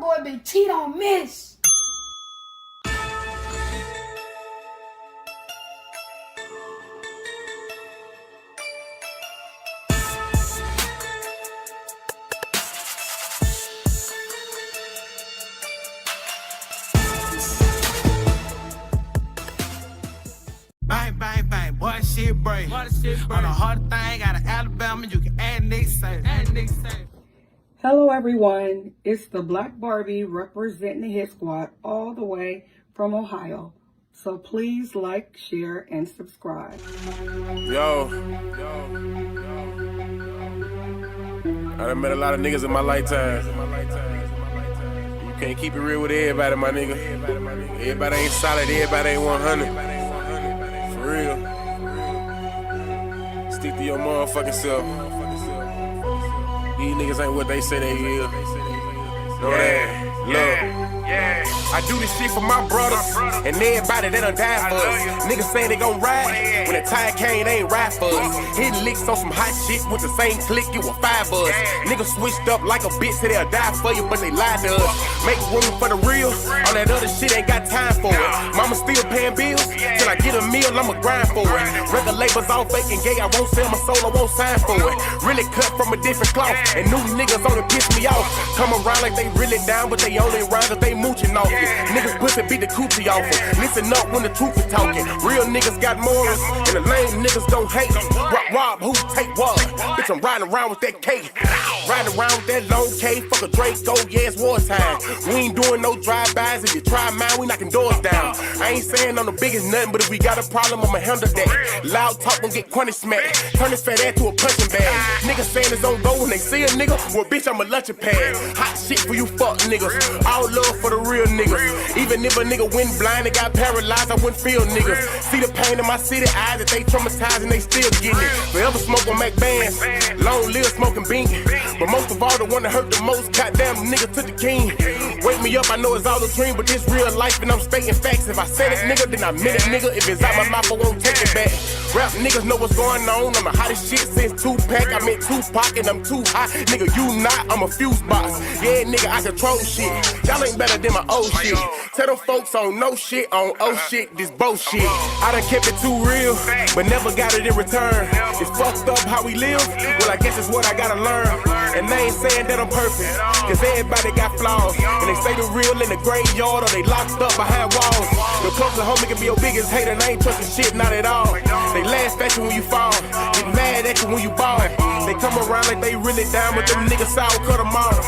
boy Big T don't miss. Bang, bang, bang, boy, shit break. On the hard thing, out of Alabama, you can add Nick say. Hello everyone, it's the Black Barbie representing the Hit Squad all the way from Ohio. So please like, share, and subscribe. Yo. I done met a lot of niggas in my lifetime. You can't keep it real with everybody, my nigga. Everybody ain't solid, everybody ain't 100. For real. Stick to your motherfucking self. These niggas ain't what they say they is. Know that? I do this shit for my brothers and everybody that done died for us. Niggas saying they gon' ride, when the time came, they ain't ride for us. Hitting licks on some hot shit with the same click, it was 5 of us. Niggas switched up like a bitch, so they'll die for you, but they lied to us. Make room for the real, all that other shit ain't got time for it. Mama still paying bills, till I get a meal, I'ma grind for it. Record labels all fake and gay, I won't sell my soul, I won't sign for it. Really cut from a different cloth, and new niggas only piss me off. Come around like they really down, but they only around if they mooching off you. Niggas pussy beat the coochie off them. Listen up when the truth is talking. Real niggas got morals, and the lame niggas don't hate. Rob, who take what? Bitch, I'm riding around with that cake. Riding around with that long K. Fuck a Draco, yeah, it's wartime. We ain't doing no drive-bys. If you try mine, we knocking doors down. I ain't saying I'm the biggest nothing, but if we got a problem, I'ma handle that. Loud talk gon' get crunny smack. Turn this fat ass to a punching bag. Niggas saying it's on go when they see a nigga. Well, bitch, I'm a lunching pad. Hot shit for you fuck niggas. All love for the real niggas. Even if a nigga went blind and got paralyzed, I wouldn't feel niggas. See the pain in my city eyes that they traumatized and they still getting it. Forever smoke on Mac bands, long live smoking bean. But most of all, the one that hurt the most, goddamn nigga took the king. Wake me up, I know it's all a dream, but this real life and I'm stating facts. If I said it, nigga, then I meant it, nigga. If it's out my mouth, I won't take it back. Rap niggas know what's going on. I'm the hottest shit since Tupac. I meant Tupac and I'm too hot. Nigga, you not, I'm a fuse box. Yeah, nigga, I control shit. Y'all ain't better than my old shit. Tell them folks on no shit, on oh shit, this bullshit. I done kept it too real, but never got it in return. It's fucked up how we live, well I guess it's what I gotta learn. And they ain't saying that I'm perfect, cause everybody got flaws. And they say the real in the graveyard or they locked up behind walls. Your closest homie can be your biggest hater and I ain't trusting shit, not at all. They laugh at you when you fall, get mad at you when you ball. They come around like they really down, but them niggas sour cut them off.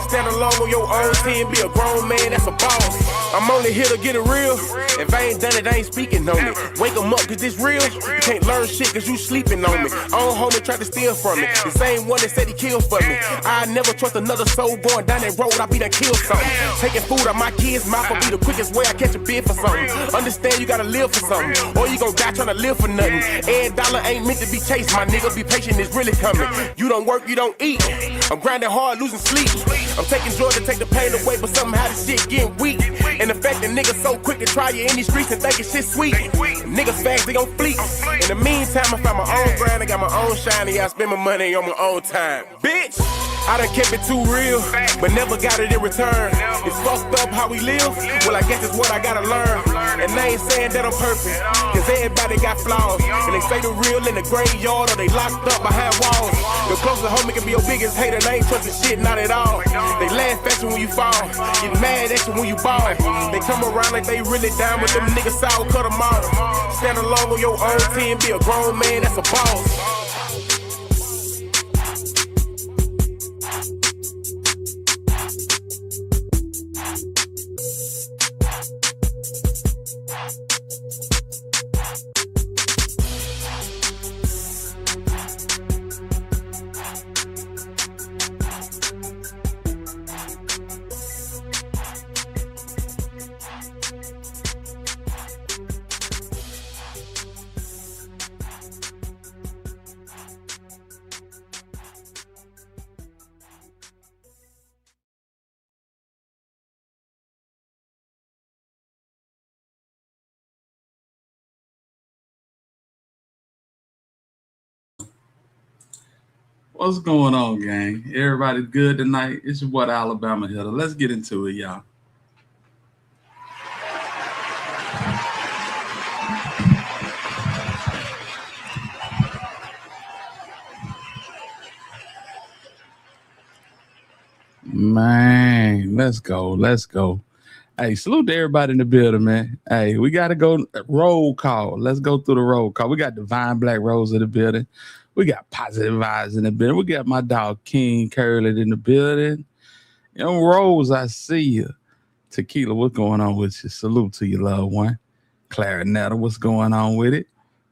Stand alone on your own team, be a grown man, that's a boss. I'm only here to get it real. If I ain't done it, I ain't speaking on it. Wake them up, cause this real. You can't learn shit cause you sleeping on me. Own homie tried to steal from me. The same one that said he killed for me. I never trust another soul going down that road, I be done kill something. Taking food out my kids' mouth will be the quickest way I catch a bid for something. Understand you gotta live for something, or you gon' die trying to live for nothing. Every dollar ain't meant to be chased, my nigga. Be patient, it's really coming. You don't work, you don't eat. I'm grinding hard, losing sleep. I'm taking drugs to take the pain away, but somehow this shit getting weak. And the fact that niggas so quick to try you in these streets and think it's shit sweet. Niggas fast, they gon' fleet. In the meantime, I found my own grind, I got my own shine, yeah, I spend my money on my own time. Bitch, I done kept it too real, but never got it in return. It's fucked up how we live, well I guess it's what I gotta learn. And they ain't saying that I'm perfect, cause everybody got flaws. And they say the real in the graveyard or they locked up behind walls. Your closest homie can be your biggest hater, they ain't trusting shit, not at all. They laugh at you when you fall, get mad at you when you ball. They come around like they really down, but them niggas sour cut them off. Stand alone on your own team, be a grown man, that's a boss. What's going on, gang? Everybody good tonight? It's your boy, the Alabama Hitter. Let's get into it, y'all. Man, let's go. Let's go. Hey, salute to everybody in the building, man. Hey, we got to go roll call. Let's go through the roll call. We got Divine Black Rose in the building. We got Positive Vibes in the building. We got my dog King Curly in the building. Young Rose, I see you. Tequila, what's going on with you? Salute to you, loved one. Clarinetta, what's going on with it?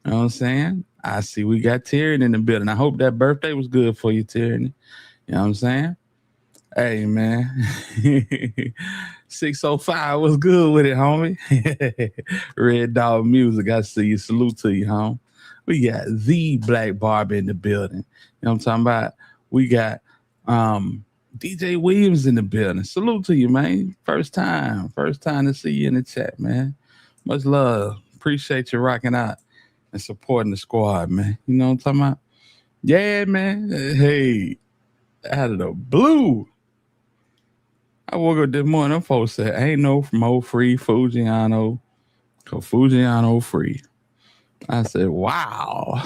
You know what I'm saying? I see we got Tyranny in the building. I hope that birthday was good for you, Tyranny. You know what I'm saying? Hey, man. 605, what's good with it, homie? Red Dog Music, I see you. Salute to you, home. We got the Black Barbie in the building. You know what I'm talking about? We got DJ Williams in the building. Salute to you, man. First time to see you in the chat, man. Much love. Appreciate you rocking out and supporting the squad, man. You know what I'm talking about? Yeah, man. Hey, out of the blue. I woke up this morning, them folks said, ain't no more free Foogiano, cause Foogiano free. I said, wow.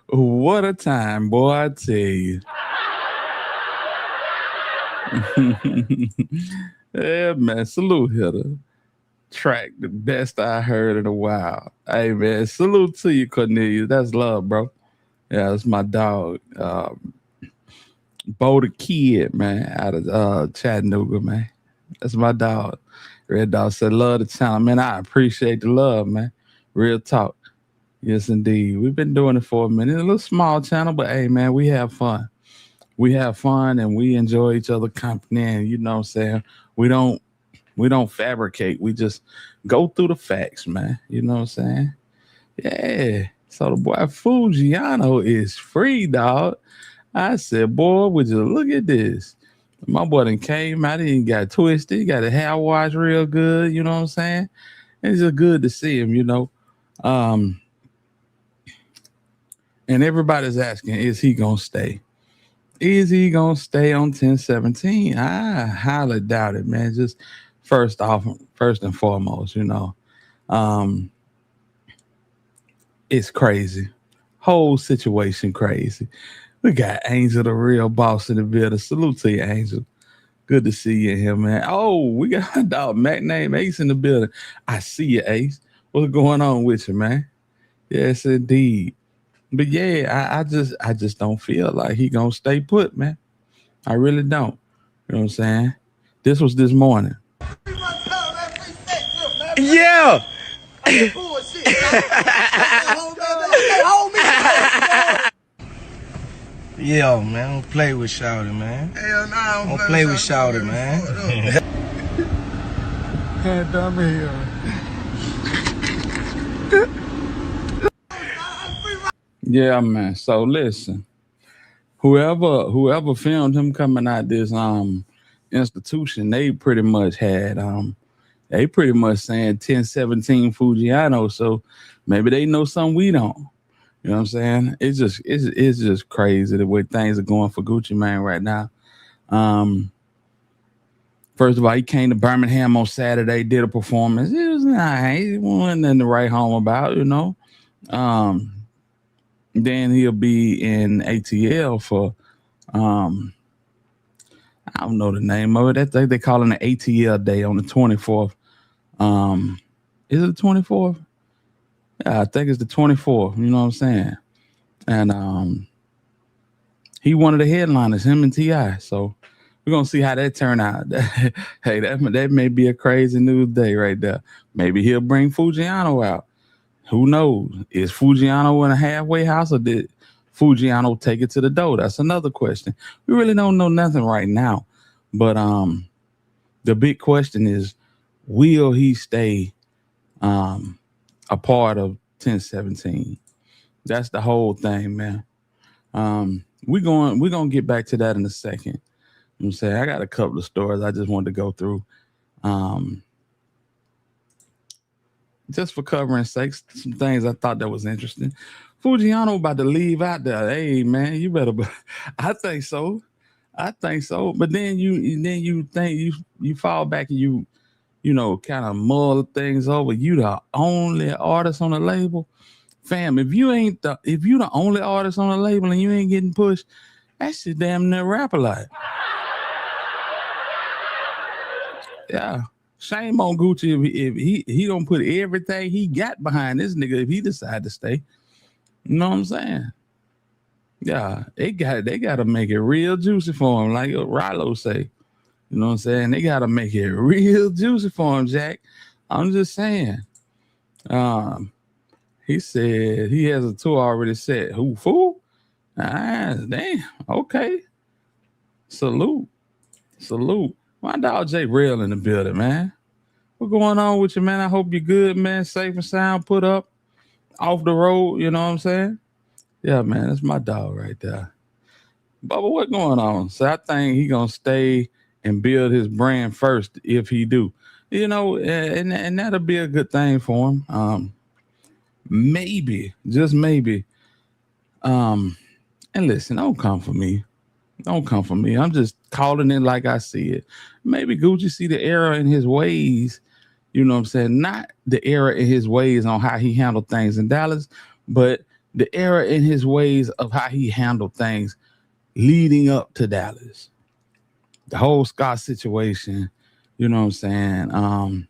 What a time, boy, I tell you. Yeah, man, salute Hitter. Track, the best I heard in a while. Hey, man, salute to you, Cornelius. That's love, bro. Yeah, that's my dog. Bo the Kid, man, out of Chattanooga, man. That's my dog. Red Dog said, love the channel. Man, I appreciate the love, man. Real talk. Yes, indeed. We've been doing it for a minute. A little small channel, but hey, man, we have fun. We have fun and we enjoy each other company. And you know what I'm saying? We don't fabricate. We just go through the facts, man. You know what I'm saying? Yeah. So the boy Foogiano is free, dog. I said, boy, would you look at this? My boy done came out, he got twisted, he got a hair wash real good, you know what I'm saying? It's just good to see him, you know. And everybody's asking, is he gonna stay? Is he gonna stay on 1017? I highly doubt it, man. Just first and foremost, you know. It's crazy. Whole situation crazy. We got Angel, the real boss in the building. Salute to you, Angel. Good to see you here, man. Oh, we got a dog, Mac name Ace in the building. I see you, Ace. What's going on with you, man? Yes, indeed. But yeah, I just don't feel like he gonna stay put, man. I really don't. You know what I'm saying? This was this morning. Yeah. Yeah, man, don't play with Shawty, man. Hell nah, Don't play with Shawty, man. Can't dumb here. Yeah, man. So listen, whoever filmed him coming out this institution, they pretty much had they pretty much saying 1017 Foogiano. So maybe they know something we don't. You know what I'm saying? It's just crazy the way things are going for Gucci Mane right now. First of all, he came to Birmingham on Saturday, did a performance. It was nice. It wasn't nothing to write home about, you know. Then he'll be in ATL for I don't know the name of it. I think they call it an ATL day on the 24th. Is it the 24th? Yeah, I think it's the 24th. You know what I'm saying? And he one of the headliners, him and T.I. So we're gonna see how that turn out. Hey, that may be a crazy news day right there. Maybe he'll bring Foogiano out. Who knows? Is Foogiano in a halfway house or did Foogiano take it to the door? That's another question. We really don't know nothing right now. But the big question is, will he stay a part of 1017? That's the whole thing, man. We're gonna get back to that in a second. You know what I'm saying? I got a couple of stories I just wanted to go through. Just for covering sakes, some things I thought that was interesting. Foogiano about to leave out there. Hey man, you better. I think so. I think so. But then you think you fall back and you know kind of mull things over. You the only artist on the label, fam. If you the only artist on the label and you ain't getting pushed, that shit damn near rapper like. Yeah. Shame on Gucci if he don't put everything he got behind this nigga if he decide to stay. You know what I'm saying? Yeah, they got to make it real juicy for him, like Rilo say. You know what I'm saying? They got to make it real juicy for him, Jack. I'm just saying. He said he has a tour already set. Who, fool? Damn. Okay. Salute. My dog Jay Real in the building, man. What's going on with you, man? I hope you're good, man. Safe and sound, put up, off the road, you know what I'm saying? Yeah, man, that's my dog right there. Bubba, what's going on? So I think he gonna stay and build his brand first if he do. You know, and that'll be a good thing for him. Maybe, just maybe. And listen, don't come for me. Don't come for me. I'm just calling it like I see it. Maybe Gucci see the error in his ways. You know what I'm saying? Not the error in his ways on how he handled things in Dallas, but the error in his ways of how he handled things leading up to Dallas. The whole Scott situation, you know what I'm saying?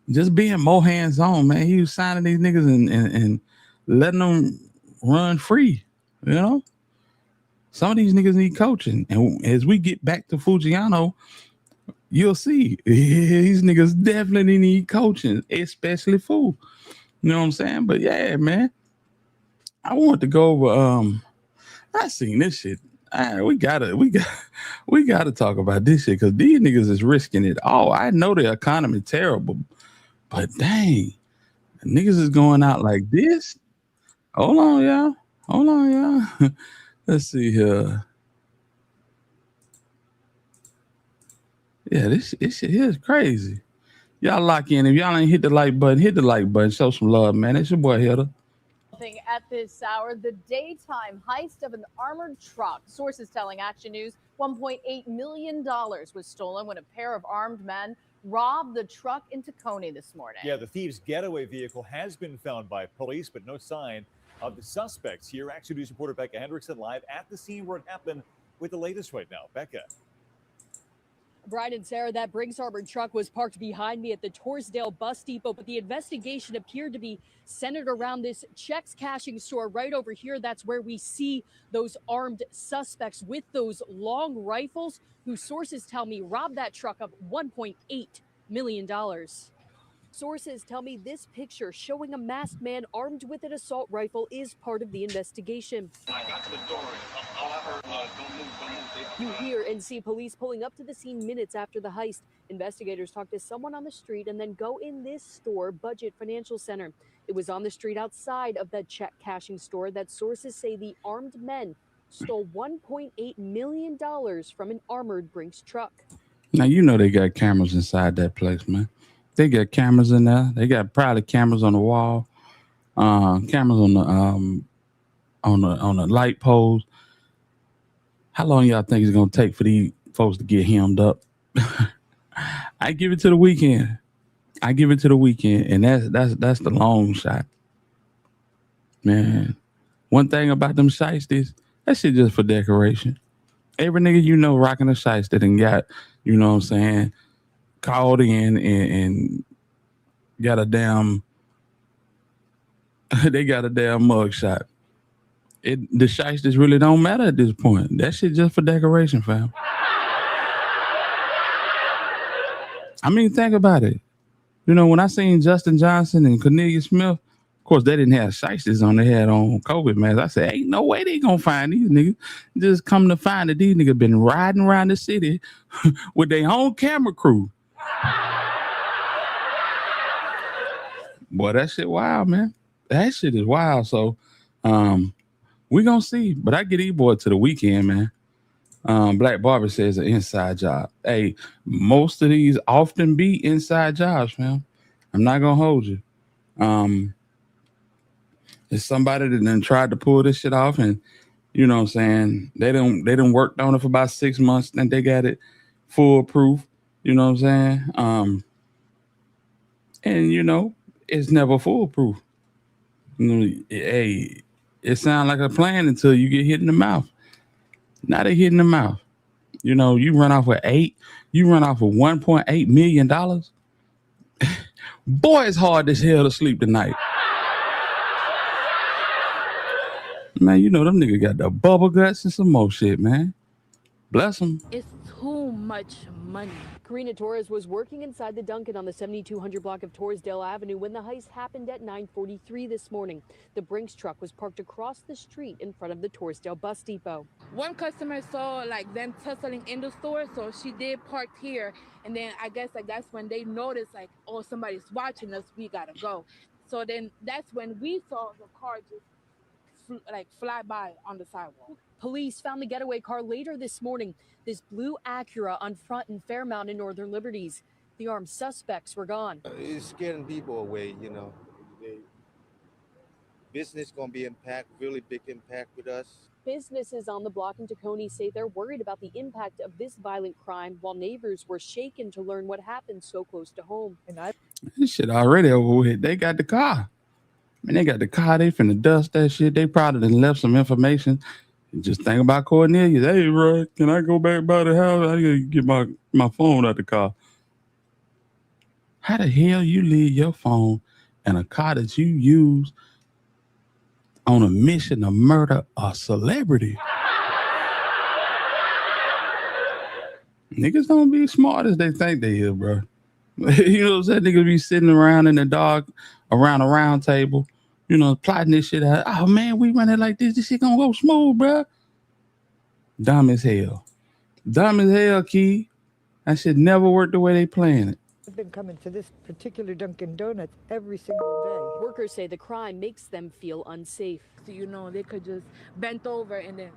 Just being more hands-on, man. He was signing these niggas and letting them run free, you know? Some of these niggas need coaching. And as we get back to Foogiano, you'll see these niggas definitely need coaching, especially Foo. You know what I'm saying? But yeah, man, I want to go over. I seen this shit. We gotta talk about this shit because these niggas is risking it all. I know the economy terrible, but dang, niggas is going out like this. Hold on, y'all. Let's see here. Yeah, this shit here is crazy. Y'all lock in. If y'all ain't hit the like button, hit the like button. Show some love, man. It's your boy Hitter. At this hour, the daytime heist of an armored truck. Sources telling Action News $1.8 million was stolen when a pair of armed men robbed the truck in Tacony this morning. Yeah, the thieves' getaway vehicle has been found by police, but no sign of the suspects. Here, Action News reporter Becca Hendrickson live at the scene where it happened with the latest right now. Becca. Brian and Sarah, that Briggs armored truck was parked behind me at the Torresdale bus depot, but the investigation appeared to be centered around this checks cashing store right over here. That's where we see those armed suspects with those long rifles, whose sources tell me robbed that truck of $1.8 million. Sources tell me this picture showing a masked man armed with an assault rifle is part of the investigation. I got to the door. I'll have her, don't move. You hear and see police pulling up to the scene minutes after the heist. Investigators talk to someone on the street and then go in this store, Budget Financial Center. It was on the street outside of that check cashing store that sources say the armed men stole $1.8 million from an armored Brinks truck. Now, you know they got cameras inside that place, man. They got cameras in there. They got probably cameras on the wall, cameras on the light poles. How long y'all think it's gonna take for these folks to get hemmed up? I give it to the weekend. And that's the long shot, man. One thing about them shites is that shit just for decoration. Every nigga you know rocking a shites that done got, you know what I'm saying, called in and got a damn they got a damn mug shot. The shysters really don't matter at this point. That shit just for decoration, fam. I mean, think about it. You know, when I seen Justin Johnson and Cornelia Smith, of course, they didn't have shysters on. They had on COVID masks. I said, ain't no way they gonna find these niggas. Just come to find that these niggas been riding around the city with their own camera crew. Boy, that shit wild, man. That shit is wild. So, we gonna see. But I get E-Boy to the weekend, man. Black Barber says an inside job. Hey, most of these often be inside jobs, man. I'm not gonna hold you. It's somebody that then tried to pull this shit off, and you know what I'm saying, they done worked on it for about 6 months, and they got it foolproof. You know what I'm saying? And you know, it's never foolproof. You know, hey, it sounds like a plan until you get hit in the mouth. Now they hit in the mouth. You know, you run off with $1.8 million. Boy, it's hard as hell to sleep tonight. Man, you know them niggas got the bubble guts and some more shit, man. Bless them. It's too much money. Karina Torres was working inside the Dunkin' on the 7200 block of Torresdale Avenue when the heist happened at 9:43 this morning. The Brinks truck was parked across the street in front of the Torresdale bus depot. One customer saw like them tussling in the store, so she did park here. And then I guess like that's when they noticed like, oh, somebody's watching us, we gotta go. So then that's when we saw the car just fly by on the sidewalk. Police found the getaway car later this morning. This blue Acura on Front and Fairmount in Northern Liberties. The armed suspects were gone. It's scaring people away, you know. Business gonna be really big impact with us. Businesses on the block in Tacony say they're worried about the impact of this violent crime, while neighbors were shaken to learn what happened so close to home. This shit already over with. They got the car. Man, they got the car. They finna dust that shit. They probably done left some information. Just think about Cornelius. Hey, bro, can I go back by the house? I gotta get my phone out the car. How the hell you leave your phone in a car that you use on a mission to murder a celebrity? Niggas don't be smart as they think they is, bro. You know what I'm saying? Niggas be sitting around in the dark, around a round table, you know, plotting this shit out. Oh, man, we running like this. This shit gonna go smooth, bro. Dumb as hell. Dumb as hell, Key. That shit never worked the way they planned it. I've been coming to this particular Dunkin' Donuts every single day. Workers say the crime makes them feel unsafe. So, you know, they could just bent over and then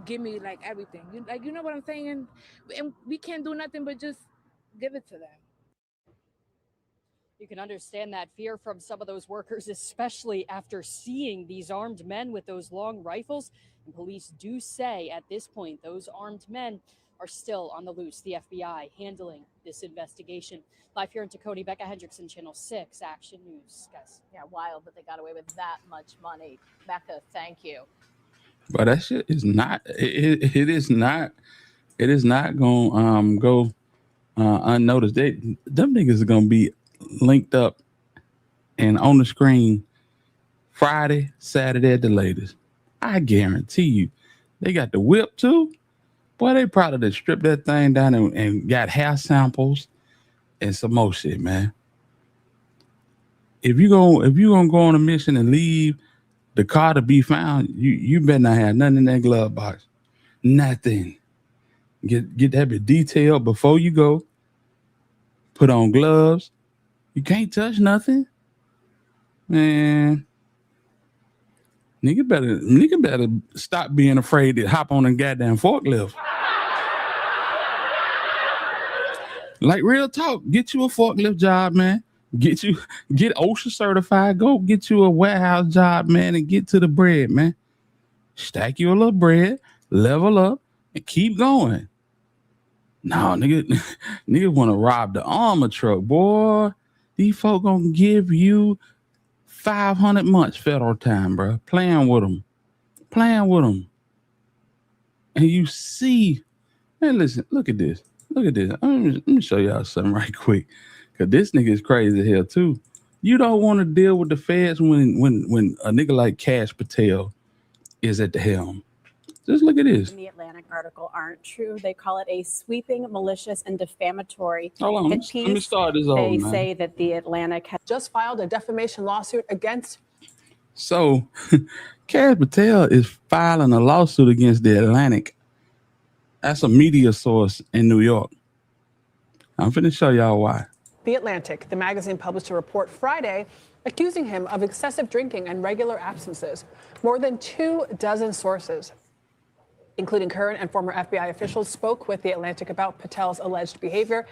give me like everything. You know what I'm saying? And we can't do nothing but just give it to them. You can understand that fear from some of those workers, especially after seeing these armed men with those long rifles. And police do say at this point, those armed men are still on the loose. The FBI handling this investigation. Live here in Tacony, Becca Hendrickson, Channel 6 Action News. Guys. Yeah, wild that they got away with that much money. Becca, thank you. But that shit is not, it is not going to go unnoticed. Them niggas are going to be linked up and on the screen Friday, Saturday at the latest. I guarantee you. They got the whip too. Boy, they probably done stripped that thing down and got hair samples and some more shit, man. If you gonna go on a mission and leave the car to be found, you better not have nothing in that glove box. Nothing. Get that bit detailed before you go. Put on gloves. You can't touch nothing. Man. Nigga better stop being afraid to hop on a goddamn forklift. Like, real talk, get you a forklift job, man. Get OSHA certified. Go get you a warehouse job, man, and get to the bread, man. Stack you a little bread, level up, and keep going. No, nigga want to rob the armor truck, boy. These folk gonna give you 500 months federal time, bro. Playing with them. And you see, man, listen, look at this. Let me show y'all something right quick. Because this nigga is crazy as hell, too. You don't want to deal with the feds when a nigga like Kash Patel is at the helm. Just look at this. The Atlantic article aren't true. They call it a sweeping, malicious, and defamatory Hold on, let me start this over, They man. say that the Atlantic has just filed a defamation lawsuit against. So, Kash Patel is filing a lawsuit against the Atlantic. That's a media source in New York. I'm finna show y'all why. The Atlantic, the magazine, published a report Friday accusing him of excessive drinking and regular absences. More than 24 sources, including current and former FBI officials, spoke with The Atlantic about Patel's alleged behavior.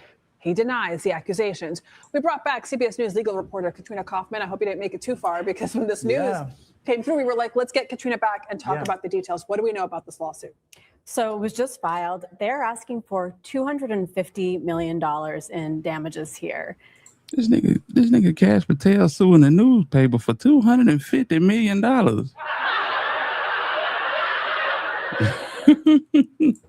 He denies the accusations. We brought back CBS News legal reporter Katrina Kaufman. I hope you didn't make it too far, because when this news came through, we were like, let's get Katrina back and talk about the details. What do we know about this lawsuit? So it was just filed. They're asking for $250 million in damages here. This nigga Kash Patel suing the newspaper for $250 million.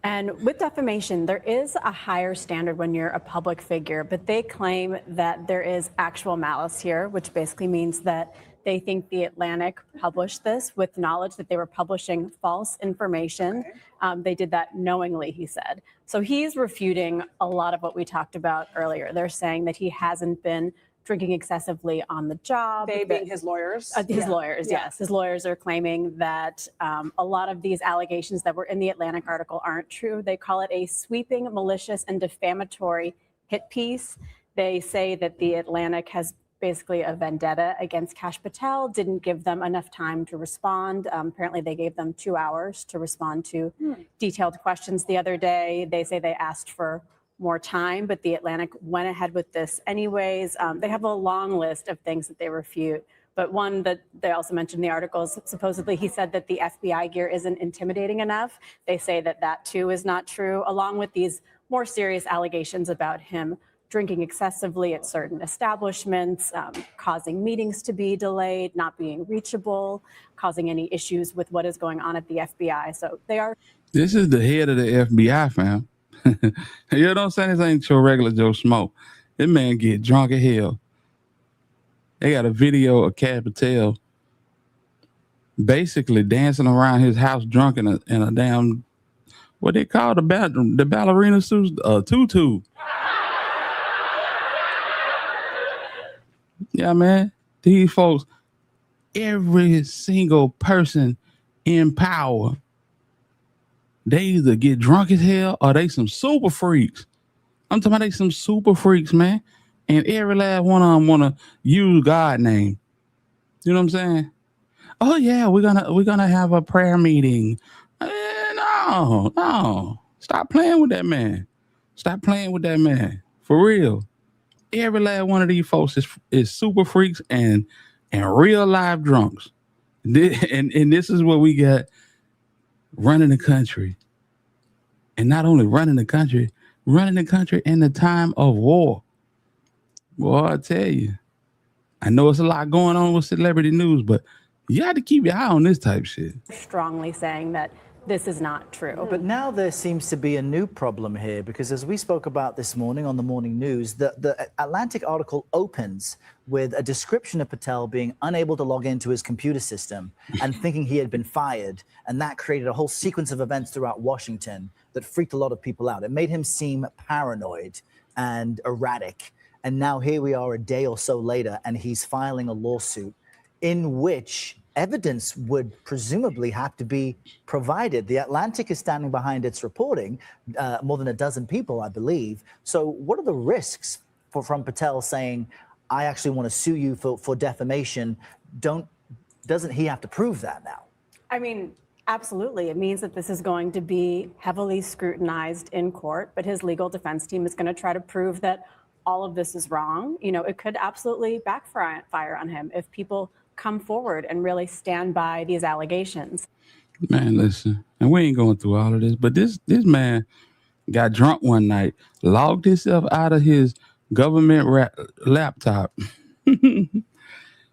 And with defamation, there is a higher standard when you're a public figure, but they claim that there is actual malice here, which basically means that they think The Atlantic published this with knowledge that they were publishing false information. They did that knowingly, he said. So he's refuting a lot of what we talked about earlier. They're saying that he hasn't been drinking excessively on the job. They being his lawyers? His lawyers, yes. His lawyers are claiming that a lot of these allegations that were in the Atlantic article aren't true. They call it a sweeping, malicious, and defamatory hit piece. They say that the Atlantic has basically a vendetta against Kash Patel, didn't give them enough time to respond. Apparently they gave them 2 hours to respond to detailed questions the other day. They say they asked for more time, but the Atlantic went ahead with this anyways. They have a long list of things that they refute, but one that they also mentioned in the articles, supposedly he said that the FBI gear isn't intimidating enough. They say that that too is not true, along with these more serious allegations about him drinking excessively at certain establishments, causing meetings to be delayed, not being reachable, causing any issues with what is going on at the FBI. So they are. This is the head of the FBI, fam. You know what I'm saying? This ain't your regular Joe Smoke. This man get drunk as hell. They got a video of Kash Patel basically dancing around his house drunk in a damn, what they call the ballerina suit, tutu. Yeah, man. These folks, every single person in power, they either get drunk as hell or they some super freaks. I'm talking about they some super freaks, man. And every last one of them want to use God's name. You know what I'm saying? Oh yeah, we're gonna have a prayer meeting. No. Stop playing with that man. Stop playing with that man. For real. Every last one of these folks is super freaks and real live drunks. And this is what we got running the country. And not only running the country in the time of war. Boy, I tell you, I know it's a lot going on with celebrity news, but you have to keep your eye on this type of shit. Strongly saying that this is not true. But now there seems to be a new problem here, because as we spoke about this morning on the morning news, the Atlantic article opens with a description of Patel being unable to log into his computer system and thinking he had been fired. And that created a whole sequence of events throughout Washington that freaked a lot of people out. It made him seem paranoid and erratic. And now here we are a day or so later, and he's filing a lawsuit in which evidence would presumably have to be provided. The Atlantic is standing behind its reporting, more than a dozen people, I believe. So what are the risks from Patel saying, I actually want to sue you for defamation? Doesn't he have to prove that now? I mean, absolutely. It means that this is going to be heavily scrutinized in court, but his legal defense team is going to try to prove that all of this is wrong. You know, it could absolutely backfire on him if people come forward and really stand by these allegations. Man, listen, and we ain't going through all of this, but this man got drunk one night, logged himself out of his government laptop,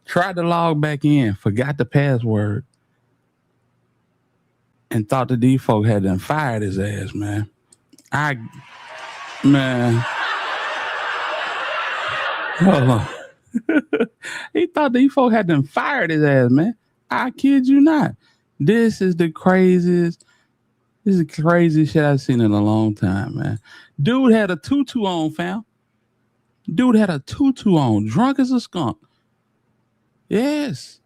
tried to log back in, forgot the password, and thought that these folk had done fired his ass, man. Hold on. He thought these folk had done fired his ass, man. I kid you not. This is the craziest shit I've seen in a long time, man. Dude had a tutu on, fam. Dude had a tutu on, drunk as a skunk. Yes.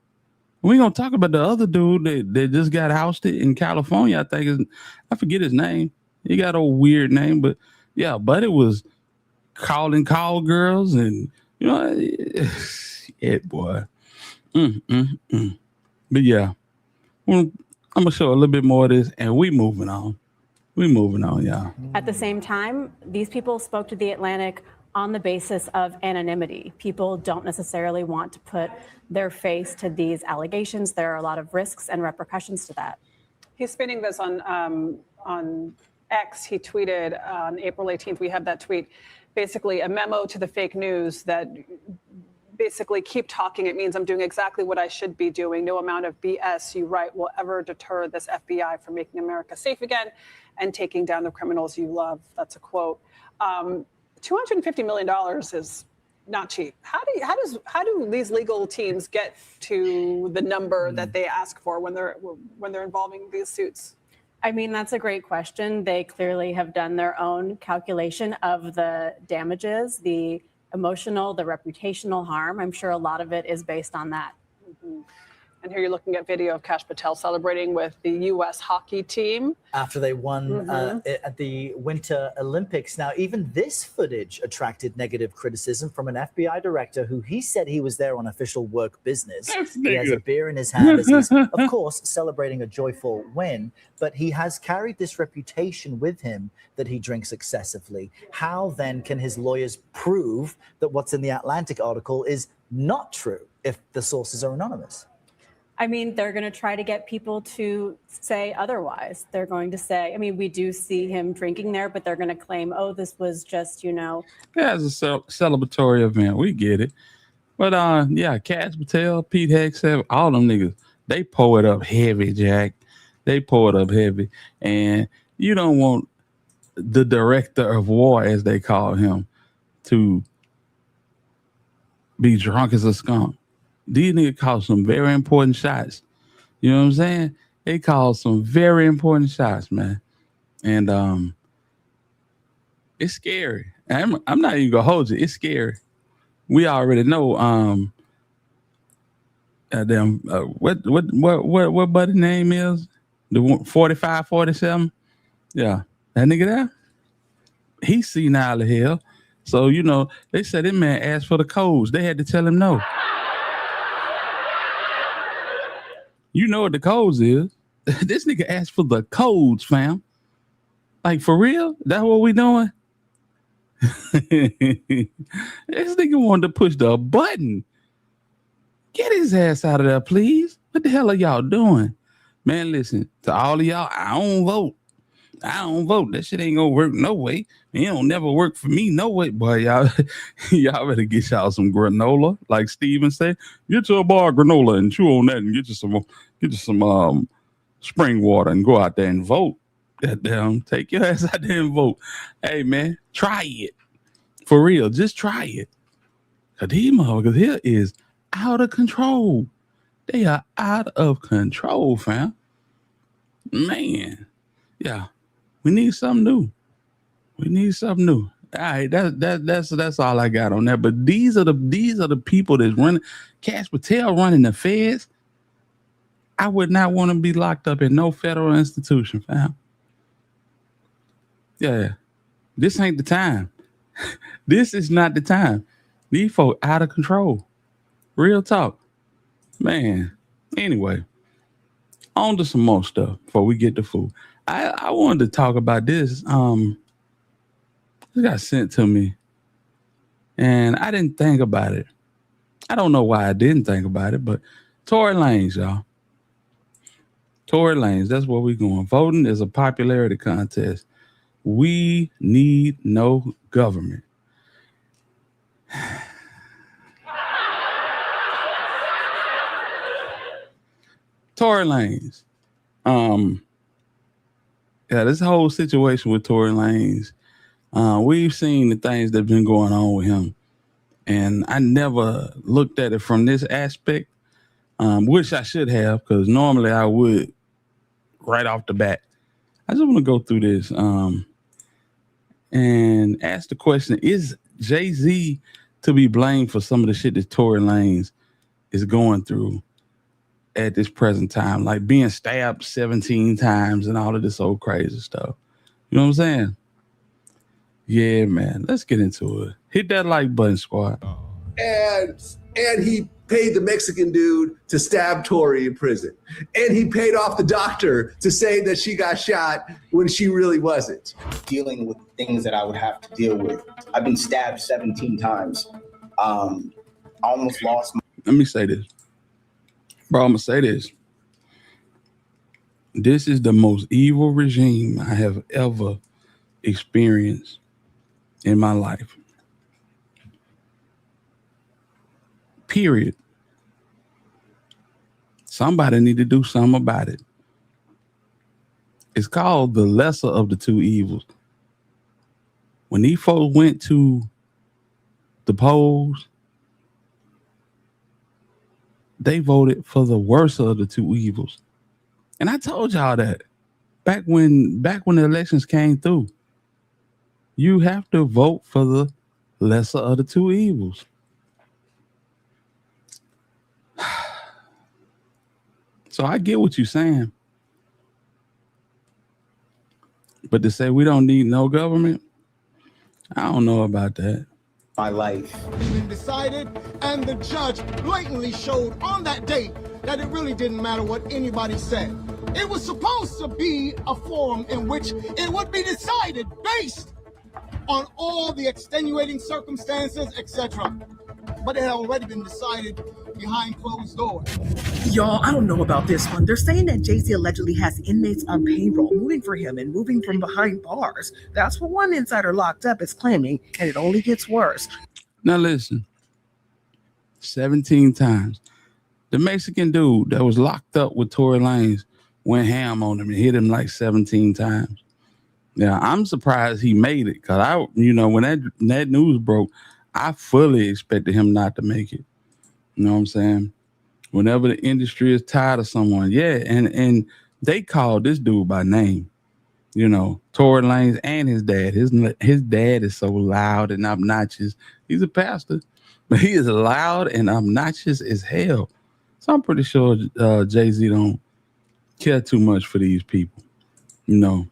We gonna talk about the other dude that just got ousted in California. I forget his name. He got a weird name, but yeah, but it was calling call girls and you know, yeah, boy. But yeah, I'm gonna show a little bit more of this, and we moving on. We moving on, y'all. At the same time, these people spoke to The Atlantic on the basis of anonymity. People don't necessarily want to put their face to these allegations. There are a lot of risks and repercussions to that. He's spinning this on X. He tweeted on April 18th. We have that tweet. Basically, a memo to the fake news that basically keep talking. It means I'm doing exactly what I should be doing. No amount of BS you write will ever deter this FBI from making America safe again and taking down the criminals you love. That's a quote. $250 million is not cheap. How do these legal teams get to the number that they ask for when they're involving these suits? I mean, that's a great question. They clearly have done their own calculation of the damages, the emotional, the reputational harm. I'm sure a lot of it is based on that. Mm-hmm. And here you're looking at video of Kash Patel celebrating with the U.S. hockey team. After they won at the Winter Olympics. Now, even this footage attracted negative criticism from an FBI director who he said he was there on official work business. He has a beer in his hand as he's, of course, celebrating a joyful win. But he has carried this reputation with him that he drinks excessively. How then can his lawyers prove that what's in the Atlantic article is not true if the sources are anonymous? I mean, they're going to try to get people to say otherwise. They're going to say, I mean, we do see him drinking there, but they're going to claim, oh, this was just, you know. Yeah, it's a celebratory event. We get it. But, yeah, Kash Patel, Pete Hegseth, all them niggas, they pour it up heavy, Jack. They pour it up heavy. And you don't want the director of war, as they call him, to be drunk as a skunk. These niggas called some very important shots. You know what I'm saying? They called some very important shots, man. And it's scary. I'm not even gonna hold you. It's scary. We already know what buddy name is? The 45, 47? Yeah. That nigga there? He's senile as hell. So, you know, they said that man asked for the codes. They had to tell him no. You know what the codes is. This nigga asked for the codes, fam. Like, for real? That's what we doing? This nigga wanted to push the button. Get his ass out of there, please. What the hell are y'all doing? Man, listen, to all of y'all, I don't vote. I don't vote. That shit ain't gonna work no way. It don't never work for me no way. Boy, y'all better get y'all some granola. Like Steven said, get you a bar of granola and chew on that and get you some spring water and go out there and vote. Goddamn, take your ass out there and vote. Hey man, try it. For real, just try it. Cause these motherfuckers here is out of control. They are out of control, fam. Man. Yeah. We need something new. We need something new. All right, that's all I got on that. But these are the people that's running. Kash Patel running the feds. I would not want to be locked up in no federal institution, fam. Yeah, this ain't the time. This is not the time. These folk out of control. Real talk, man. Anyway, on to some more stuff before we get to food. I wanted to talk about this. It got sent to me, and I didn't think about it. I don't know why I didn't think about it, but Tory Lanez, y'all. Tory Lanez, that's where we're going. Voting is a popularity contest. We need no government. Tory Lanez. Yeah, this whole situation with Tory Lanez, we've seen the things that have been going on with him. And I never looked at it from this aspect, which I should have, because normally I would right off the bat. I just want to go through this and ask the question, is Jay-Z to be blamed for some of the shit that Tory Lanez is going through at this present time, like being stabbed 17 times and all of this old crazy stuff? You know what I'm saying? Yeah, man. Let's get into it. Hit that like button, squad. and he paid the Mexican dude to stab Tory in prison. And he paid off the doctor to say that she got shot when she really wasn't. Dealing with things that I would have to deal with. I've been stabbed 17 times. I almost lost my... Let me say this. Bro, I'm going to say this. This is the most evil regime I have ever experienced in my life. Period. Somebody need to do something about it. It's called the lesser of the two evils. When these folks went to the polls, they voted for the worst of the two evils. And I told y'all that back when the elections came through. You have to vote for the lesser of the two evils. So I get what you're saying. But to say we don't need no government, I don't know about that. My life. Been decided, and the judge blatantly showed on that date that it really didn't matter what anybody said. It was supposed to be a forum in which it would be decided based on all the extenuating circumstances, etc. But it had already been decided behind closed doors. Y'all, I don't know about this one. They're saying that Jay-Z allegedly has inmates on payroll moving for him and moving from behind bars. That's what one insider locked up is claiming, and it only gets worse. Now listen, 17 times. The Mexican dude that was locked up with Tory Lanez went ham on him and hit him like 17 times. Yeah, I'm surprised he made it because when that news broke, I fully expected him not to make it. You know what I'm saying? Whenever the industry is tired of someone, yeah, and they called this dude by name. You know, Tory Lanez and his dad. His dad is so loud and obnoxious. He's a pastor, but he is loud and obnoxious as hell. So I'm pretty sure Jay-Z don't care too much for these people. You know,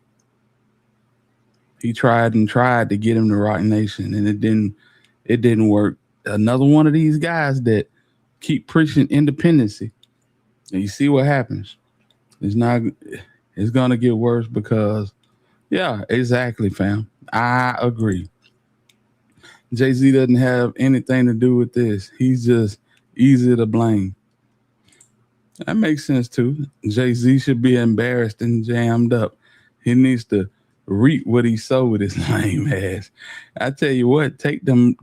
he tried to get him to Rock Nation, and it didn't work. Another one of these guys that keep preaching independency, and you see what happens. It's gonna get worse because, yeah, exactly, fam. I agree. Jay-Z doesn't have anything to do with this. He's just easy to blame. That makes sense too. Jay-Z should be embarrassed and jammed up. He needs to reap what he sowed with his lame ass. I tell you what, take them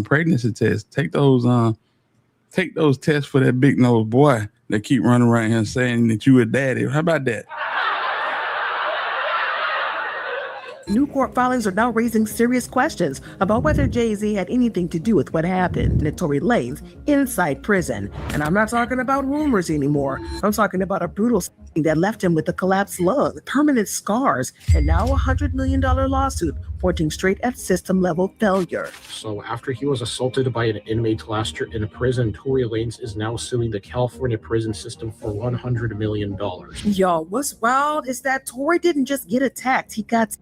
pregnancy tests. Take those tests for that big nose boy that keep running around here saying that you a daddy. How about that? New court filings are now raising serious questions about whether Jay-Z had anything to do with what happened at Tory Lanez inside prison. And I'm not talking about rumors anymore. I'm talking about a brutal thing that left him with a collapsed lung, permanent scars, and now a $100 million lawsuit pointing straight at system-level failure. So after he was assaulted by an inmate last year in a prison, Tory Lanez is now suing the California prison system for $100 million. Yo, what's wild is that Tory didn't just get attacked, he got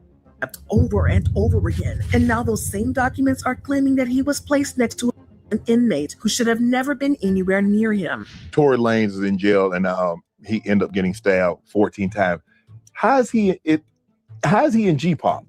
over and over again. And now those same documents are claiming that he was placed next to an inmate who should have never been anywhere near him. Tory Lanez is in jail and he ended up getting stabbed 14 times. How is he in G-pop?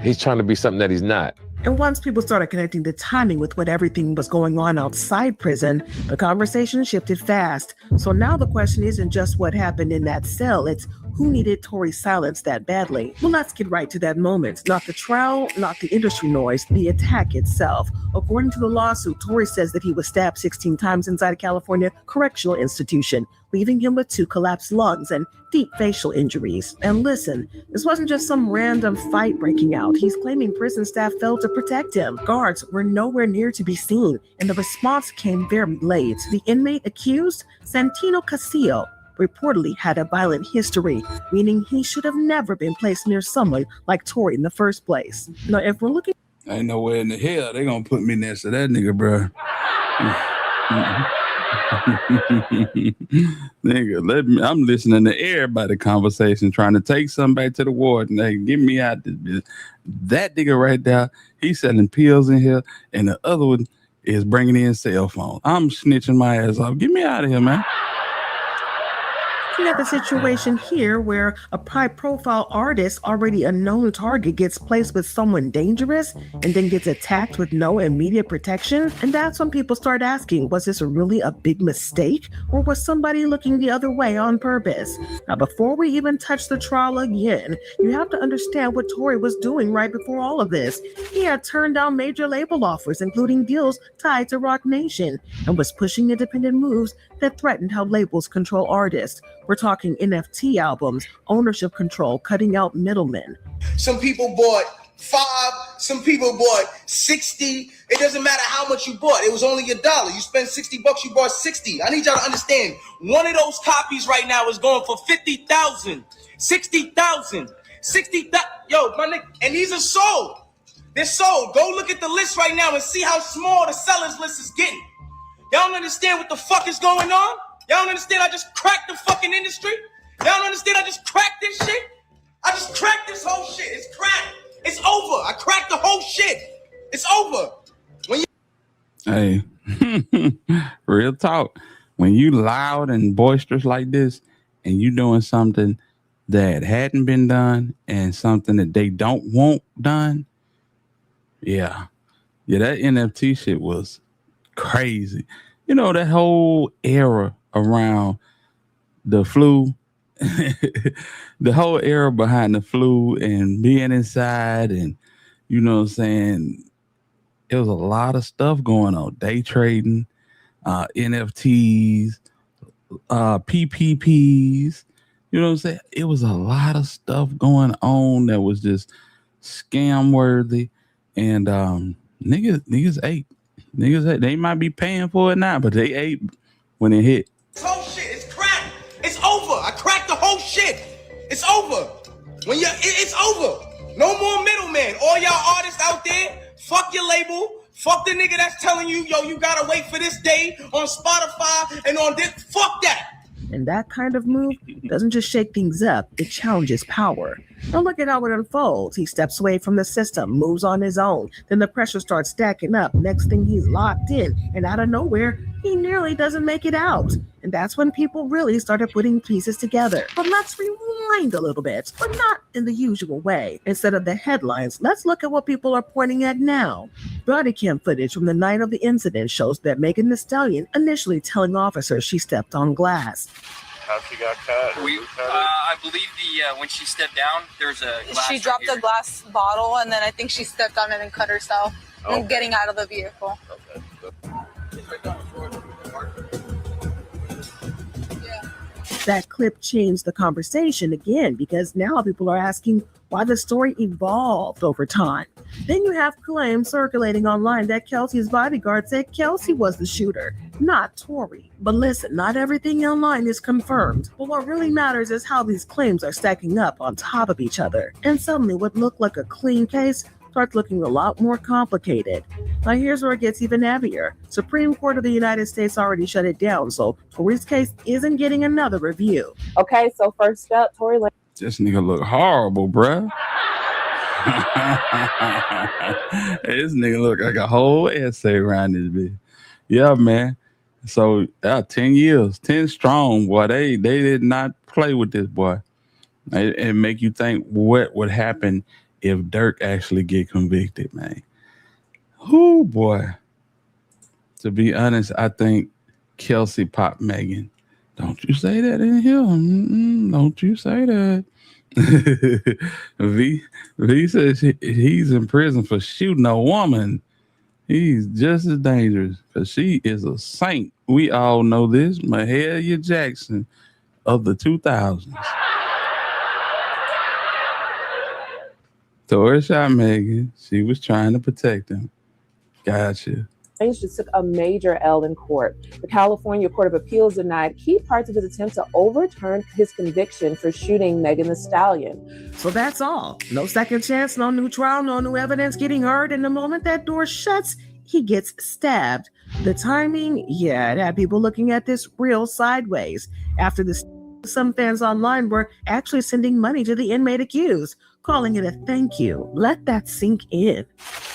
He's trying to be something that he's not. And once people started connecting the timing with what everything was going on outside prison, the conversation shifted fast. So now the question isn't just what happened in that cell, it's who needed Tory's silence that badly? Well, let's get right to that moment. Not the trial, not the industry noise, the attack itself. According to the lawsuit, Tory says that he was stabbed 16 times inside a California correctional institution, leaving him with 2 collapsed lungs and deep facial injuries. And listen, this wasn't just some random fight breaking out. He's claiming prison staff failed to protect him. Guards were nowhere near to be seen, and the response came very late. The inmate accused, Santino Casillo, reportedly had a violent history, meaning he should have never been placed near someone like Tory in the first place. Now, if we're looking... Ain't nowhere in the hell they gonna put me next to that nigga, bro. Nigga, I'm listening to everybody conversation, trying to take somebody to the ward, and they get me out this bitch. That nigga right there, he's selling pills in here, and the other one is bringing in cell phones. I'm snitching my ass off. Get me out of here, man. You have a situation here where a high-profile artist, already a known target, gets placed with someone dangerous and then gets attacked with no immediate protection. And that's when people start asking, was this really a big mistake, or was somebody looking the other way on purpose? Now, before we even touch the trial again, you have to understand what Tory was doing right before all of this. He had turned down major label offers, including deals tied to Rock Nation, and was pushing independent moves that threatened how labels control artists. We're talking NFT albums, ownership control, cutting out middlemen. Some people bought 5, some people bought 60. It doesn't matter how much you bought. It was only $1. You spent $60, you bought 60. I need y'all to understand, one of those copies right now is going for 50,000, 60,000, 60,000. Yo, my nigga, and these are sold. They're sold. Go look at the list right now and see how small the sellers list is getting. Y'all don't understand what the fuck is going on? Y'all don't understand I just cracked the fucking industry? Y'all don't understand I just cracked this shit? I just cracked this whole shit. It's cracked. It's over. I cracked the whole shit. It's over. Hey, real talk. When you loud and boisterous like this and you doing something that hadn't been done and something that they don't want done, yeah, that NFT shit was crazy. You know, that whole era around the flu, the whole era behind the flu and being inside, and you know what I'm saying, it was a lot of stuff going on. Day trading, NFTs, PPPs, you know what I'm saying? It was a lot of stuff going on that was just scam worthy, and niggas ate. They might be paying for it now, but they ate when it hit. This whole shit is cracked. It's over. I cracked the whole shit. It's over. It's over. No more middleman. All y'all artists out there, fuck your label. Fuck the nigga that's telling you, yo, you gotta wait for this day on Spotify and on this. Fuck that. And that kind of move doesn't just shake things up, it challenges power. Now look at how it unfolds. He steps away from the system, moves on his own. Then the pressure starts stacking up. Next thing, he's locked in. And out of nowhere, he nearly doesn't make it out. And that's when people really started putting pieces together. But let's rewind a little bit, but not in the usual way. Instead of the headlines, let's look at what people are pointing at now. Body cam footage from the night of the incident shows that Megan Thee Stallion initially telling officers she stepped on glass. How she got cut? I believe when she stepped down, there's a glass. She dropped a glass bottle, and then I think she stepped on it and cut herself and getting out of the vehicle. That clip changed the conversation again because now people are asking why the story evolved over time. Then you have claims circulating online that Kelsey's bodyguard said Kelsey was the shooter, not Tory. But listen, not everything online is confirmed. But what really matters is how these claims are stacking up on top of each other. And suddenly what looked like a clean case starts looking a lot more complicated. Now here's where it gets even heavier. Supreme Court of the United States already shut it down, so Tory's case isn't getting another review. Okay, so first up, Tory Lanez. This nigga look horrible, bruh. This nigga look like a whole essay around this bitch. Yeah, man. So 10 years, 10 strong, boy. They did not play with this boy. It make you think what would happen if Dirk actually get convicted, man. Whoo, boy. To be honest, I think Kelsey popped Megan. Don't you say that in here. Don't you say that. V says he's in prison for shooting a woman. He's just as dangerous because she is a saint. We all know this. Mahalia Jackson of the 2000s. Tory shot Megan. She was trying to protect him. Gotcha. Lanez just took a major L in court. The California Court of Appeals denied key parts of his attempt to overturn his conviction for shooting Megan Thee Stallion. So that's all. No second chance, no new trial, no new evidence getting heard. And the moment that door shuts, he gets stabbed. The timing, yeah, it had people looking at this real sideways. After this, some fans online were actually sending money to the inmate accused, calling it a thank you. Let that sink in.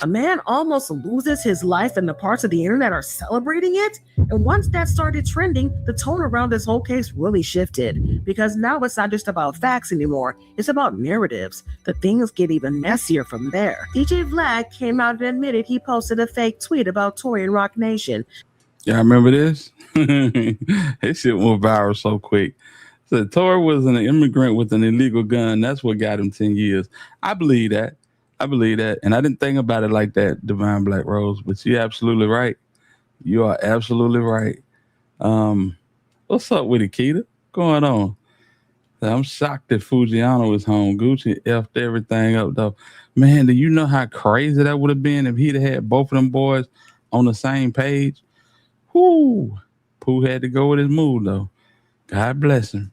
A man almost loses his life and the parts of the internet are celebrating it? And once that started trending, the tone around this whole case really shifted. Because now it's not just about facts anymore, it's about narratives. The things get even messier from there. DJ Vlad came out and admitted he posted a fake tweet about Tory and Rock Nation. Y'all remember this? This shit went viral so quick. So Tory was an immigrant with an illegal gun. That's what got him 10 years. I believe that. And I didn't think about it like that, Divine Black Rose, but you're absolutely right. You are absolutely right. What's up with it, Keita? What's going on? I'm shocked that Foogiano is home. Gucci effed everything up, though. Man, do you know how crazy that would have been if he'd have had both of them boys on the same page? Whoo! Pooh had to go with his mood, though. God bless him.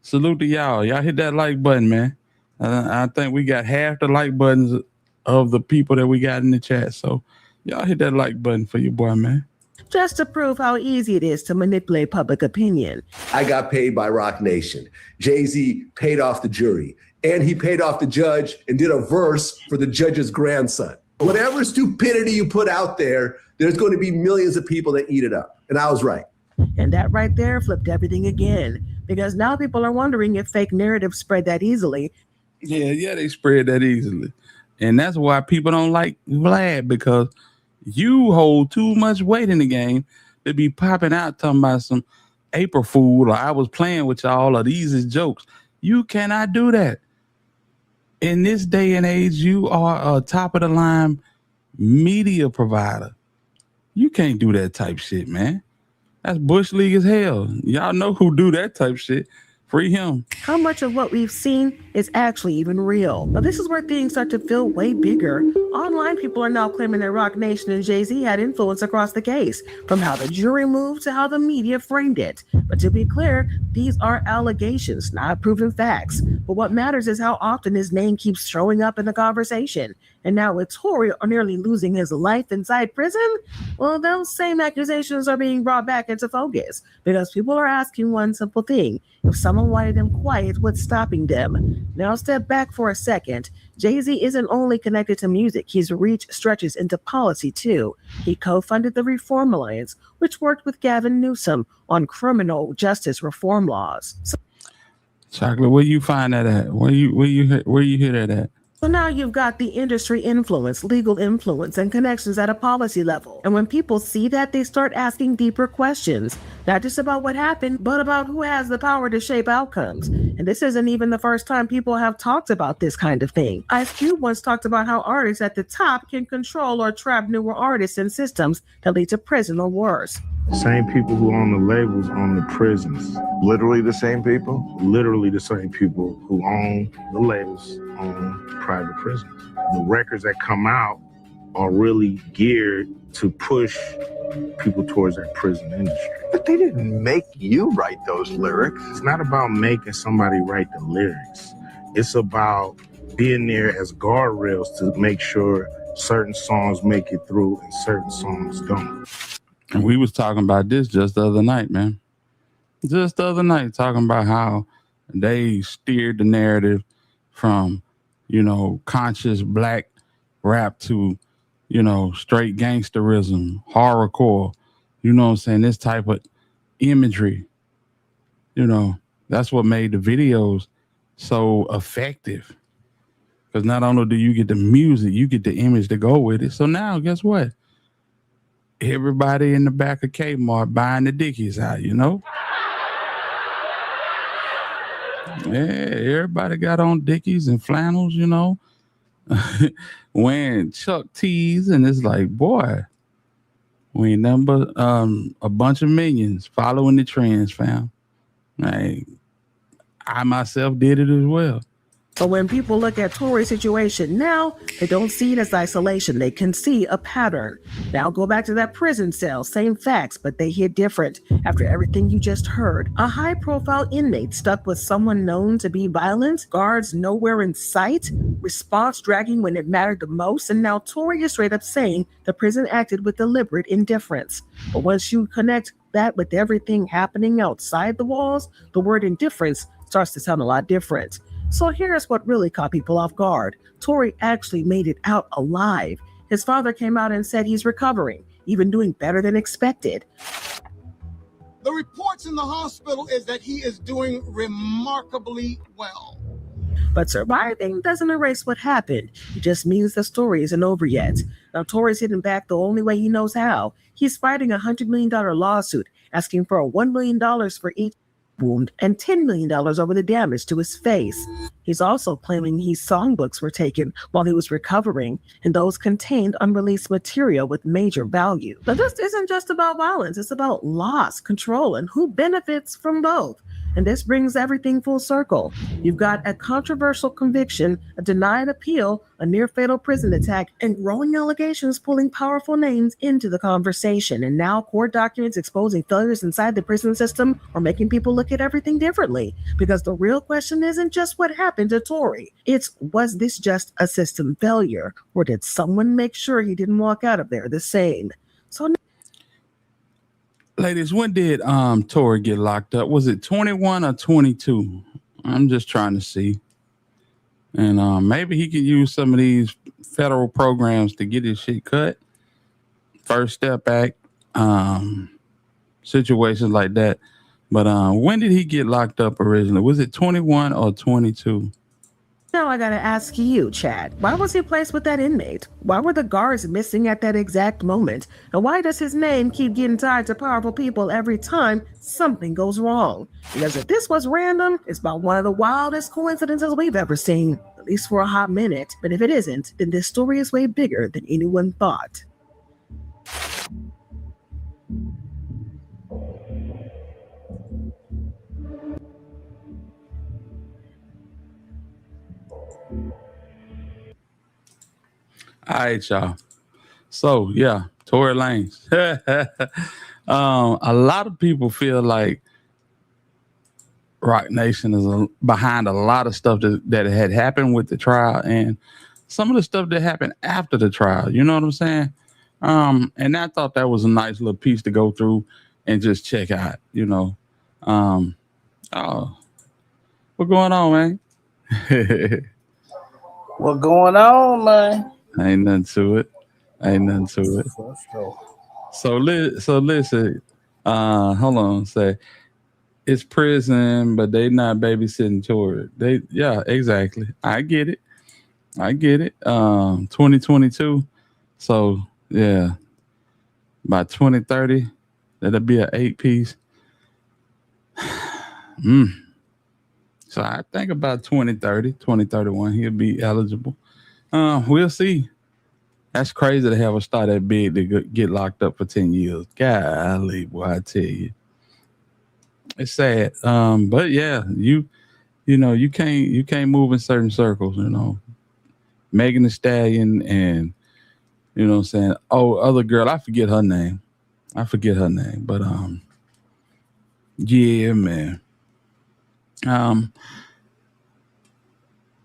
Salute to y'all. Y'all hit that like button, man. I think we got half the like buttons of the people that we got in the chat. So y'all hit that like button for your boy, man. Just to prove how easy it is to manipulate public opinion. I got paid by Rock Nation. Jay-Z paid off the jury. And he paid off the judge and did a verse for the judge's grandson. Whatever stupidity you put out there, there's going to be millions of people that eat it up. And I was right. And that right there flipped everything again. Because now people are wondering if fake narratives spread that easily. Yeah, they spread that easily. And that's why people don't like Vlad, because you hold too much weight in the game to be popping out talking about some April Fool or I was playing with y'all or these is jokes. You cannot do that. In this day and age, you are a top of the line media provider. You can't do that type shit, man. That's Bush League as hell. Y'all know who do that type shit. Free him. How much of what we've seen is actually even real? But this is where things start to feel way bigger. Online people are now claiming that Rock Nation and Jay-Z had influence across the case, from how the jury moved to how the media framed it. But to be clear, these are allegations, not proven facts. But what matters is how often his name keeps showing up in the conversation. And now with Tory nearly losing his life inside prison, well, those same accusations are being brought back into focus because people are asking one simple thing. If someone wanted them quiet, what's stopping them? Now step back for a second. Jay-Z isn't only connected to music, his reach stretches into policy too. He co-funded the Reform Alliance, which worked with Gavin Newsom on criminal justice reform laws. Chocolate, where you find that at? Where you hear that at? So now you've got the industry influence, legal influence, and connections at a policy level. And when people see that, they start asking deeper questions, not just about what happened, but about who has the power to shape outcomes. And this isn't even the first time people have talked about this kind of thing. Ice Cube once talked about how artists at the top can control or trap newer artists in systems that lead to prison or worse. Same people who own the labels own the prisons. Literally the same people? Literally the same people who own the labels own private prisons. The records that come out are really geared to push people towards that prison industry. But they didn't make you write those lyrics. It's not about making somebody write the lyrics. It's about being there as guardrails to make sure certain songs make it through and certain songs don't. And we was talking about this just the other night, man. Just the other night, talking about how they steered the narrative from, conscious black rap to, straight gangsterism, horrorcore, you know what I'm saying? This type of imagery, that's what made the videos so effective. Because not only do you get the music, you get the image to go with it. So now, guess what? Everybody in the back of Kmart buying the Dickies out, Yeah, everybody got on Dickies and flannels, wearing Chuck tees, and it's like, boy, we ain't nothing but a bunch of minions following the trends, fam. Like, I myself did it as well. So when people look at Tory's situation now, they don't see it as isolation. They can see a pattern. Now go back to that prison cell, same facts, but they hit different. After everything you just heard, a high-profile inmate stuck with someone known to be violent, guards nowhere in sight, response dragging when it mattered the most, and now Tory is straight up saying the prison acted with deliberate indifference. But once you connect that with everything happening outside the walls, the word indifference starts to sound a lot different. So here's what really caught people off guard. Tory actually made it out alive. His father came out and said he's recovering, even doing better than expected. The reports in the hospital is that he is doing remarkably well. But surviving doesn't erase what happened. It just means the story isn't over yet. Now Tory's hitting back the only way he knows how. He's fighting a $100 million lawsuit, asking for $1 million for each wound and $10 million over the damage to his face. He's also claiming his songbooks were taken while he was recovering, and those contained unreleased material with major value. But this isn't just about violence, it's about loss, control, and who benefits from both. And this brings everything full circle. You've got a controversial conviction, a denied appeal, a near-fatal prison attack, and growing allegations pulling powerful names into the conversation. And now court documents exposing failures inside the prison system are making people look at everything differently. Because the real question isn't just what happened to Tory. It's, was this just a system failure? Or did someone make sure he didn't walk out of there the same? So ladies, when did Tory get locked up? Was it 21 or 22? I'm just trying to see. And maybe he could use some of these federal programs to get his shit cut. First Step Act, situations like that. But when did he get locked up originally? Was it 21 or 22? now I gotta ask you, Chad, why was he placed with that inmate? Why were the guards missing at that exact moment? And why does his name keep getting tied to powerful people every time something goes wrong? Because if this was random, it's about one of the wildest coincidences we've ever seen, at least for a hot minute. But if it isn't, then this story is way bigger than anyone thought. All right, y'all. So yeah, Tory Lanez. A lot of people feel like Rock Nation is behind a lot of stuff that had happened with the trial and some of the stuff that happened after the trial. You know what I'm saying? And I thought that was a nice little piece to go through and just check out. You know, oh, what's going on, man? What's going on, man? Ain't nothing to it. Ain't nothing to it. Let's go. So listen, hold on. Say it's prison, but they not babysitting Tory. Yeah, exactly. I get it. 2022. So yeah, by 2030, that'll be an 8-piece. So I think about 2030, 2031, he'll be eligible. We'll see. That's crazy to have a star that big to get locked up for 10 years. Golly, boy, I tell you. It's sad. But yeah, you know, you can't move in certain circles, you know. Megan Thee Stallion and, you know what I'm saying, other girl, I forget her name. But yeah, man.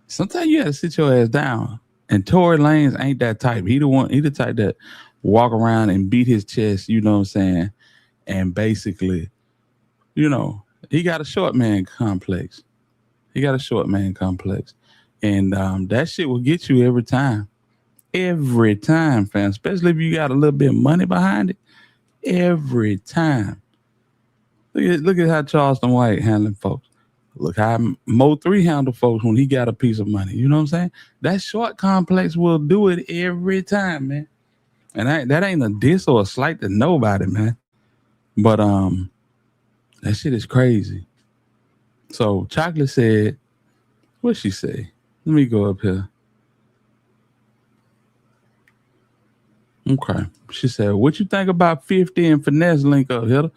Sometimes you gotta sit your ass down. And Tory Lanez ain't that type. He the type that walk around and beat his chest, you know what I'm saying? And basically, you know, he got a short man complex. And that shit will get you every time. Every time, fam. Especially if you got a little bit of money behind it. Every time. Look at how Charleston White handling folks. Look how Mo 3 handled folks when he got a piece of money. You know what I'm saying? That short complex will do it every time, man. And that ain't a diss or a slight to nobody, man. But that shit is crazy. So Chocolate said, what'd she say? Let me go up here. Okay. She said, what you think about 50 and Finesse link up, Hilda?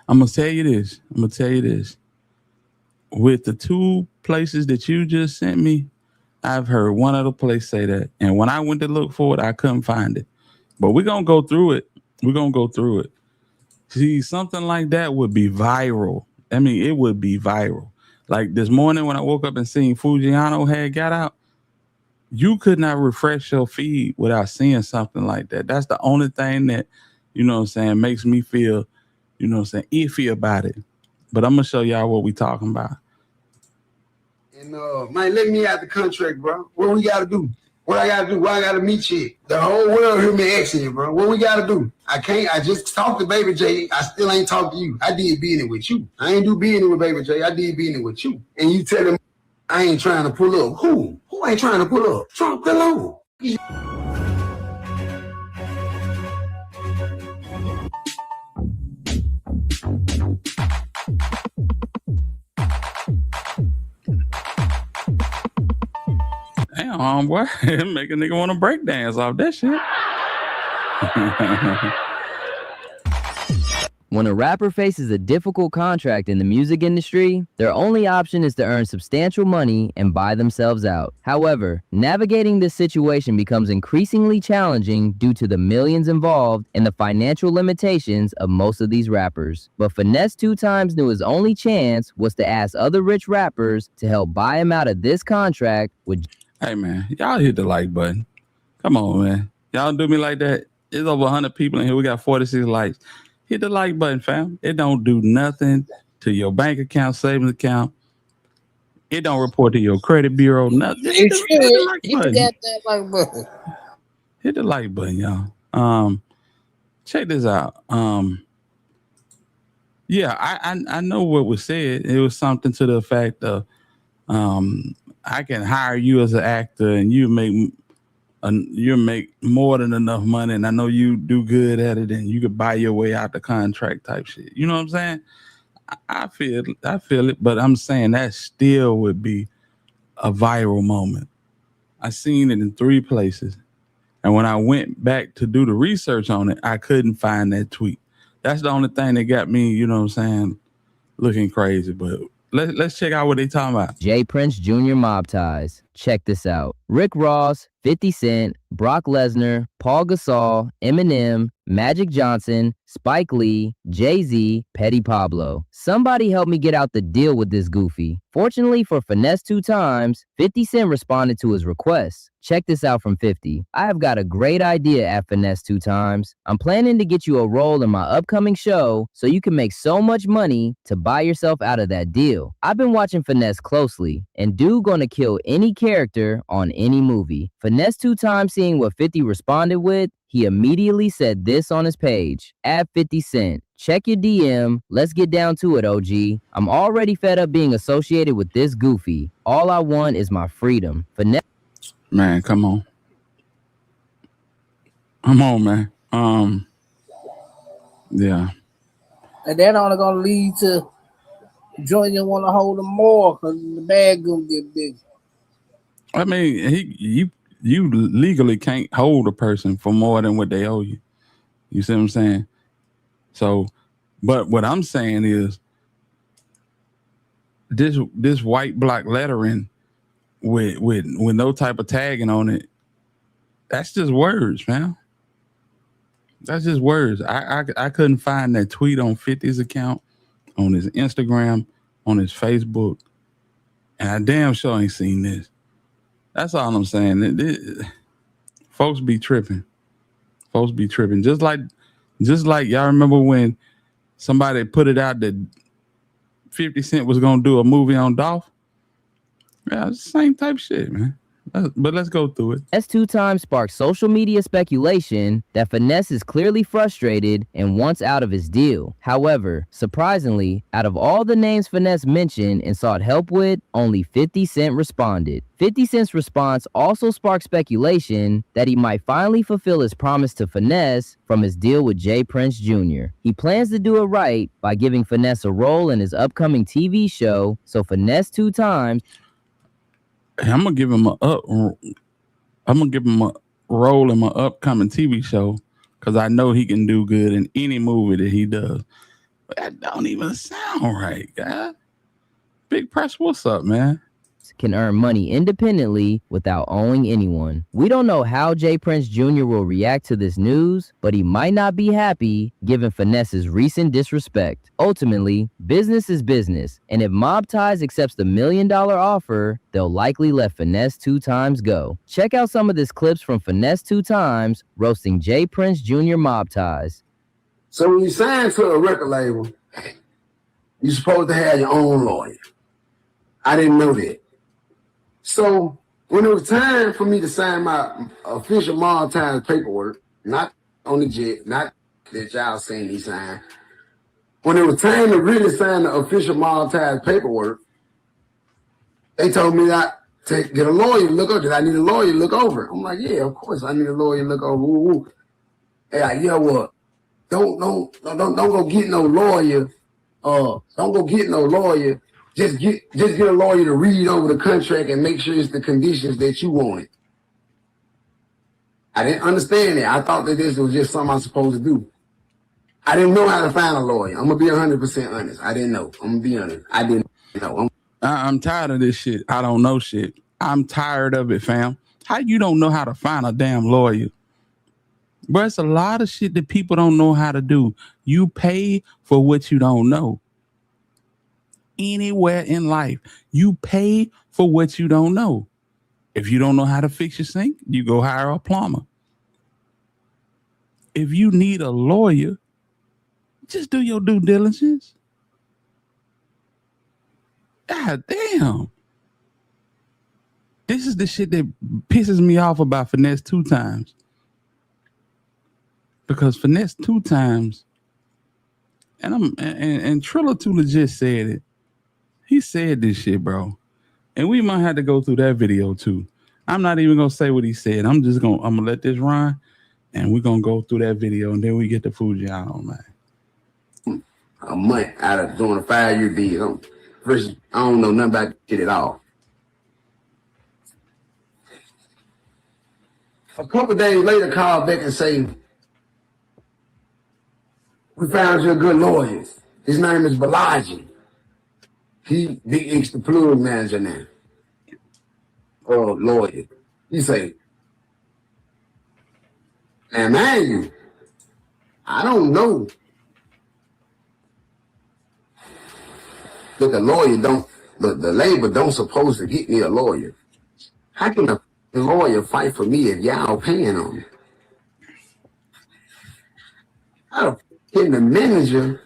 I'm gonna tell you this. with the 2 places that you just sent me, I've heard one other place say that. And when I went to look for it, I couldn't find it. But we're going to go through it. We're going to go through it. See, something like that would be viral. I mean, it would be viral. Like this morning when I woke up and seen Foogiano had got out, you could not refresh your feed without seeing something like that. That's the only thing that, you know what I'm saying, makes me feel, you know what I'm saying, iffy about it. But I'm going to show y'all what we talking about. And man, let me out the contract, bro. What we gotta do? What I gotta do? Why I gotta meet you? The whole world hear me asking you, bro. What we gotta do? I just talked to Baby J. I still ain't talked to you. I did business with you. I ain't do business with Baby J. I did business with you. And you tell him I ain't trying to pull up. Who? Who ain't trying to pull up? Trump alone. Damn, homeboy, make a nigga want to break dance off that shit. When a rapper faces a difficult contract in the music industry, their only option is to earn substantial money and buy themselves out. However, navigating this situation becomes increasingly challenging due to the millions involved and the financial limitations of most of these rappers. But Finesse2Tymes knew his only chance was to ask other rich rappers to help buy him out of this contract with... Hey, man, y'all hit the like button. Come on, man. Y'all do me like that. There's over 100 people in here. We got 46 likes. Hit the like button, fam. It don't do nothing to your bank account, savings account. It don't report to your credit bureau. Nothing. Hit the like button. That like button. Hit the like button, y'all. Check this out. Yeah, I know what was said. It was something to the effect of, I can hire you as an actor and you make more than enough money, and I know you do good at it, and you could buy your way out the contract type shit. You know what I'm saying? I feel it, but I'm saying that still would be a viral moment. I seen it in 3 places, and when I went back to do the research on it, I couldn't find that tweet. That's the only thing that got me, you know what I'm saying, looking crazy. But let's check out what they talking about. J. Prince Jr. Mob Ties. Check this out. Rick Ross, 50 Cent, Brock Lesnar, Paul Gasol, Eminem, Magic Johnson, Spike Lee, Jay-Z, Petty Pablo. Somebody help me get out the deal with this goofy. Fortunately for Finesse2Tymes, 50 Cent responded to his request. Check this out from 50. I have got a great idea at Finesse2Tymes. I'm planning to get you a role in my upcoming show so you can make so much money to buy yourself out of that deal. I've been watching Finesse closely, and dude gonna kill any character on any movie. Finesse2Tymes seeing what 50 responded with, he immediately said this on his page. At 50 Cent, check your DM. Let's get down to it, OG. I'm already fed up being associated with this goofy. All I want is my freedom. Man, come on. Come on, man. Yeah. And that only gonna lead to Junior want to hold them more because the bag gonna get big. I mean, you legally can't hold a person for more than what they owe you. You see what I'm saying? So, but what I'm saying is this white block lettering with no type of tagging on it, that's just words, man. That's just words. I couldn't find that tweet on 50's account, on his Instagram, on his Facebook, and I damn sure ain't seen this. That's all I'm saying. Folks be tripping. Folks be tripping. Just like y'all remember when somebody put it out that 50 Cent was gonna do a movie on Dolph? Yeah, it's the same type shit, man. But let's go through it. Finesse2Tymes sparked social media speculation that Finesse is clearly frustrated and wants out of his deal. However, surprisingly, out of all the names Finesse mentioned and sought help with, only 50 Cent responded. 50 Cent's response also sparked speculation that he might finally fulfill his promise to Finesse from his deal with J. Prince Jr. He plans to do it right by giving Finesse a role in his upcoming TV show, so Finesse2Tymes... I'm gonna give him a role in my upcoming TV show because I know he can do good in any movie that he does. But that don't even sound right, guys. Big Press, what's up, man? Can earn money independently without owing anyone. We don't know how Jay Prince Jr. will react to this news, but he might not be happy given Finesse's recent disrespect. Ultimately, business is business, and if Mob Ties accepts the $1 million offer, they'll likely let Finesse2Tymes go. Check out some of this clips from Finesse2Tymes roasting Jay Prince Jr. Mob Ties. So when you sign to a record label, you're supposed to have your own lawyer. I didn't know that. So when it was time for me to sign my official Mob Ties paperwork, not on the jet, not that y'all saying he signed, when it was time to really sign the official Mob Ties paperwork, they told me not to get a lawyer to look over. Did I need a lawyer to look over? I'm like, yeah, of course I need a lawyer to look over. Woo, woo. Hey, like, you know what? Don't go get no lawyer. Don't go get no lawyer. Just get a lawyer to read over the contract and make sure it's the conditions that you want. I didn't understand it. I thought that this was just something I'm supposed to do. I didn't know how to find a lawyer. I'm gonna be 100% honest. I didn't know. I'm gonna be honest. I didn't know. I'm tired of this shit. I don't know shit. I'm tired of it, fam. How you don't know how to find a damn lawyer? But it's a lot of shit that people don't know how to do. You pay for what you don't know. Anywhere in life, you pay for what you don't know. If you don't know how to fix your sink, you go hire a plumber. If you need a lawyer, just do your due diligence. God damn. This is the shit that pisses me off about Finesse2Tymes. Because Finesse2Tymes, and Trilla Tula just said it. He said this shit, bro. And we might have to go through that video too. I'm not even gonna say what he said. I'm gonna let this run, and we're gonna go through that video, and then we get to Foogiano, man. A month out of doing a 5-year deal. First, I don't know nothing about it at all. A couple days later, call back and say, we found you a good lawyer. His name is Balaji. He Big X the plug manager now. Or lawyer. He say, now mind you, I don't know that the lawyer don't, the labor don't supposed to get me a lawyer. How can a lawyer fight for me if y'all paying on me? How can the manager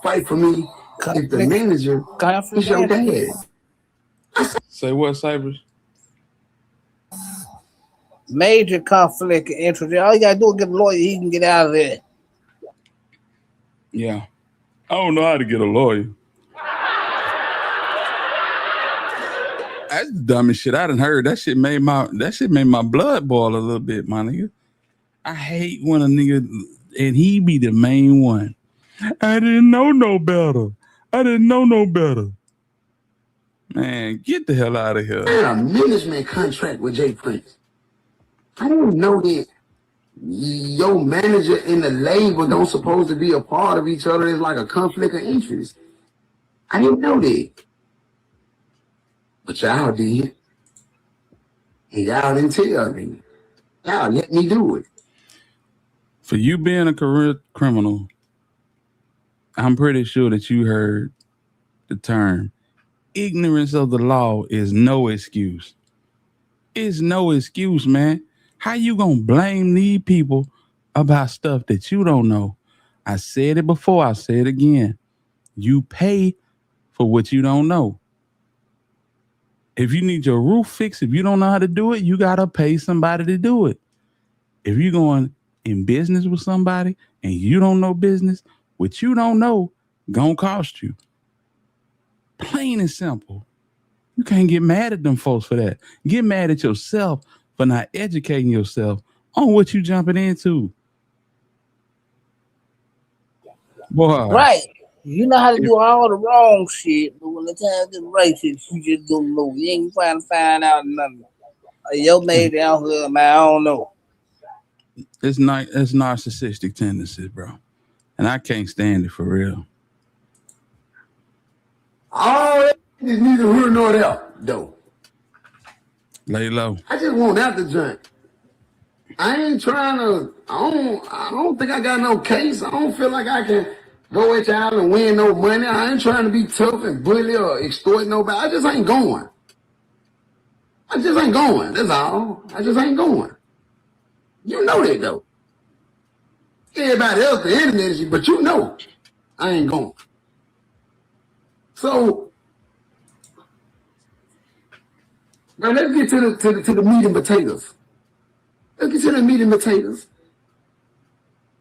fight for me if the manager is your dad? Say what, Cybers? Major conflict of interest. All you gotta do is get a lawyer, he can get out of there. Yeah. I don't know how to get a lawyer. That's the dumbest shit I done heard. That shit made my blood boil a little bit, my nigga. I hate when a nigga, and he be the main one. I didn't know no better. I didn't know no better. Man, get the hell out of here. I had a management contract with Jay Prince. I didn't know that your manager and the label don't supposed to be a part of each other. It's like a conflict of interest. I didn't know that. But y'all did. And y'all didn't tell me. Y'all let me do it. For you being a career criminal, I'm pretty sure that you heard the term, ignorance of the law is no excuse. It's no excuse, man. How you gonna blame these people about stuff that you don't know? I said it before, I'll say it again. You pay for what you don't know. If you need your roof fixed, if you don't know how to do it, you gotta pay somebody to do it. If you're going in business with somebody and you don't know business, what you don't know gonna cost you. Plain and simple. You can't get mad at them folks for that. Get mad at yourself for not educating yourself on what you jumping into. Boy. Right. You know how to do all the wrong shit, but when the time to right shit, you just don't know. You ain't trying to find out nothing. Your mate out here, man, I don't know. It's narcissistic tendencies, bro. And I can't stand it for real. All It's neither here nor there, though. Lay low. I just want out the joint. I ain't trying to, I don't think I got no case. I don't feel like I can go at y'all and win no money. I ain't trying to be tough and bully or extort nobody. I just ain't going. That's all. I just ain't going. You know that, though. Everybody else, the internet is, but you know, I ain't going. So, now let's get to the meat and potatoes. Let's get to the meat and potatoes.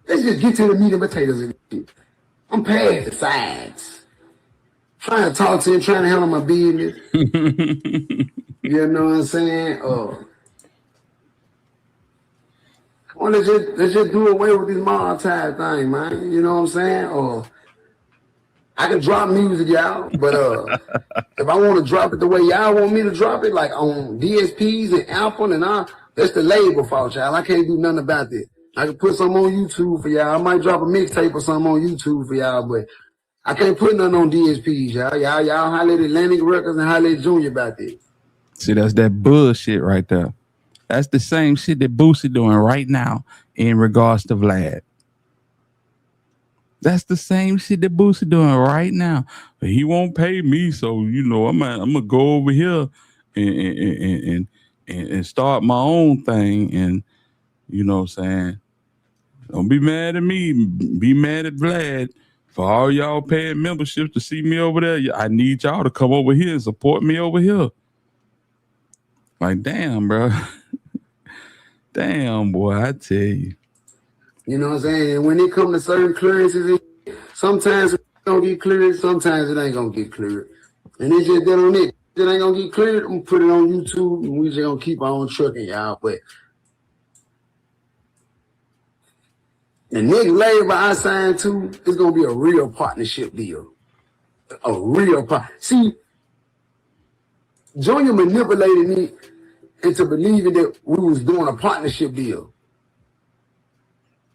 Let's just get to the meat and potatoes. I'm past the sides. Trying to talk to him, trying to handle my business. You know what I'm saying? Well, let's just do away with this mob tie thing, man. You know what I'm saying? I can drop music, y'all, but if I want to drop it the way y'all want me to drop it, like on DSPs and Apple and all, that's the label fault, y'all. I can't do nothing about that. I can put something on YouTube for y'all. I might drop a mixtape or something on YouTube for y'all, but I can't put nothing on DSPs, y'all. Y'all holler at Atlantic Records and holler at Junior about that. See, that's that bullshit right there. That's the same shit that Boosie doing right now in regards to Vlad. That's the same shit that Boosie doing right now. But he won't pay me, so you know I'm gonna go over here and start my own thing. And you know what I'm saying? Don't be mad at me. Be mad at Vlad for all y'all paying memberships to see me over there. I need y'all to come over here and support me over here. Like, damn, bro. Damn, boy, I tell you. You know what I'm saying? And when it comes to certain clearances, sometimes it's gonna get cleared, sometimes it ain't gonna get cleared. And it's just that on it. If it ain't gonna get cleared, I'm gonna put it on YouTube and we just gonna keep our own trucking, y'all. But the next label I signed to is gonna be a real partnership deal. A real See, Junior manipulated me into believing that we was doing a partnership deal.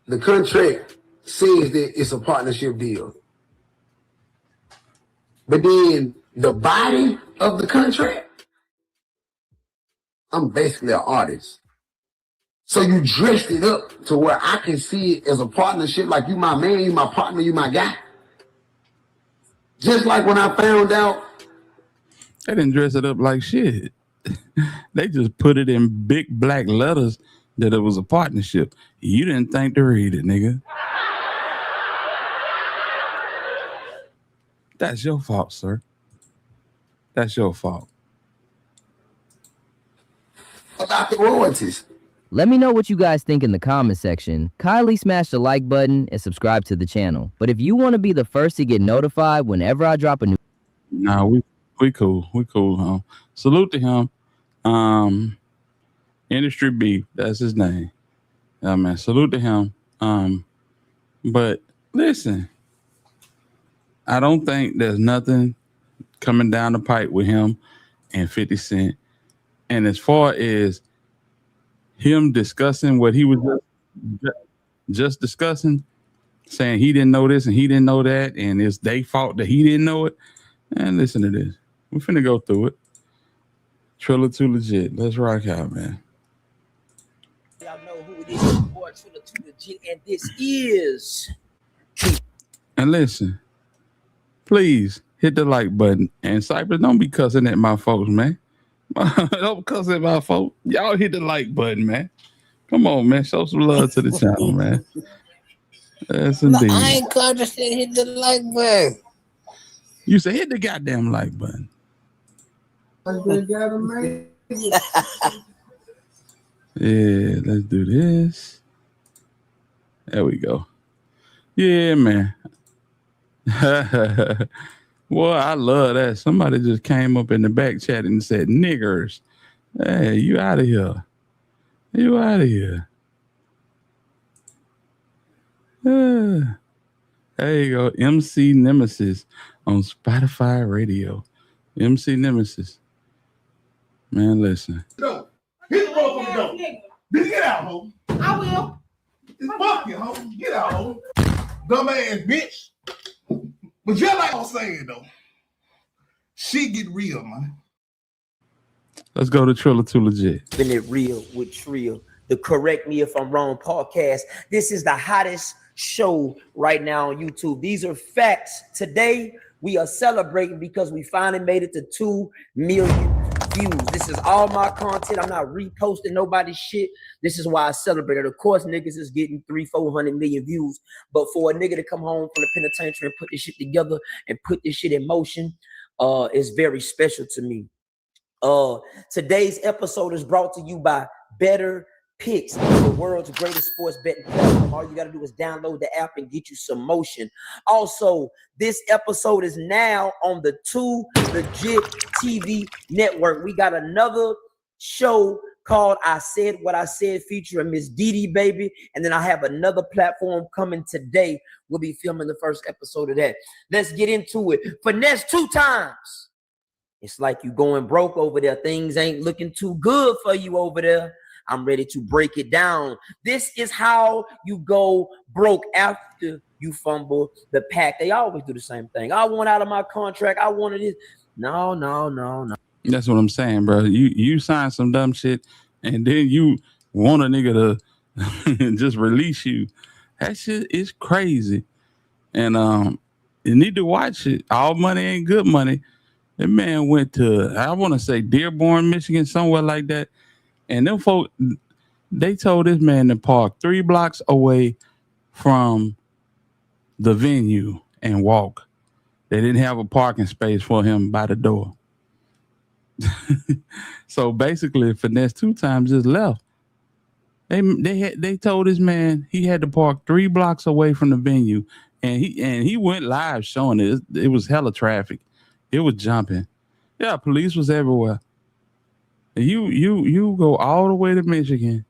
The contract says that it's a partnership deal. But then the body of the contract, I'm basically an artist. So you dressed it up to where I can see it as a partnership, like you my man, you my partner, you my guy. Just like when I found out. They didn't dress it up like shit. They just put it in big black letters that it was a partnership. You didn't think to read it, nigga. That's your fault, sir. That's your fault. About the royalties. Let me know what you guys think in the comment section. Kindly smash the like button and subscribe to the channel. But if you want to be the first to get notified whenever I drop a new... Nah, we cool. We cool, huh? Salute to him. Industry Beef, that's his name. Yeah, man. Salute to him. But listen, I don't think there's nothing coming down the pipe with him and 50 Cent. And as far as him discussing what he was just discussing, saying he didn't know this and he didn't know that, and it's their fault that he didn't know it. And listen to this. We're finna go through it. Triller 2 Legit. Let's rock out, man. Y'all know who it is. Boy, Triller 2 Legit, and this is. And listen, please hit the like button. And Cypress, don't be cussing at my folks, man. Don't cuss at my folks. Y'all hit the like button, man. Come on, man. Show some love to the channel, man. Yes, indeed. I ain't called to say hit the like button. You say hit the goddamn like button. Yeah, let's do this. There we go. Yeah, man. Boy, I love that. Somebody just came up in the back chat and said, niggers. Hey, you out of here. You out of here. There you go. MC Nemesis on Spotify Radio. MC Nemesis. Man, listen. No. Hit the motherfucker door. Bitch, get out, ho. I will. It's fuck you, ho. Get out, ho. Dumbass bitch. But just like I was saying, though, Shit get real, man. Let's go to Triller Too Legit. Been it real with Trill, the Correct Me If I'm Wrong podcast. This is the hottest show right now on YouTube. These are facts. Today, we are celebrating because we finally made it to 2 million views. This is all my content. I'm not reposting nobody's shit. This is why I celebrated. Of course, niggas is getting 300-400 million views. But for a nigga to come home from the penitentiary and put this shit together and put this shit in motion, is very special to me. Today's episode is brought to you by Better Picks, the world's greatest sports betting platform. All you got to do is download the app and get you some motion. Also, this episode is now on the 2 Legit TV network. We got another show called I Said What I Said featuring Miss Didi, baby. And then I have another platform coming today. We'll be filming the first episode of that. Let's get into it. Finesse2Tymes. It's like you going broke over there. Things ain't looking too good for you over there. I'm ready to break it down. This is how you go broke after you fumble the pack. They always do the same thing. I want out of my contract. I wanted this. No. That's what I'm saying, bro. You sign some dumb shit, and then you want a nigga to just release you. That shit is crazy. And you need to watch it. All money ain't good money. That man went to, I want to say Dearborn, Michigan, somewhere like that. And them folk, they told this man to park 3 blocks away from the venue and walk. They didn't have a parking space for him by the door. So basically, Finesse2Tymes just left. They told this man he had to park 3 blocks away from the venue, and he went live showing it. It was hella traffic. It was jumping. Yeah, police was everywhere. You go all the way to Michigan,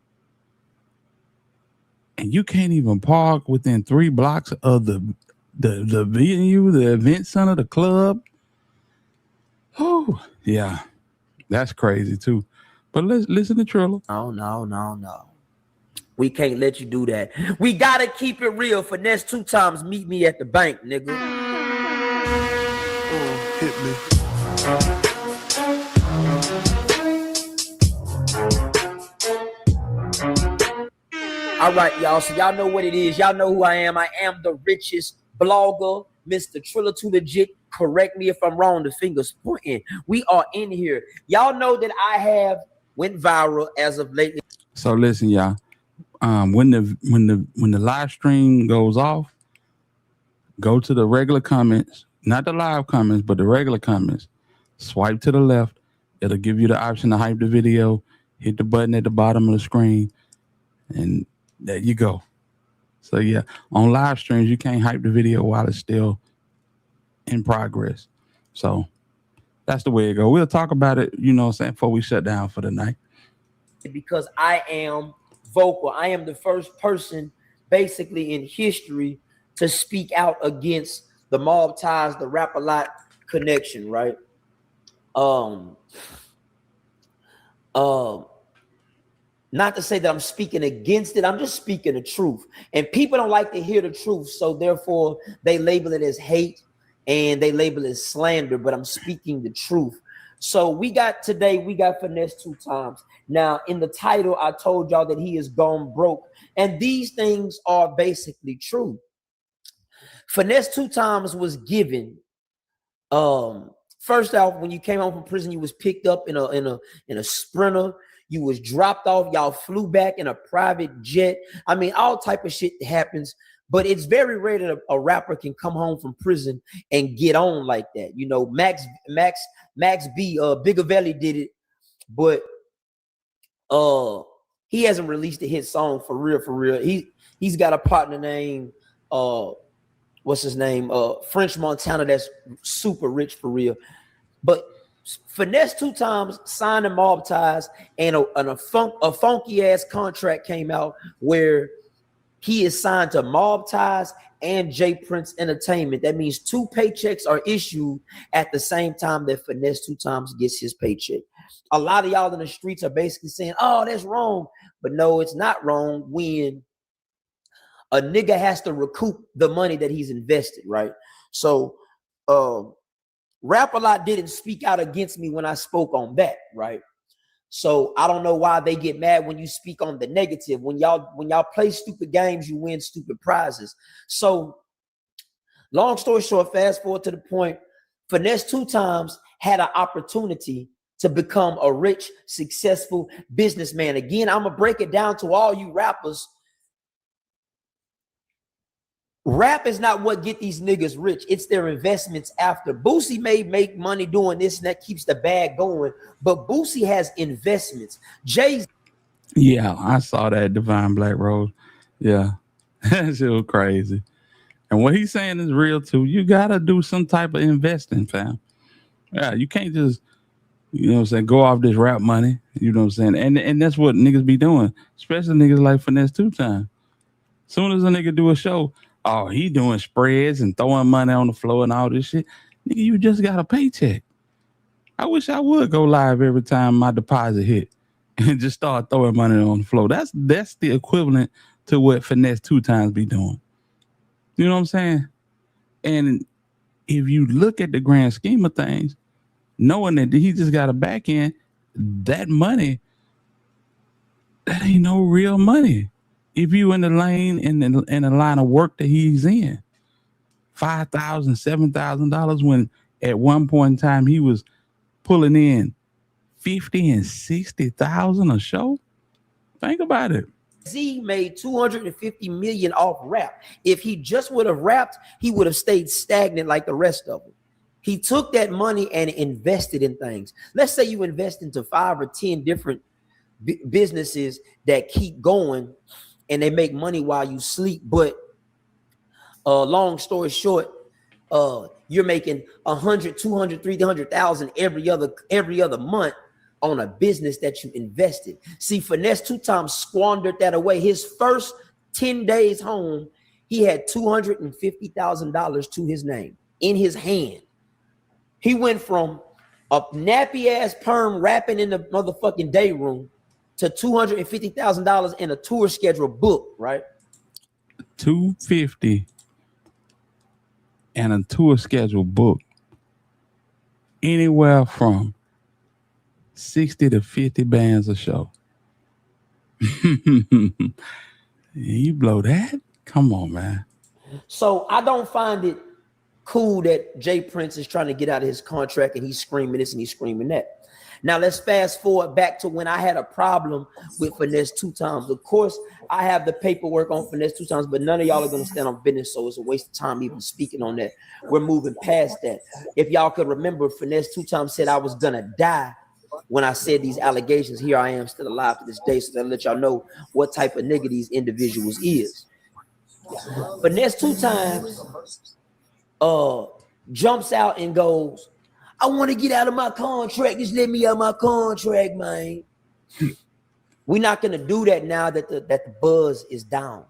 and you can't even park within 3 blocks of the venue, the event center, the club. Oh, yeah, that's crazy too. But let's listen to Triller. No. We can't let you do that. We gotta keep it real. Finesse2Tymes, meet me at the bank, nigga. Hit me. All right, y'all. So y'all know what it is. Y'all know who I am. I am the richest blogger, Mr. Triller Too Legit. Correct me if I'm wrong. The finger's pointing. We are in here. Y'all know that I have went viral as of lately. So listen, y'all. When the live stream goes off, go to the regular comments, not the live comments, but the regular comments. Swipe to the left. It'll give you the option to hype the video. Hit the button at the bottom of the screen, and there you go. So yeah, on live streams, you can't hype the video while it's still in progress. So that's the way it goes. We'll talk about it, you know what I'm saying, before we shut down for the night. Because I am vocal. I am the first person basically in history to speak out against the Mob Ties, the Rap-A-Lot connection, right? Not to say that I'm speaking against it. I'm just speaking the truth. And people don't like to hear the truth. So therefore, they label it as hate and they label it as slander. But I'm speaking the truth. So we got Finesse2Tymes. Now, in the title, I told y'all that he is gone broke. And these things are basically true. Finesse2Tymes was given, first off, when you came home from prison, you was picked up in a Sprinter. You was dropped off. Y'all flew back in a private jet. I mean, all type of shit happens. But it's very rare that a rapper can come home from prison and get on like that. You know, Max B, Bigavelli did it, but he hasn't released a hit song for real. He's got a partner named what's his name? French Montana, that's super rich for real. But Finesse2Tymes signed a Mob Ties, and a funky ass contract came out where he is signed to Mob Ties and J Prince Entertainment. That means 2 paychecks are issued at the same time that Finesse2Tymes gets his paycheck. A lot of y'all in the streets are basically saying, oh, that's wrong. But no, it's not wrong when a nigga has to recoup the money that he's invested, right? So Rap-A-Lot didn't speak out against me when I spoke on that, right? So I don't know why they get mad when you speak on the negative. When y'all play stupid games, you win stupid prizes. So long story short, fast forward to the point, Finesse2Tymes had an opportunity to become a rich, successful businessman. Again, I'm gonna break it down to all you rappers. Rap is not what get these niggas rich. It's their investments after. Boosie may make money doing this and that keeps the bag going, but Boosie has investments. Jay-Z. Yeah, I saw that Divine Black Rose. Yeah, that shit was crazy. And what he's saying is real too. You gotta do some type of investing, fam. Yeah, you can't just, you know what I'm saying, go off this rap money. You know what I'm saying? And that's what niggas be doing, especially niggas like Finesse2Tymes. Soon as a nigga do a show, oh, he doing spreads and throwing money on the floor and all this shit. Nigga, you just got a paycheck. I wish I would go live every time my deposit hit and just start throwing money on the floor. That's the equivalent to what Finesse2Tymes be doing. You know what I'm saying? And if you look at the grand scheme of things, knowing that he just got a back end, that money, that ain't no real money. If you in the lane in the line of work that he's in, $5,000, $7,000, when at one point in time he was pulling in $50,000 and $60,000 a show. Think about it. Z made $250 million off rap. If he just would have rapped, he would have stayed stagnant like the rest of them. He took that money and invested in things. Let's say you invest into 5 or 10 different businesses that keep going and they make money while you sleep. But long story short, you're making 100, 200, 300,000 every other month on a business that you invested. See, Finesse2Tymes squandered that away. His first 10 days home, he had $250,000 to his name in his hand. He went from a nappy ass perm rapping in the motherfucking day room to $250,000 in a tour schedule book, right? $250 and a tour schedule book, anywhere from 60 to 50 bands a show. You blow that? Come on, man. So I don't find it cool that Jay Prince is trying to get out of his contract and he's screaming this and he's screaming that. Now let's fast forward back to when I had a problem with Finesse2Tymes. Of course, I have the paperwork on Finesse2Tymes, but none of y'all are going to stand on business, so it's a waste of time even speaking on that. We're moving past that. If y'all could remember, Finesse2Tymes said I was going to die when I said these allegations. Here I am still alive to this day, so that let y'all know what type of nigga these individuals is. Finesse2Tymes jumps out and goes, I want to get out of my contract. Just let me out of my contract, man. We're not going to do that now that the buzz is down.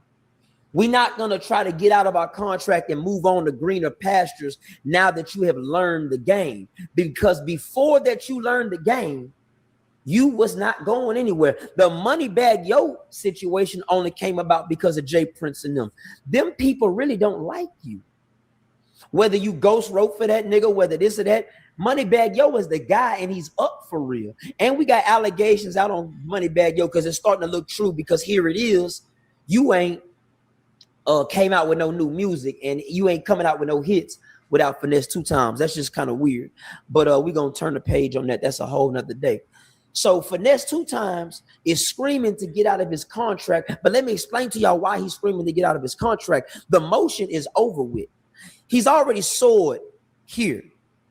We're not going to try to get out of our contract and move on to greener pastures now that you have learned the game. Because before that you learned the game, you was not going anywhere. The Moneybagg Yo situation only came about because of Jay Prince and them. Them people really don't like you. Whether you ghost wrote for that nigga, whether this or that, Moneybagg Yo is the guy and he's up for real. And we got allegations out on Moneybagg Yo because it's starting to look true, because here it is. You ain't came out with no new music and you ain't coming out with no hits without Finesse2Tymes. That's just kind of weird. But we're going to turn the page on that. That's a whole nother day. So Finesse2Tymes is screaming to get out of his contract. But let me explain to y'all why he's screaming to get out of his contract. The motion is over with. He's already soared here.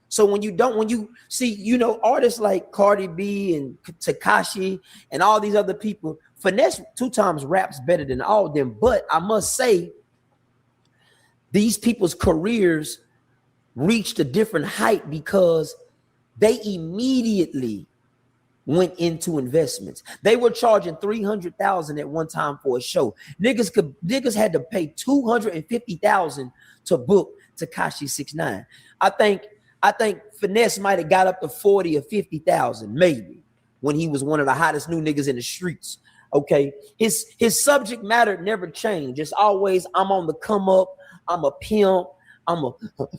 So when you see, you know, artists like Cardi B and Tekashi and all these other people, Finesse2Tymes raps better than all of them. But I must say, these people's careers reached a different height because they immediately went into investments. They were charging $300,000 at one time for a show. Niggas had to pay $250,000 to book Tekashi 6ix9ine. I think Finesse might have got up to 40 or 50,000 maybe when he was one of the hottest new niggas in the streets. Okay, his subject matter never changed. It's always, I'm on the come up, I'm a pimp,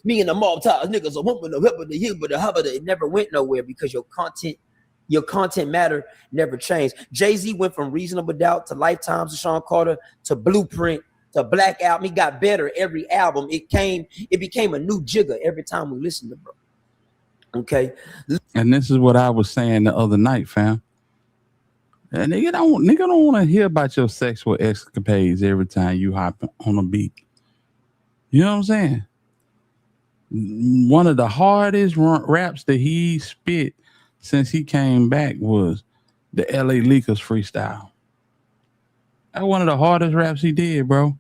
Me and the Mob Ties niggas are whooping the hip of the hubba. It never went nowhere because your content matter never changed. Jay-Z went from Reasonable Doubt to Lifetimes to Sean Carter to Blueprint to Black Album. He got better every album. It became a new jigger every time we listened to bro. Okay. And this is what I was saying the other night, fam. And nigga don't want to hear about your sexual escapades every time you hop on a beat. You know what I'm saying? One of the hardest raps that he spit since he came back was the LA Leakers freestyle. That's one of the hardest raps he did, bro.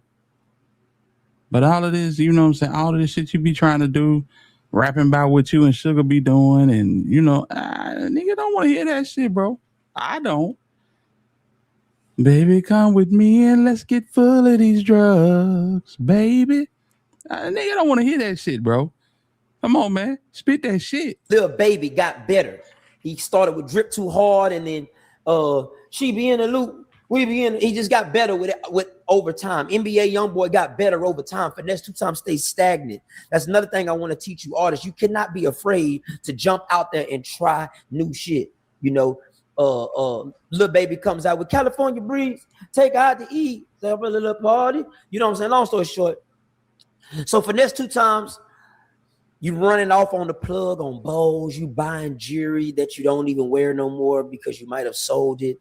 But all of this, you know what I'm saying? All of this shit you be trying to do, rapping about what you and Sugar be doing, and you know, nigga don't want to hear that shit, bro. I don't. Baby, come with me and let's get full of these drugs, baby. Nigga don't want to hear that shit, bro. Come on, man. Spit that shit. Lil Baby got better. He started with Drip Too Hard, and then She Be in the Loop. We Be in. He just got better with over time. NBA YoungBoy got better over time. Finesse2Tymes stays stagnant. That's another thing I want to teach you artists. You cannot be afraid to jump out there and try new shit. You know, Lil Baby comes out with California Breeze. Take her out to eat. Have a little party. You know what I'm saying? Long story short. So Finesse2Tymes, you running off on the plug on bowls, you buying jewelry that you don't even wear no more because you might have sold it.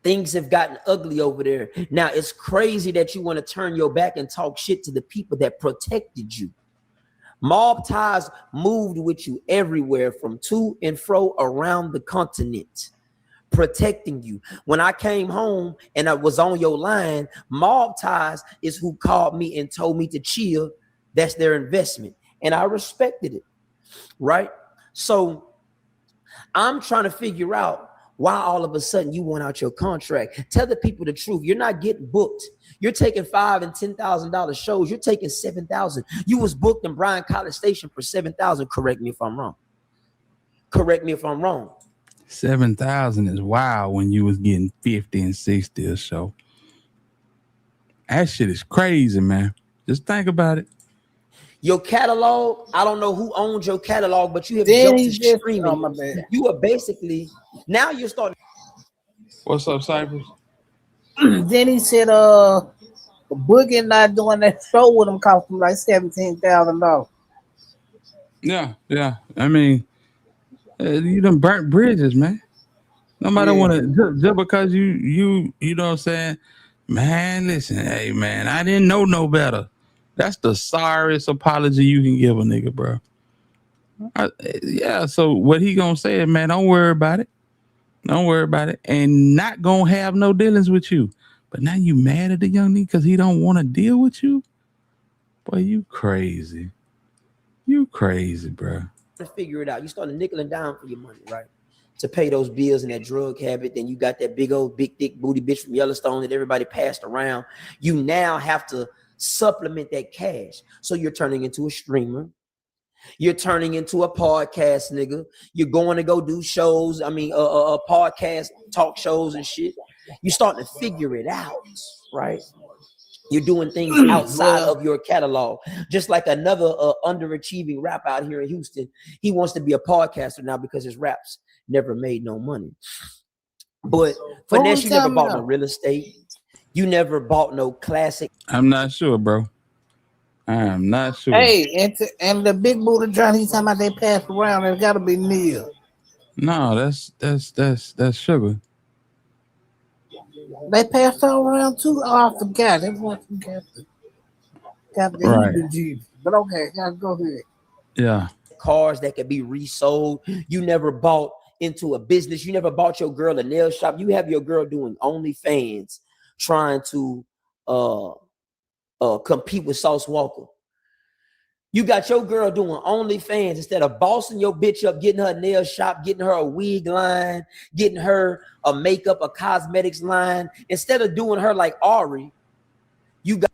Things have gotten ugly over there. Now it's crazy that you want to turn your back and talk shit to the people that protected you. Mob Ties moved with you everywhere from to and fro around the continent, protecting you. When I came home and I was on your line, Mob Ties is who called me and told me to chill. That's their investment. And I respected it, right? So I'm trying to figure out why all of a sudden you want out your contract. Tell the people the truth. You're not getting booked. You're taking $5,000 and $10,000 shows. You're taking $7,000. You was booked in Bryan College Station for $7,000. Correct me if I'm wrong. Correct me if I'm wrong. 7,000 is wild when you was getting 50 and 60 or so. That shit is crazy, man. Just think about it. Your catalog, I don't know who owns your catalog, but you have jumped to streaming. You are basically, now you're starting. What's up, Cypress? Then he said, Boogie not doing that show with him cost him like $17,000. Yeah. I mean, you done burnt bridges, man. Nobody want to, just because you know what I'm saying? Man, listen, hey, man, I didn't know no better. That's the sorriest apology you can give a nigga, bro. So what he gonna say is, man, don't worry about it. Don't worry about it. And not gonna have no dealings with you. But now you mad at the young nigga because he don't want to deal with you? Boy, you crazy. You crazy, bro. To figure it out. You start nickel and dime for your money, right? To pay those bills and that drug habit. Then you got that big old big thick booty bitch from Yellowstone that everybody passed around. You now have to supplement that cash. So you're turning into a streamer. You're turning into a podcast nigga. You're going to go do shows. I mean, podcast talk shows and shit. You're starting to figure it out, right? You're doing things outside of your catalog. Just like another underachieving rap out here in Houston. He wants to be a podcaster now because his raps never made no money. But Finesse, you never bought no real estate. You never bought no classic. I'm not sure, bro. I'm not sure. Hey, and the big booty John, he's talking about they pass around. It's got to be Neil. No, that's Sugar. They passed around too. Oh, I forgot. Everyone got the right. But okay, go ahead. Yeah. Cars that can be resold. You never bought into a business. You never bought your girl a nail shop. You have your girl doing OnlyFans, trying to compete with Sauce Walker. You got your girl doing OnlyFans instead of bossing your bitch up, getting her a nail shop, getting her a wig line, getting her a makeup, a cosmetics line. Instead of doing her like Ari, you got.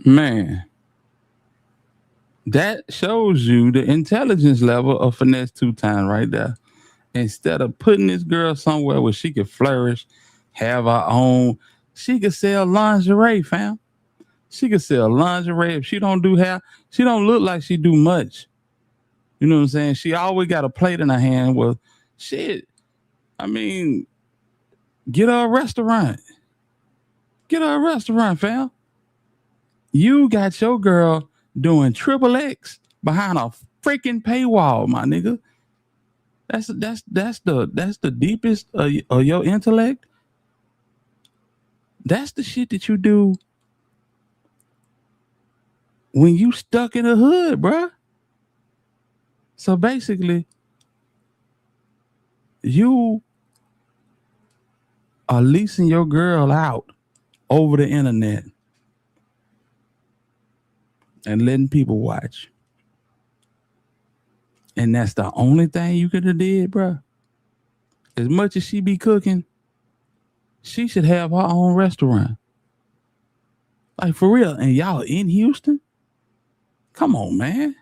Man, that shows you the intelligence level of Finesse2Tymes right there. Instead of putting this girl somewhere where she could flourish, have her own, she could sell lingerie, fam. She could sell lingerie. If she don't do hair, she don't look like she do much. You know what I'm saying? She always got a plate in her hand. Well, shit. I mean, get her a restaurant. Get her a restaurant, fam. You got your girl doing XXX behind a freaking paywall, my nigga. That's the deepest of your intellect. That's the shit that you do when you stuck in the hood, bruh. So basically, you are leasing your girl out over the internet and letting people watch. And that's the only thing you could have did, bruh. As much as she be cooking, she should have her own restaurant. Like, for real. And y'all in Houston? Come on, man.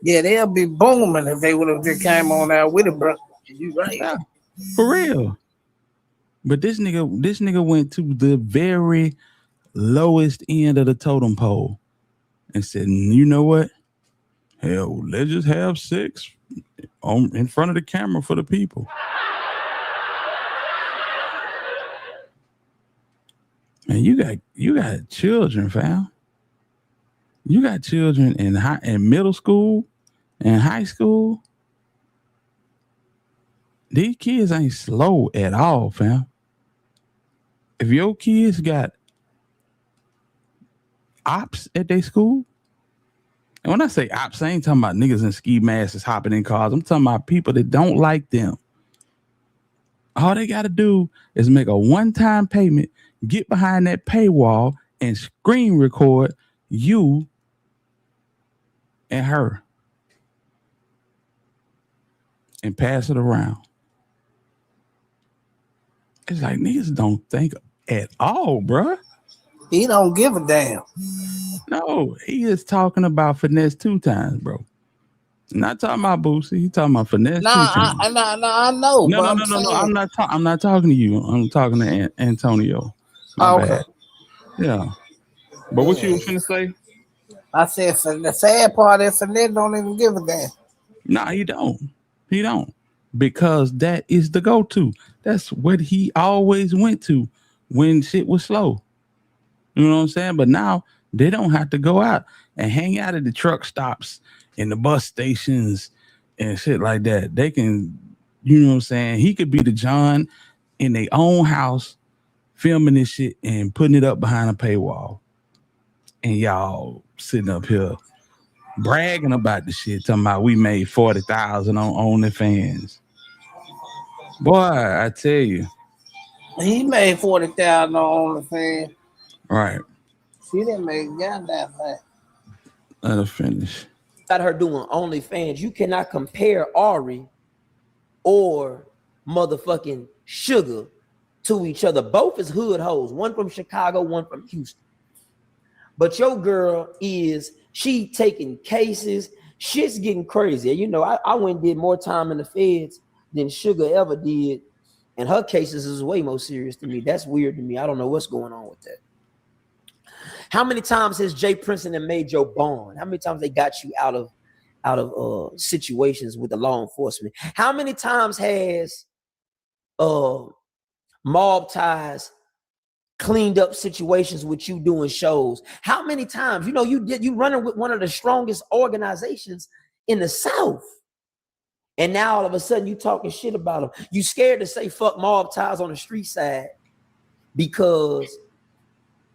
Yeah, they'll be booming if they would have just came on out with it, bro. You right. Yeah, for real. But this nigga went to the very lowest end of the totem pole and said, you know what? Hell, let's just have sex in front of the camera for the people. And you got children, fam. You got children in middle school and high school. These kids ain't slow at all, fam. If your kids got ops at their school, and when I say ops, I ain't talking about niggas in ski masks hopping in cars. I'm talking about people that don't like them. All they got to do is make a one-time payment, get behind that paywall, and screen record you and her and pass it around. It's like niggas don't think at all, bruh. He don't give a damn. No, he is talking about Finesse2Tymes, bro. Not talking about Boosie. He talking about Finesse2Tymes. I know. No. I'm not talking to you. I'm talking to Antonio. My bad. Yeah. But what you was finna say? I said, for the sad part is Finesse don't even give a damn. Nah, he don't. He don't. Because that is the go-to. That's what he always went to when shit was slow. You know what I'm saying? But now they don't have to go out and hang out at the truck stops and the bus stations and shit like that. They can, you know what I'm saying? He could be the John in their own house filming this shit and putting it up behind a paywall. And y'all sitting up here bragging about the shit, talking about we made 40,000 on OnlyFans. Boy, I tell you. He made 40,000 on OnlyFans. Right. She didn't make goddamn thing. Let her finish. Got her doing OnlyFans. You cannot compare Ari or motherfucking Sugar to each other. Both is hood hoes. One from Chicago, one from Houston. But your girl she taking cases. Shit's getting crazy. You know, I went and did more time in the feds than Sugar ever did. And her cases is way more serious to me. That's weird to me. I don't know what's going on with that. How many times has Jay Princeton made your bond? How many times they got you out of situations with the law enforcement? How many times has Mob Ties cleaned up situations with you doing shows? How many times? You know, you running with one of the strongest organizations in the South. And now all of a sudden you talking shit about them. You scared to say fuck Mob Ties on the street side because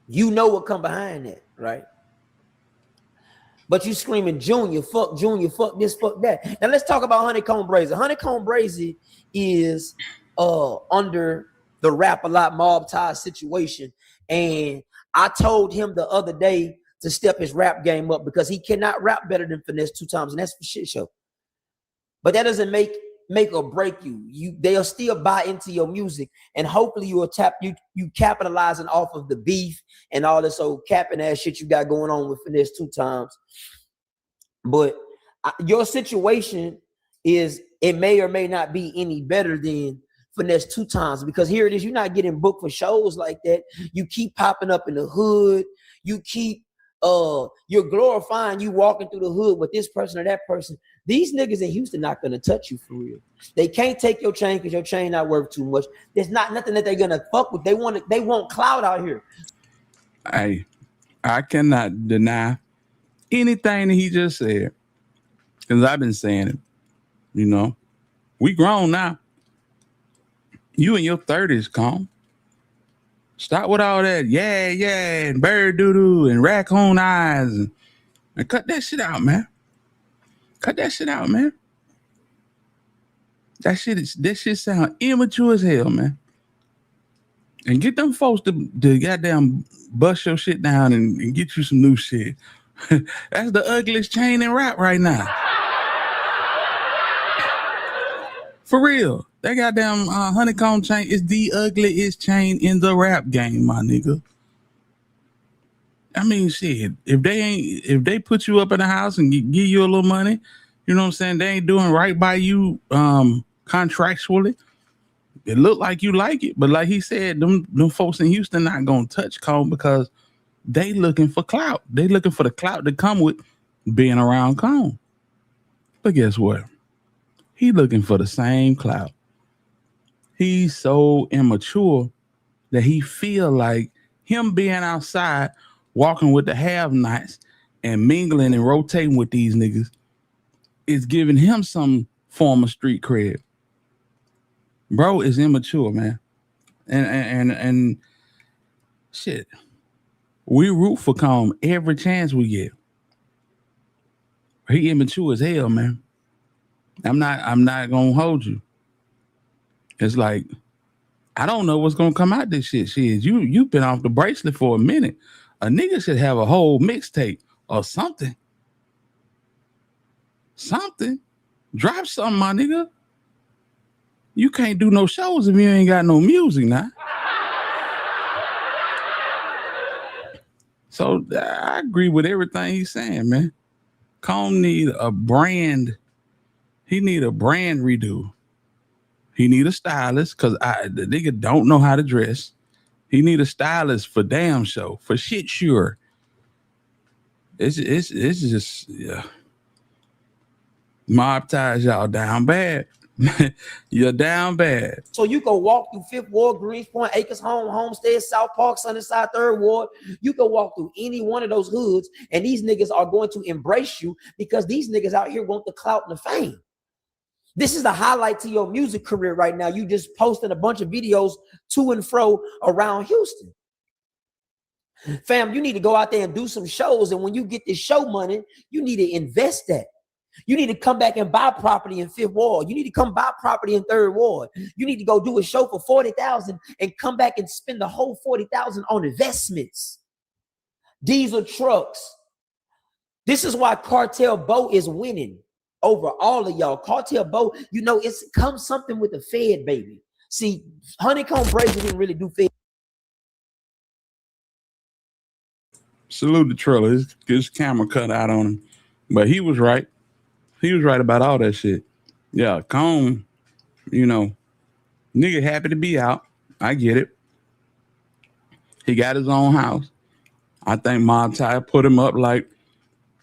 you know what come behind that, right? But you screaming Junior, fuck this, fuck that. Now let's talk about Honeycomb Brazy. Honeycomb Brazy is under the Rap A Lot Mob Ties situation. And I told him the other day to step his rap game up because he cannot rap better than Finesse2Tymes, and that's for shit show. But that doesn't make or break you. They'll still buy into your music, and hopefully you capitalizing off of the beef and all this old capping ass shit you got going on with Finesse2Tymes. But your situation is, it may or may not be any better than Finesse2Tymes, because here it is, you're not getting booked for shows like that. You keep popping up in the hood. You keep you're glorifying you walking through the hood with this person or that person. These niggas in Houston not gonna touch you for real. They can't take your chain because your chain not worth too much. There's not nothing that they're gonna fuck with. They want clout out here. Hey, I cannot deny anything that he just said, because I've been saying it. You know, we grown now. You in your 30s, calm. Stop with all that and bird doo-doo and raccoon eyes and cut that shit out, man. Cut that shit out, man. That shit sound immature as hell, man. And get them folks to goddamn bust your shit down and get you some new shit. That's the ugliest chain in rap right now. For real. That goddamn honeycomb chain is the ugliest chain in the rap game, my nigga. I mean, shit. If they put you up in the house and give you a little money, you know what I'm saying? They ain't doing right by you contractually. It look like you like it, but like he said, them folks in Houston not gonna touch Cone because they looking for clout. They looking for the clout to come with being around Cone. But guess what? He looking for the same clout. He's so immature that he feel like him being outside, walking with the have-nots and mingling and rotating with these niggas is giving him some form of street cred. Bro is immature, man. And shit. We root for Cone every chance we get. He immature as hell, man. I'm not gonna hold you. It's like, I don't know what's gonna come out this shit. Shit, you've been off the bracelet for a minute. A nigga should have a whole mixtape or something. Something. Drop something, my nigga. You can't do no shows if you ain't got no music now. So I agree with everything he's saying, man. Cone need a brand. He need a brand redo. He need a stylist because the nigga don't know how to dress. He need a stylist for damn show, for shit sure. It's just, yeah. Mob Ties, y'all down bad. You're down bad. So you go walk through 5th Ward, Greenspoint, Acres Home, Homestead, South Park, Sunnyside, 3rd Ward. You can walk through any one of those hoods, and these niggas are going to embrace you because these niggas out here want the clout and the fame. This is the highlight to your music career right now. You just posted a bunch of videos to and fro around Houston. Fam, you need to go out there and do some shows. And when you get this show money, you need to invest that. You need to come back and buy property in 5th Ward. You need to come buy property in 3rd Ward. You need to go do a show for $40,000 and come back and spend the whole $40,000 on investments. Diesel trucks. This is why Cartel Bo is winning over all of y'all. Cartel Bo, you know, it's come something with the Fed, baby. See, Honeycomb Brazy didn't really do Fed. Salute the Triller. His camera cut out on him. But he was right. He was right about all that shit. Yeah, Cone, you know, nigga happy to be out. I get it. He got his own house. I think Mob Tie put him up like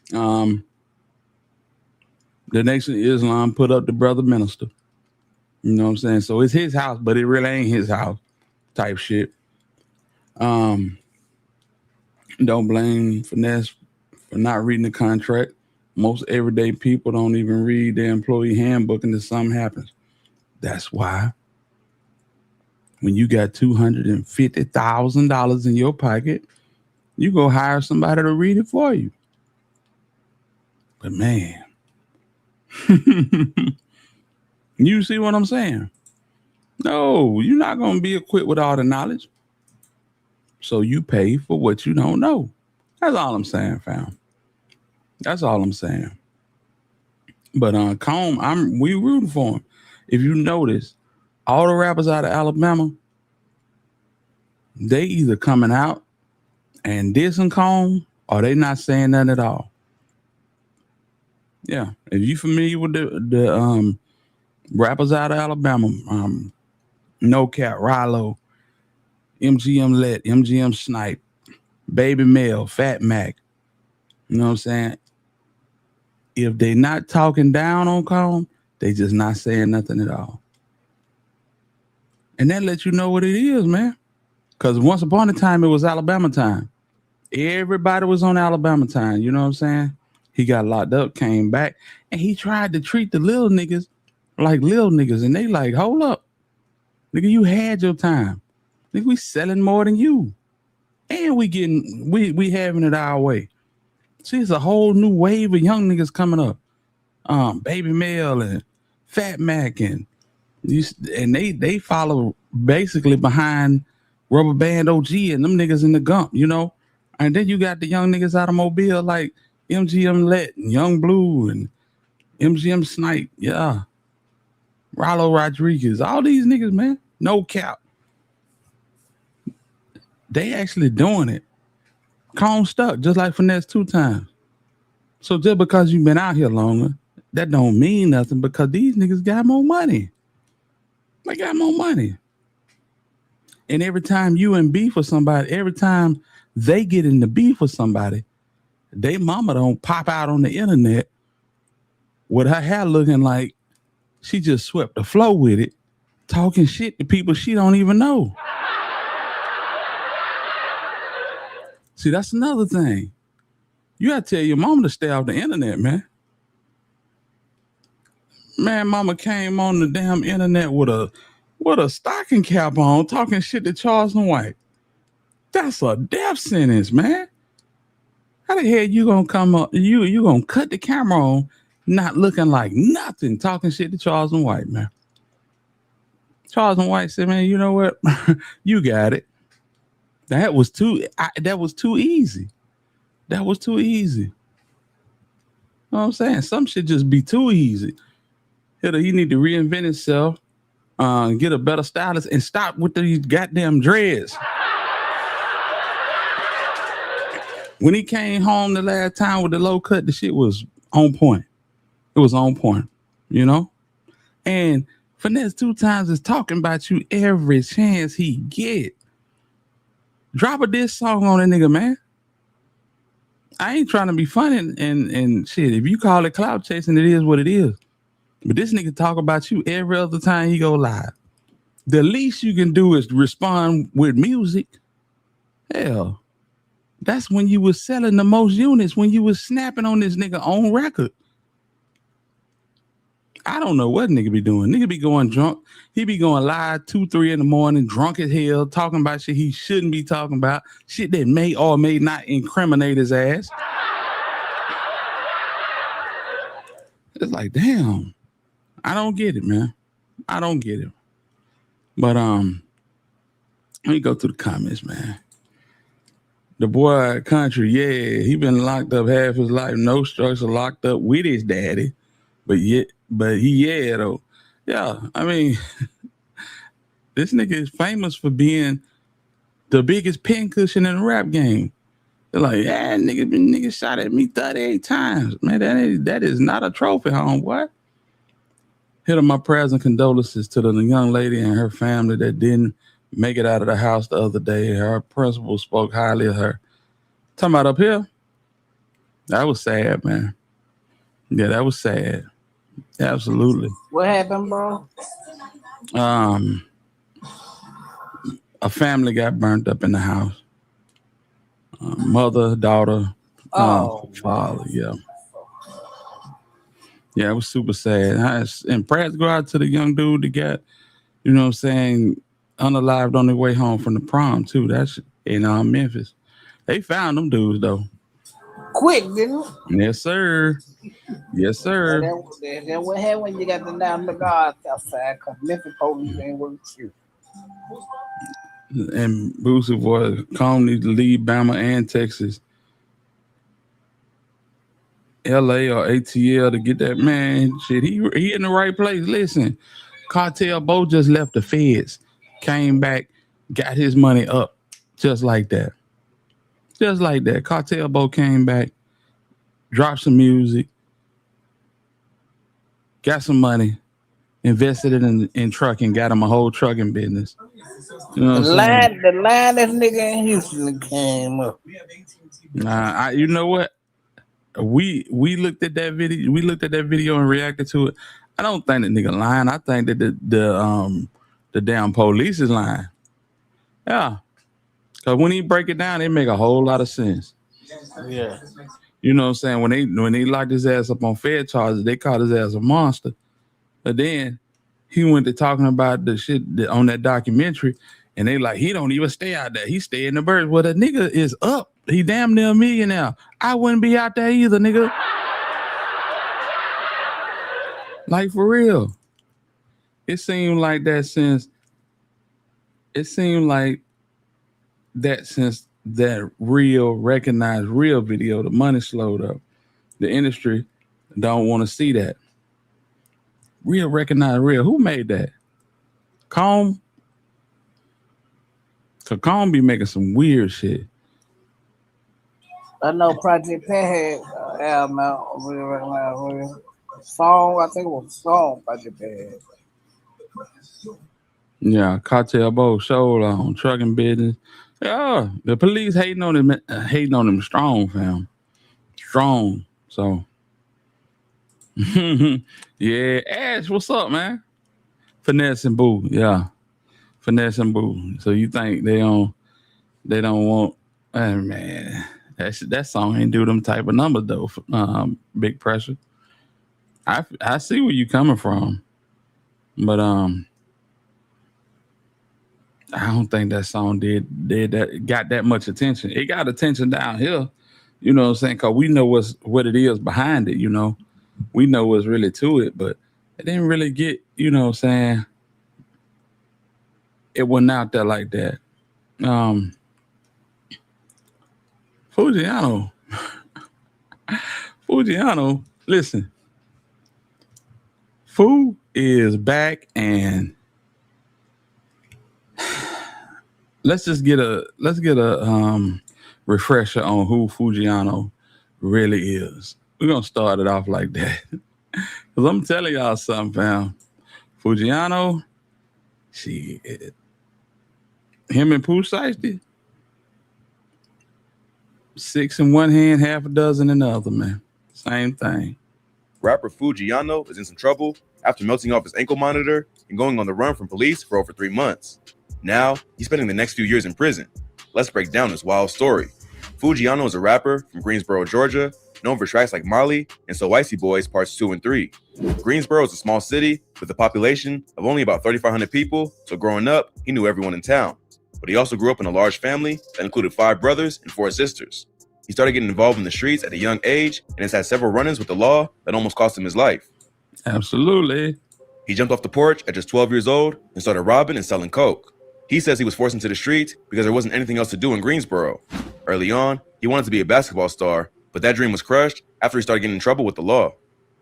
the Nation of Islam put up the brother minister. You know what I'm saying? So it's his house, but it really ain't his house type shit. Don't blame Finesse for not reading the contract. Most everyday people don't even read their employee handbook until something happens. That's why when you got $250,000 in your pocket, you go hire somebody to read it for you. But man, you see what I'm saying? No, you're not going to be equipped with all the knowledge. So you pay for what you don't know. That's all I'm saying, fam. That's all I'm saying. But Cone, we rooting for him. If you notice, all the rappers out of Alabama, they either coming out and dissing Cone or they not saying nothing at all. Yeah, if you familiar with the rappers out of Alabama, No Cap, Rallo, MGM Let, MGM Snipe, Baby Mel, Fat Mac. You know what I'm saying? If they not talking down on Comb, they just not saying nothing at all. And that lets you know what it is, man. Because once upon a time, it was Alabama time. Everybody was on Alabama time. You know what I'm saying? He got locked up, came back, and he tried to treat the little niggas like little niggas. And they like, hold up. Nigga, you had your time. Nigga, we selling more than you. And we having it our way. See, it's a whole new wave of young niggas coming up. Baby Mel and Fat Mac and they follow basically behind Rubber Band OG and them niggas in the Gump, you know. And then you got the young niggas out of Mobile like MGM Let and Young Blue and MGM Snipe, yeah. Rollo Rodriguez, all these niggas, man. No Cap. They actually doing it. Comb stuck, just like Finesse2Tymes. So just because you've been out here longer, that don't mean nothing because these niggas got more money. They got more money. And every time you in beef with somebody, every time they get in the beef with somebody, they mama don't pop out on the internet with her hair looking like she just swept the floor with it, talking shit to people she don't even know. See, that's another thing. You gotta tell your mama to stay off the internet, man. Man, mama came on the damn internet with a stocking cap on, talking shit to Charleston White. That's a death sentence, man. How the hell you gonna come up? You gonna cut the camera on, not looking like nothing, talking shit to Charleston White, man. Charleston White said, "Man, you know what? You got it. That was too easy. That was too easy." You know what I'm saying? Some shit just be too easy. He need to reinvent himself, get a better stylist, and stop with these goddamn dreads. When he came home the last time with the low cut, the shit was on point. It was on point, you know? And Finesse2Tymes is talking about you every chance he get. Drop a diss song on that nigga, man. I ain't trying to be funny and shit. If you call it clout chasing, it is what it is. But this nigga talk about you every other time he go live. The least you can do is respond with music. Hell, that's when you was selling the most units, when you was snapping on this nigga on record. I don't know what nigga be doing. Nigga be going drunk. He be going live 2, 3 in the morning, drunk as hell, talking about shit he shouldn't be talking about, shit that may or may not incriminate his ass. It's like, damn. I don't get it, man. I don't get it. But let me go to the comments, man. The boy Country, yeah, he been locked up half his life. No structure, locked up with his daddy. But though. Yeah, I mean, this nigga is famous for being the biggest pincushion in the rap game. They're like, yeah, nigga shot at me 38 times. Man, that is not a trophy, homeboy. Here are my prayers and condolences to the young lady and her family that didn't make it out of the house the other day. Her principal spoke highly of her. Talking about up here, that was sad, man. Yeah, that was sad. Absolutely. What happened, bro? A family got burnt up in the house. Mother, daughter, father, yeah. Yeah, it was super sad. And prayers go out to the young dude that got, you know what I'm saying, unalived on their way home from the prom, too. That's in Memphis. They found them dudes, though. Quick, didn't it? Yes, sir. Yes, sir. That's what happened when you got the down the guards outside, because Memphis police ain't working shit. And Boosie boy, Comb needs to leave Bama and Texas, LA or ATL to get that man. Shit, he in the right place. Listen, Cartel Bo just left the feds, came back, got his money up, just like that. Just like that. Cartel Bo came back, dropped some music, got some money, invested it in trucking, got him a whole trucking business. You know what I'm saying? The line this nigga in Houston came up. Nah, you know what? We looked at that video. We looked at that video and reacted to it. I don't think that nigga lying. I think that the damn police is lying. Yeah, because when he break it down, it make a whole lot of sense. Yeah. You know what I'm saying? When they locked his ass up on Fed charges, they called his ass a monster. But then he went to talking about the shit on that documentary, and they like, he don't even stay out there. He stay in the birds. Well, the nigga is up. He damn near a millionaire. I wouldn't be out there either, nigga. Like, for real. It seemed like that since that real, recognized real video, the money slowed up. The industry don't want to see that. Real, recognized real. Who made that? Comb? So Comb be making some weird shit. I know Project Pat had album out. Real recognized real. Song, I think it was a song Project Pat had. Yeah, Cartel Bowl showed on trucking business. Yeah, the police hating on him strong, fam. Strong. So yeah, Ash, what's up, man? Finesse and Boo, yeah. Finesse and Boo. So you think they don't want, man, that song ain't do them type of numbers though. Big Pressure. I see where you coming from, but I don't think that song did that, got that much attention. It got attention down here, you know what I'm saying? Cause we know what it is behind it, you know. We know what's really to it, but it didn't really get, you know what I'm saying? It wasn't out there like that. Foogiano, listen. Foo is back, and let's get a refresher on who Foogiano really is. We're gonna start it off like that. Cause I'm telling y'all something, fam. Foogiano, him and Pooh Shiesty, 6 in one hand, half a dozen in the other, man. Same thing. Rapper Foogiano is in some trouble after melting off his ankle monitor and going on the run from police for over 3 months. Now, he's spending the next few years in prison. Let's break down this wild story. Foogiano is a rapper from Greensboro, Georgia, known for tracks like Molly and So Icy Boys Parts 2 and 3. Greensboro is a small city with a population of only about 3,500 people, so growing up, he knew everyone in town. But he also grew up in a large family that included 5 brothers and 4 sisters. He started getting involved in the streets at a young age and has had several run-ins with the law that almost cost him his life. Absolutely. He jumped off the porch at just 12 years old and started robbing and selling coke. He says he was forced into the streets because there wasn't anything else to do in Greensboro. Early on, he wanted to be a basketball star, but that dream was crushed after he started getting in trouble with the law.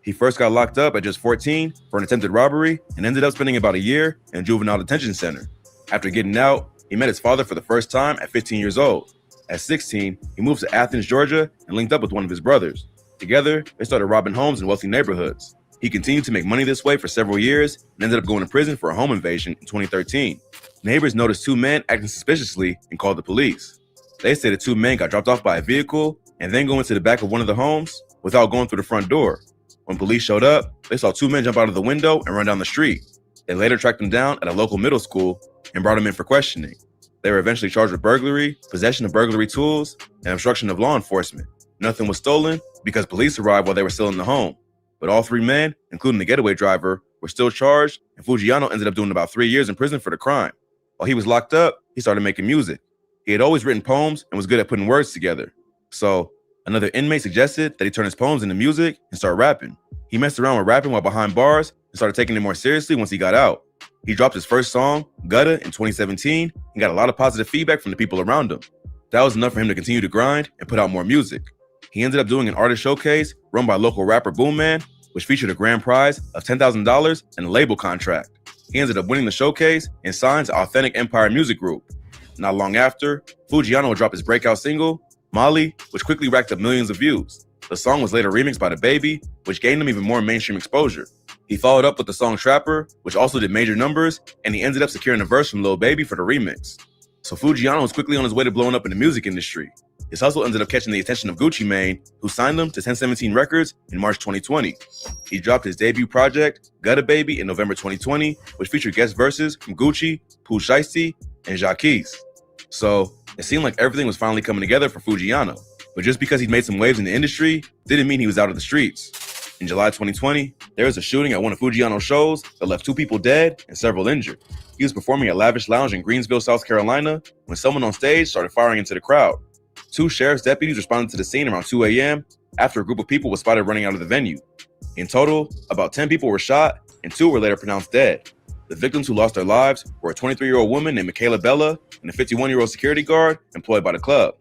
He first got locked up at just 14 for an attempted robbery and ended up spending about a year in a juvenile detention center. After getting out, he met his father for the first time at 15 years old. At 16, he moved to Athens, Georgia, and linked up with one of his brothers. Together, they started robbing homes in wealthy neighborhoods. He continued to make money this way for several years and ended up going to prison for a home invasion in 2013. Neighbors noticed 2 men acting suspiciously and called the police. They say the 2 men got dropped off by a vehicle and then go into the back of one of the homes without going through the front door. When police showed up, they saw 2 men jump out of the window and run down the street. They later tracked them down at a local middle school and brought them in for questioning. They were eventually charged with burglary, possession of burglary tools, and obstruction of law enforcement. Nothing was stolen because police arrived while they were still in the home. But all 3 men, including the getaway driver, were still charged, and Foogiano ended up doing about 3 years in prison for the crime. While he was locked up, he started making music. He had always written poems and was good at putting words together. So another inmate suggested that he turn his poems into music and start rapping. He messed around with rapping while behind bars and started taking it more seriously once he got out. He dropped his first song, Gutta, in 2017 and got a lot of positive feedback from the people around him. That was enough for him to continue to grind and put out more music. He ended up doing an artist showcase run by local rapper Boom Man, which featured a grand prize of $10,000 and a label contract. He ended up winning the showcase and signed to Authentic Empire Music Group. Not long after, Foogiano would drop his breakout single, Molly, which quickly racked up millions of views. The song was later remixed by DaBaby, which gained him even more mainstream exposure. He followed up with the song Trapper, which also did major numbers, and he ended up securing a verse from Lil Baby for the remix. So Foogiano was quickly on his way to blowing up in the music industry. His hustle ended up catching the attention of Gucci Mane, who signed him to 1017 Records in March 2020. He dropped his debut project, Gutta Baby, in November 2020, which featured guest verses from Gucci, Pooh Shiesty, and Jacquees. So it seemed like everything was finally coming together for Foogiano. But just because he'd made some waves in the industry didn't mean he was out of the streets. In July 2020, there was a shooting at one of Foogiano's shows that left 2 people dead and several injured. He was performing at Lavish Lounge in Greensville, South Carolina, when someone on stage started firing into the crowd. 2 sheriff's deputies responded to the scene around 2 a.m. after a group of people was spotted running out of the venue. In total, about 10 people were shot and 2 were later pronounced dead. The victims who lost their lives were a 23-year-old woman named Michaela Bella and a 51-year-old security guard employed by the club.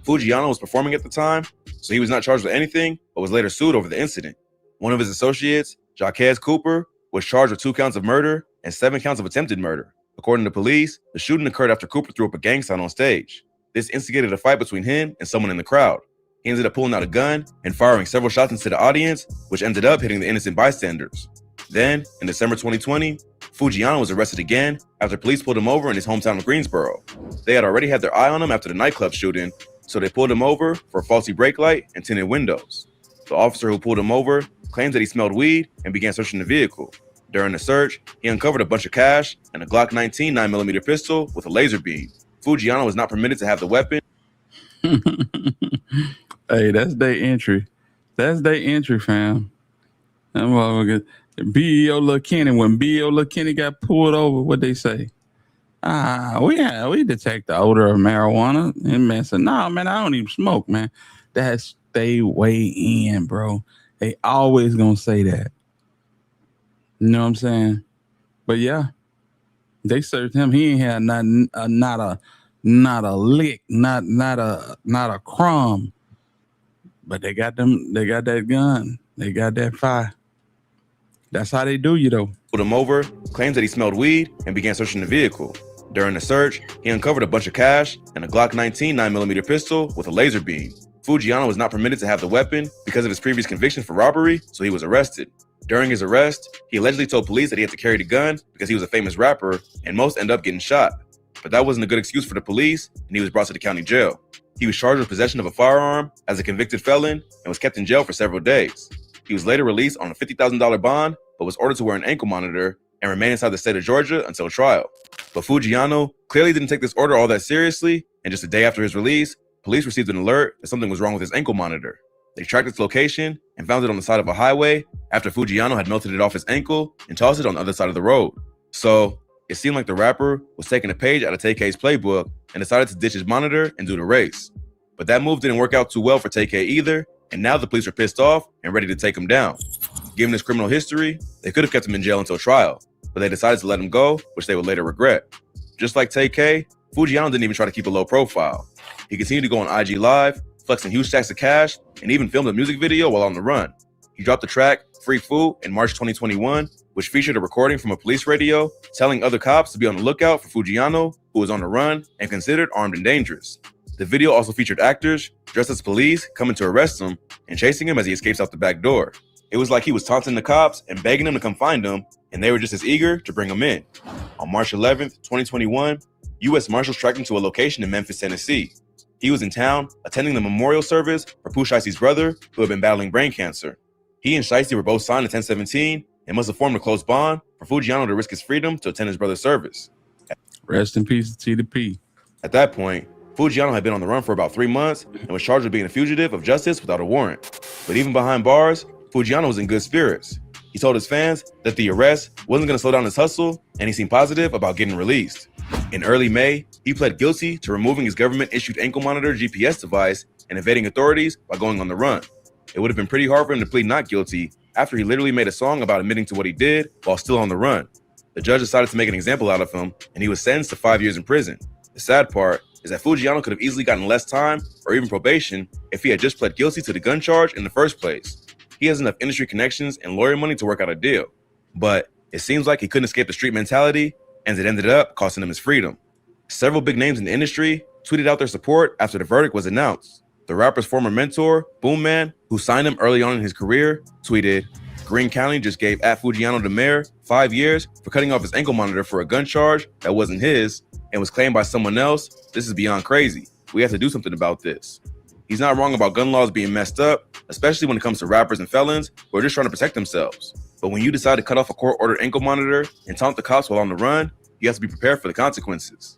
Foogiano was performing at the time, so he was not charged with anything, but was later sued over the incident. One of his associates, Jacquez Cooper, was charged with 2 counts of murder and 7 counts of attempted murder. According to police, the shooting occurred after Cooper threw up a gang sign on stage. This instigated a fight between him and someone in the crowd. He ended up pulling out a gun and firing several shots into the audience, which ended up hitting the innocent bystanders. Then, in December 2020, Foogiano was arrested again after police pulled him over in his hometown of Greensboro. They had already had their eye on him after the nightclub shooting, so they pulled him over for a faulty brake light and tinted windows. The officer who pulled him over claims that he smelled weed and began searching the vehicle. During the search, he uncovered a bunch of cash and a Glock 19 9mm pistol with a laser beam. Foogiano was not permitted to have the weapon. Hey, that's their entry. That's their entry, fam. That motherfucker. B.O. Lil Kenny, when B.O. Lil Kenny got pulled over, what they say? We detect the odor of marijuana. And man said, nah, man, I don't even smoke, man. That's they way in, bro. They always gonna say that. You know what I'm saying? But yeah, they searched him. He ain't had not a lick, not a crumb. But they got that gun. They got that fire. That's how they do you, though. Pulled him over, claims that he smelled weed, and began searching the vehicle. During the search, he uncovered a bunch of cash and a Glock 19 9mm pistol with a laser beam. Foogiano was not permitted to have the weapon because of his previous conviction for robbery, so he was arrested. During his arrest, he allegedly told police that he had to carry the gun because he was a famous rapper, and most end up getting shot. But that wasn't a good excuse for the police, and he was brought to the county jail. He was charged with possession of a firearm as a convicted felon and was kept in jail for several days. He was later released on a $50,000 bond, but was ordered to wear an ankle monitor and remain inside the state of Georgia until trial. But Foogiano clearly didn't take this order all that seriously, and just a day after his release, police received an alert that something was wrong with his ankle monitor. They tracked its location and found it on the side of a highway after Foogiano had melted it off his ankle and tossed it on the other side of the road. So it seemed like the rapper was taking a page out of Tay-K's playbook and decided to ditch his monitor and do the race. But that move didn't work out too well for Tay-K either, and now the police are pissed off and ready to take him down. Given his criminal history, they could have kept him in jail until trial, but they decided to let him go, which they would later regret. Just like Tay-K, Foogiano didn't even try to keep a low profile. He continued to go on IG Live, flexing huge stacks of cash, and even filmed a music video while on the run. He dropped the track Free Foo in March 2021, which featured a recording from a police radio telling other cops to be on the lookout for Foogiano, who was on the run and considered armed and dangerous. The video also featured actors dressed as police coming to arrest him and chasing him as he escapes out the back door. It was like he was taunting the cops and begging them to come find him, and they were just as eager to bring him in. On March 11th, 2021, U.S. Marshals tracked him to a location in Memphis, Tennessee. He was in town attending the memorial service for Pooh Shiesty's brother, who had been battling brain cancer. He and Shiesty were both signed to 1017 and must have formed a close bond for Foogiano to risk his freedom to attend his brother's service. Rest in peace to TDP. At that point, Foogiano had been on the run for about 3 months and was charged with being a fugitive of justice without a warrant. But even behind bars, Foogiano was in good spirits. He told his fans that the arrest wasn't going to slow down his hustle, and he seemed positive about getting released. In early May, he pled guilty to removing his government-issued ankle monitor GPS device and evading authorities by going on the run. It would have been pretty hard for him to plead not guilty after he literally made a song about admitting to what he did while still on the run. The judge decided to make an example out of him, and he was sentenced to 5 years in prison. The sad part is that Foogiano could have easily gotten less time or even probation if he had just pled guilty to the gun charge in the first place. He has enough industry connections and lawyer money to work out a deal. But it seems like he couldn't escape the street mentality, and it ended up costing him his freedom. Several big names in the industry tweeted out their support after the verdict was announced. The rapper's former mentor, Boom Man, who signed him early on in his career, tweeted, Greene County just gave @Foogiano the mayor 5 years for cutting off his ankle monitor for a gun charge that wasn't his and was claimed by someone else. This is beyond crazy. We have to do something about this. He's not wrong about gun laws being messed up, especially when it comes to rappers and felons who are just trying to protect themselves. But when you decide to cut off a court-ordered ankle monitor and taunt the cops while on the run, you have to be prepared for the consequences.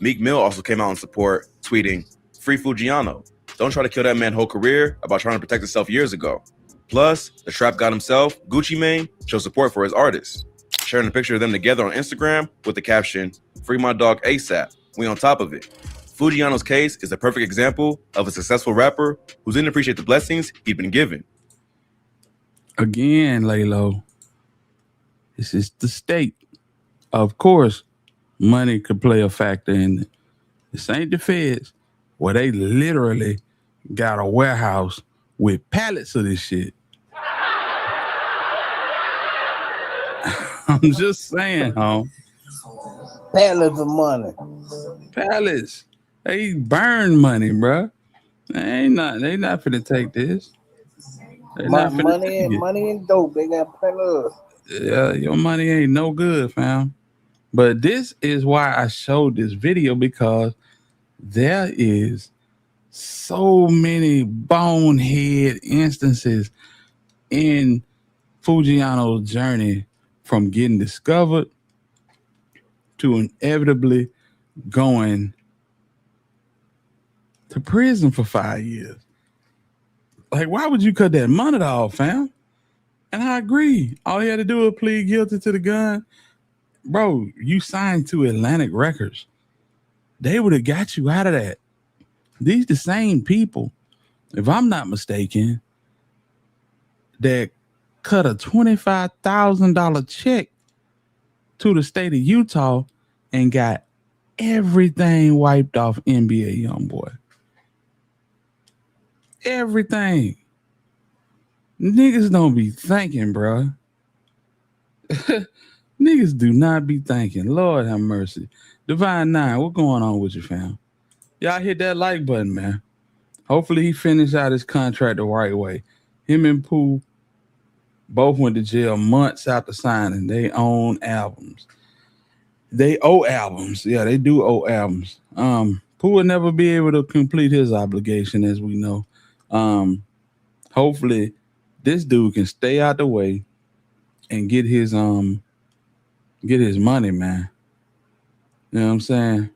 Meek Mill also came out in support, tweeting, "Free Foogiano. Don't try to kill that man's whole career about trying to protect himself years ago." Plus, the trap god himself, Gucci Mane, showed support for his artists, sharing a picture of them together on Instagram with the caption, "Free my dog ASAP. We on top of it." Foogiano's case is a perfect example of a successful rapper who didn't appreciate the blessings he'd been given. Again, Laylo, this is the state. Of course, money could play a factor in it. This ain't the feds, where they literally got a warehouse with pallets of this shit. I'm just saying, home. Pallets of money. Pallets. They burn money, bro. They not finna take this. Money and dope. They got plenty of. Yeah, your money ain't no good, fam. But this is why I showed this video, because there is so many bonehead instances in Foogiano's journey from getting discovered to inevitably going to prison for 5 years. Like, why would you cut that money off, fam? And I agree. All he had to do was plead guilty to the gun. Bro, you signed to Atlantic Records. They would have got you out of that. These the same people, if I'm not mistaken, that cut a $25,000 check to the state of Utah and got everything wiped off NBA YoungBoy. Everything. Niggas don't be thinking, bro. Niggas do not be thinking. Lord have mercy. Divine 9, what going on with you, fam? Y'all hit that like button, man. Hopefully he finished out his contract the right way. Him and Pooh both went to jail months after signing. They own albums. They owe albums. Yeah, they do owe albums. Pooh will never be able to complete his obligation, as we know. Hopefully this dude can stay out the way and get his money, man. You know what I'm saying?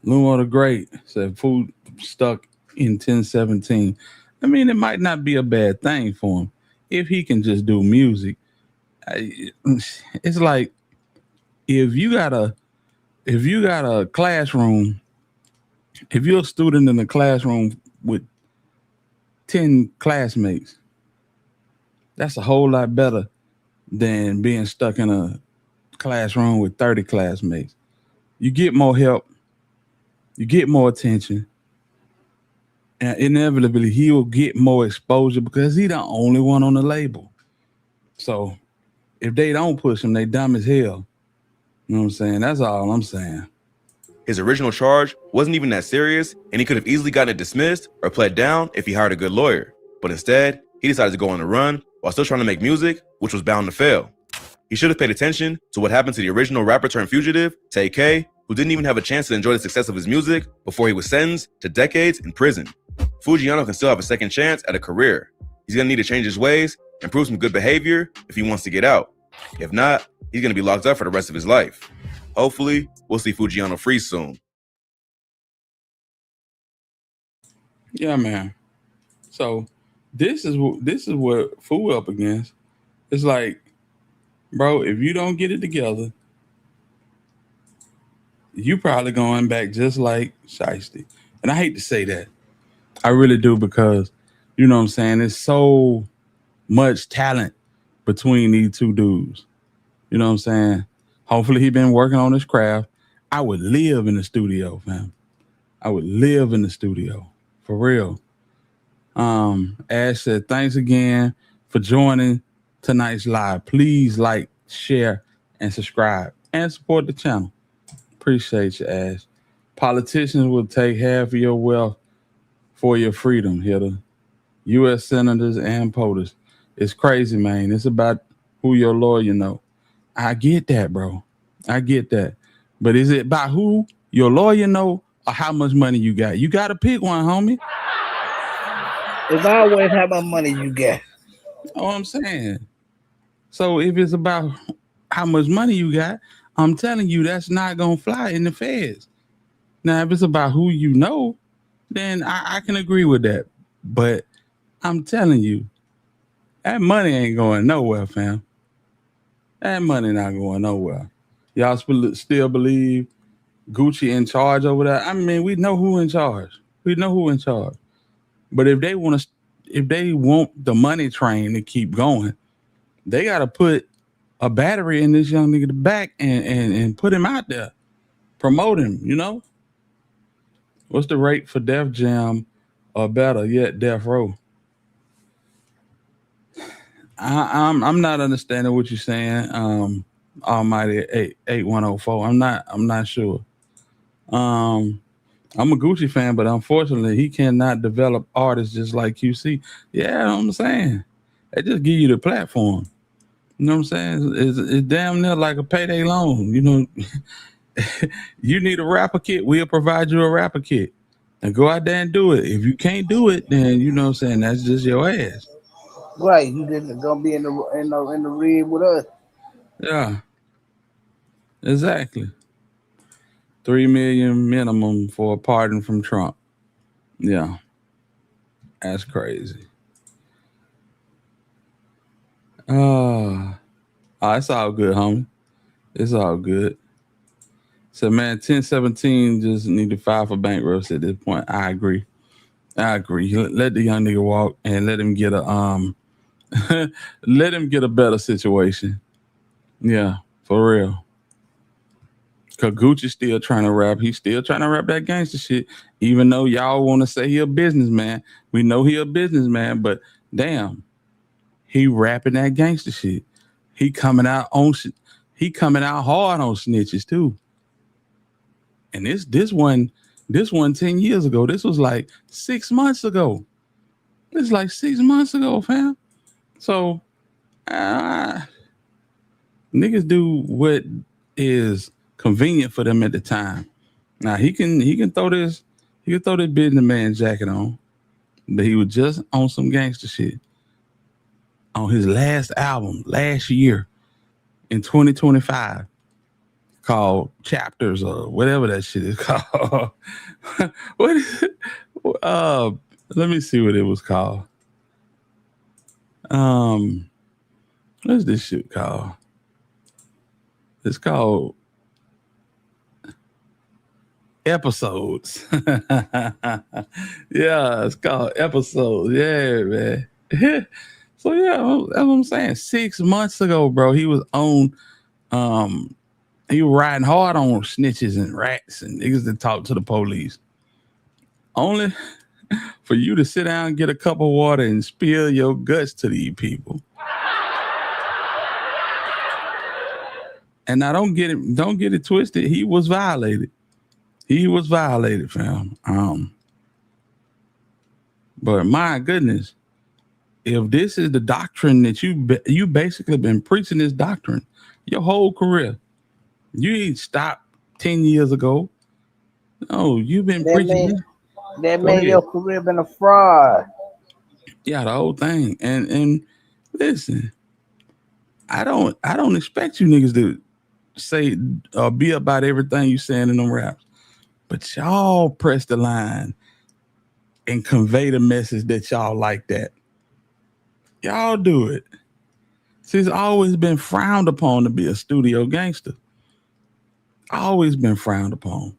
Lumo the Great said food stuck in 1017. I mean, it might not be a bad thing for him if he can just do music. It's like if you got a classroom, if you're a student in a classroom with 10 classmates, that's a whole lot better than being stuck in a classroom with 30 classmates. You get more help, you get more attention, and inevitably he will get more exposure because he's the only one on the label. So if they don't push him, they dumb as hell. You know what I'm saying? That's all I'm saying. His original charge wasn't even that serious, and he could have easily gotten it dismissed or pled down if he hired a good lawyer. But instead, he decided to go on the run while still trying to make music, which was bound to fail. He should have paid attention to what happened to the original rapper turned fugitive, Tay K, who didn't even have a chance to enjoy the success of his music before he was sentenced to decades in prison. Foogiano can still have a second chance at a career. He's gonna need to change his ways and prove some good behavior if he wants to get out. If not, he's gonna be locked up for the rest of his life. Hopefully, we'll see Foogiano free soon. Yeah, man. So this is what Foo up against. It's like, bro, if you don't get it together, you probably going back just like Shiesty. And I hate to say that. I really do, because, you know what I'm saying, there's so much talent between these two dudes. You know what I'm saying? Hopefully he been working on his craft. I would live in the studio, fam. I would live in the studio. For real. Ash said, thanks again for joining tonight's live. Please like, share, and subscribe. And support the channel. Appreciate you, Ash. Politicians will take half of your wealth for your freedom, Hitter. U.S. senators and POTUS. It's crazy, man. It's about who your lawyer know. I get that, bro. I get that. But is it about who your lawyer know or how much money you got? You got to pick one, homie. It's always how much money you got. Know what I'm saying? So if it's about how much money you got, I'm telling you that's not going to fly in the feds. Now, if it's about who you know, then I can agree with that. But I'm telling you, that money ain't going nowhere, fam. That money not going nowhere. Y'all still believe Gucci in charge over there? I mean, we know who in charge. We know who in charge. But if they want the money train to keep going, they got to put a battery in this young nigga back and put him out there, promote him. You know, what's the rate for Def Jam, or better yet, Death Row? I'm not understanding what you're saying. Almighty 8104. I'm not sure. I'm a Gucci fan, but unfortunately, he cannot develop artists just like QC. Yeah, I'm saying they just give you the platform. You know what I'm saying? It's damn near like a payday loan. You know, you need a rapper kit, we'll provide you a rapper kit, and go out there and do it. If you can't do it, then you know what I'm saying, that's just your ass. Right, you didn't gonna be in the red with us. Yeah, exactly. 3 million minimum for a pardon from Trump. Yeah, that's crazy. It's all good, homie. It's all good. So, man, 1017 just need to file for bankruptcy at this point. I agree. Let the young nigga walk and let him get a let him get a better situation. Yeah, for real. Cause Gucci's still trying to rap. He's still trying to rap that gangster shit. Even though y'all want to say he a businessman. We know he a businessman, but damn, he rapping that gangster shit. He coming out hard on snitches too. And this one 10 years ago. This was like 6 months ago. This is like 6 months ago, fam. So niggas do what is convenient for them at the time. Now he can throw this businessman jacket on, but he was just on some gangster shit on his last album last year in 2025 called Chapters or whatever that shit is called. What is it? Let me see what it was called. What's this shit called? It's called Episodes. Yeah, it's called Episodes. Yeah, man. So yeah, that's what I'm saying. 6 months ago, bro, he was on he was riding hard on snitches and rats and niggas that talk to the police. Only for you to sit down, get a cup of water, and spill your guts to these people. And now don't get it twisted. He was violated. He was violated, fam. But my goodness, if this is the doctrine that you basically been preaching this doctrine your whole career, you ain't stopped 10 years ago. No, you've been preaching. That made your career been a fraud. Yeah, the whole thing. And listen, I don't expect you niggas to say be about everything you saying in them raps. But y'all press the line and convey the message that y'all like that. Y'all do it. See, it's always been frowned upon to be a studio gangster. Always been frowned upon.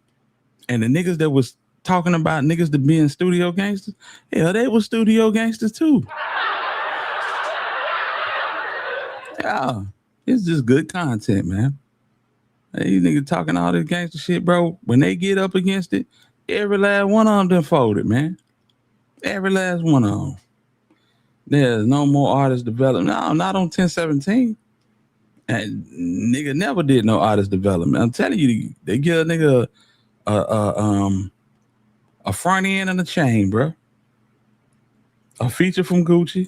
And the niggas that was talking about niggas to being studio gangsters, hell, they were studio gangsters too. Yeah, it's just good content, man. These niggas talking all this gangster shit, bro. When they get up against it, every last one of them done folded, man. Every last one of them. There's no more artist development. No, not on 1017. And nigga never did no artist development. I'm telling you, they give a nigga a front end and a chain, bro. A feature from Gucci,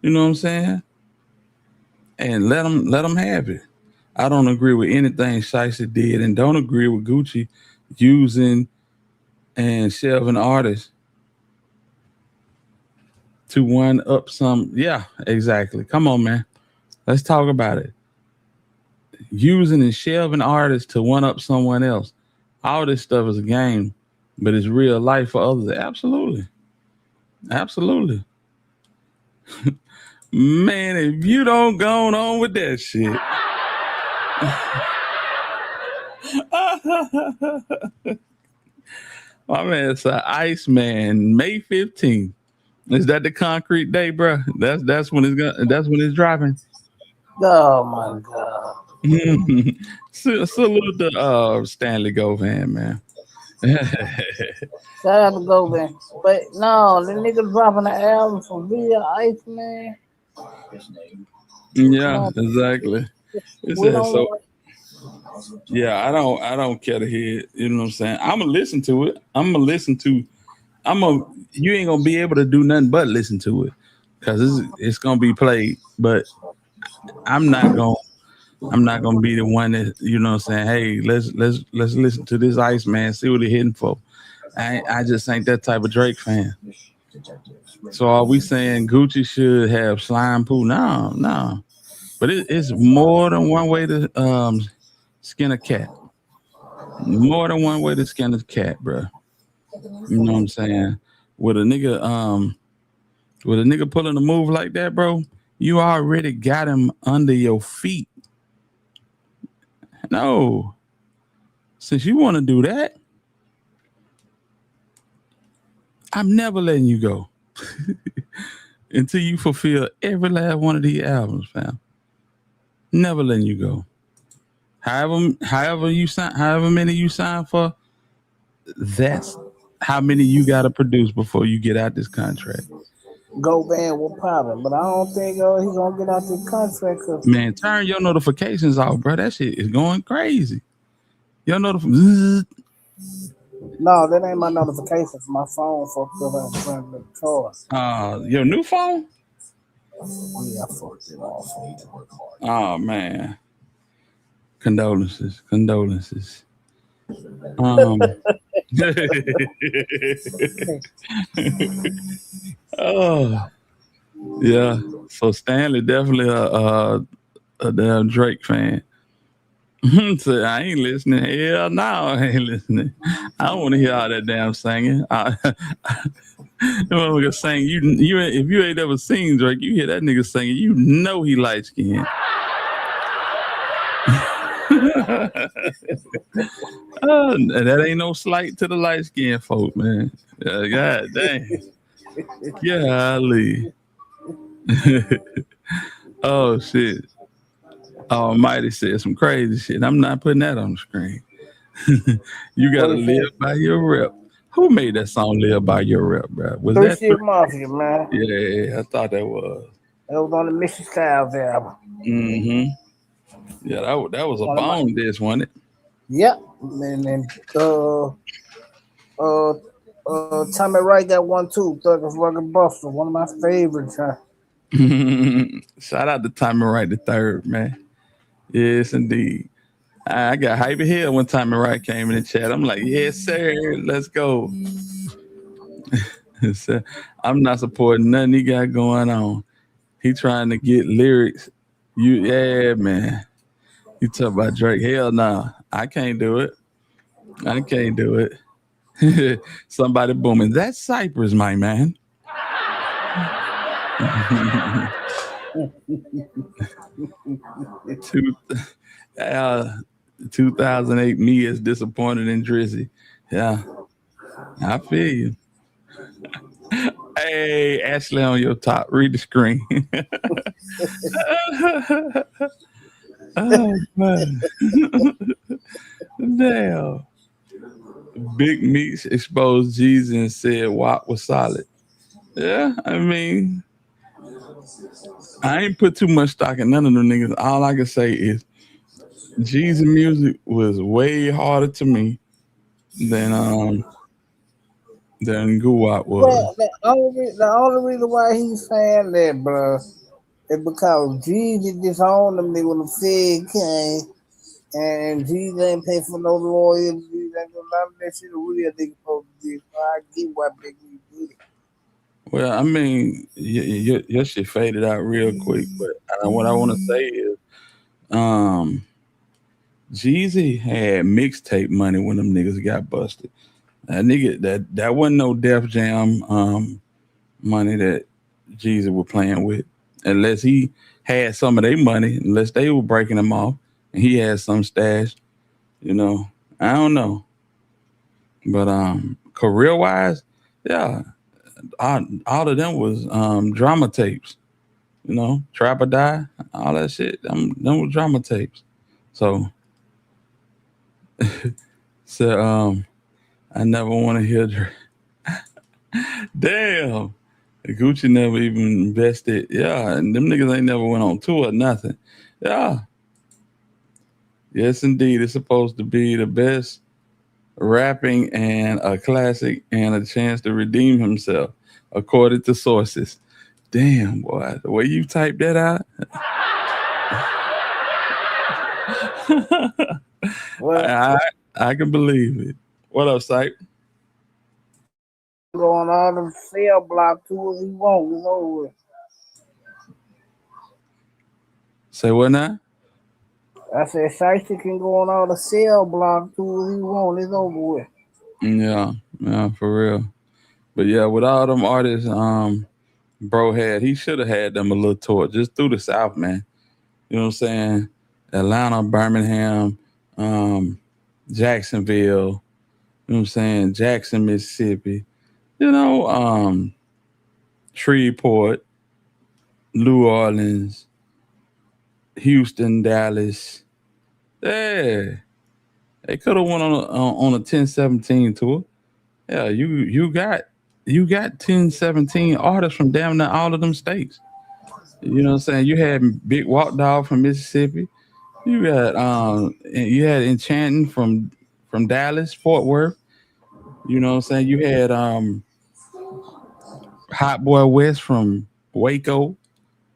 You know what I'm saying? And let them have it. I don't agree with anything Shiesty did, and don't agree with Gucci using and shelving artists to one up some. Yeah, exactly. Come on, man. Let's talk about it. Using and shelving artists to one up someone else. All this stuff is a game, but it's real life for others. Absolutely. Absolutely. Man, if you don't go on with that shit. My man, it's Iceman, May 15th. Is that the concrete day, bro? That's when it's dropping. Oh my god. Salute to Stanley Govan, man. Shout out to Govan. But no, the nigga dropping the album from Via Iceman. Yeah, exactly. Yeah, I don't care to hear it. You know what I'm saying? I'm gonna listen to it. You ain't gonna be able to do nothing but listen to it because it's gonna be played. But I'm not gonna be the one that, you know what I'm saying, hey, let's listen to this Iceman, see what he hitting for. I just ain't that type of Drake fan. So are we saying Gucci should have slime poo? No. But it's more than one way to skin a cat. More than one way to skin a cat, bro. You know what I'm saying? With a nigga pulling a move like that, bro, you already got him under your feet. No. Since you want to do that, I'm never letting you go until you fulfill every last one of these albums, fam. Never letting you go. However many you sign for, that's how many you got to produce before you get out this contract. Govan will popping, but I don't think he's gonna get out this contract. Man, turn your notifications off, bro. That shit is going crazy. Your notifications. No, that ain't my notifications. My phone fucked up in front of the charge. Your new phone? Yeah, I fucked it off. Oh man. Condolences. Oh yeah. So Stanley definitely a damn Drake fan. So I ain't listening. Hell no, I ain't listening. I don't want to hear all that damn singing. Nigga sing. You if you ain't ever seen Drake, you hear that nigga singing, you know he light skinned. And that ain't no slight to the light skinned folk, man. God dang. Golly. Oh shit. Almighty said some crazy shit. I'm not putting that on the screen. You gotta live by your rep. Who made that song "Live by Your Rep"? Bro? Was that 3 Mafia, man? Yeah, I thought that was. That was on the Missy Styles album. Mm-hmm. Yeah, that was a bone dish, wasn't it? Yep. And then Tommy Wright got one too. Thug of Rugged Buster, one of my favorites. Huh? Shout out to Tommy Wright the third, man. Yes, indeed. I got hype as hell when Tommy Wright came in the chat. I'm like, yes, sir, let's go. So, I'm not supporting nothing he got going on. He trying to get lyrics. Yeah, man. You talk about Drake. Hell no. I can't do it. Somebody booming. That's Cypress, my man. 2008 me is disappointed in Drizzy. Yeah, I feel you. Hey, Ashley on your top. Read the screen. Oh, man. Damn. Big Meats exposed Jeezy and said WAP was solid. Yeah, I mean, I ain't put too much stock in none of them niggas. All I can say is Jeezy music was way harder to me than than Guwap was. Well, the only reason why he's saying that, bro, is because Jesus disowned him when the Fed came, and Jesus ain't pay for no lawyers. Jesus ain't do none of that shit. A real nigga supposed to do. So I get why Big Lee did it. Well, I mean, your shit faded out real quick, but what I want to say is, Jeezy had mixtape money when them niggas got busted. That nigga, that wasn't no Def Jam money that Jeezy was playing with, unless he had some of their money, unless they were breaking him off, and he had some stash. You know, I don't know, but career wise, yeah, all of them was drama tapes. You know, Trap or Die, all that shit. Them was drama tapes. So, I never want to hear. Damn, Gucci never even invested. Yeah, and them niggas ain't never went on tour or nothing. Yeah. Yes, indeed. It's supposed to be the best rapping and a classic and a chance to redeem himself, according to sources. Damn, boy, the way you type that out. I can believe it. What up, Sype? Going all them cell block tours he won't. It's over with. Say what now? I said Shiesty can go on all the cell block tours he won't. It's over with. Yeah, for real. But yeah, with all them artists, bro he should have had them a little tour just through the South, man. You know what I'm saying? Atlanta, Birmingham, Jacksonville, you know what I'm saying? Jackson, Mississippi, you know, Shreveport, New Orleans, Houston, Dallas. Yeah. They could have went on a 1017 tour. Yeah, you got 1017 artists from damn near all of them states. You know what I'm saying? You had Big Walk Dog from Mississippi. You got Enchanting from Dallas, Fort Worth. You know what I'm saying? You had Hot Boy West from Waco. You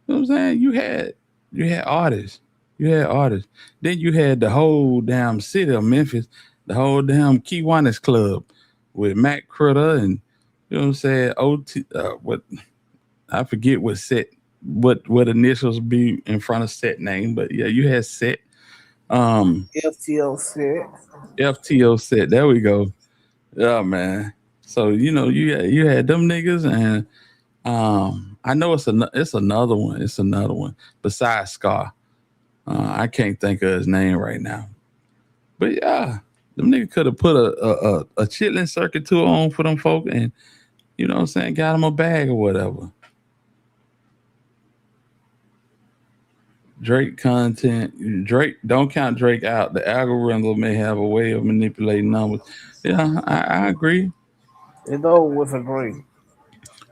know what I'm saying? You had artists. You had artists. Then you had the whole damn city of Memphis, the whole damn Kiwanis Club with Matt Critter and you know what I'm saying? What I forget what initials be in front of set name, but yeah, you had set. FTO set. FTO set. There we go. Yeah, man. So you know you had them niggas and I know it's another one. It's another one besides Scar. I can't think of his name right now. But yeah, them niggas could have put a chitlin circuit tour on for them folk and you know what I'm saying, got them a bag or whatever. Drake content. Drake, don't count Drake out. The algorithm may have a way of manipulating numbers. Yeah, I agree. It's over with agree.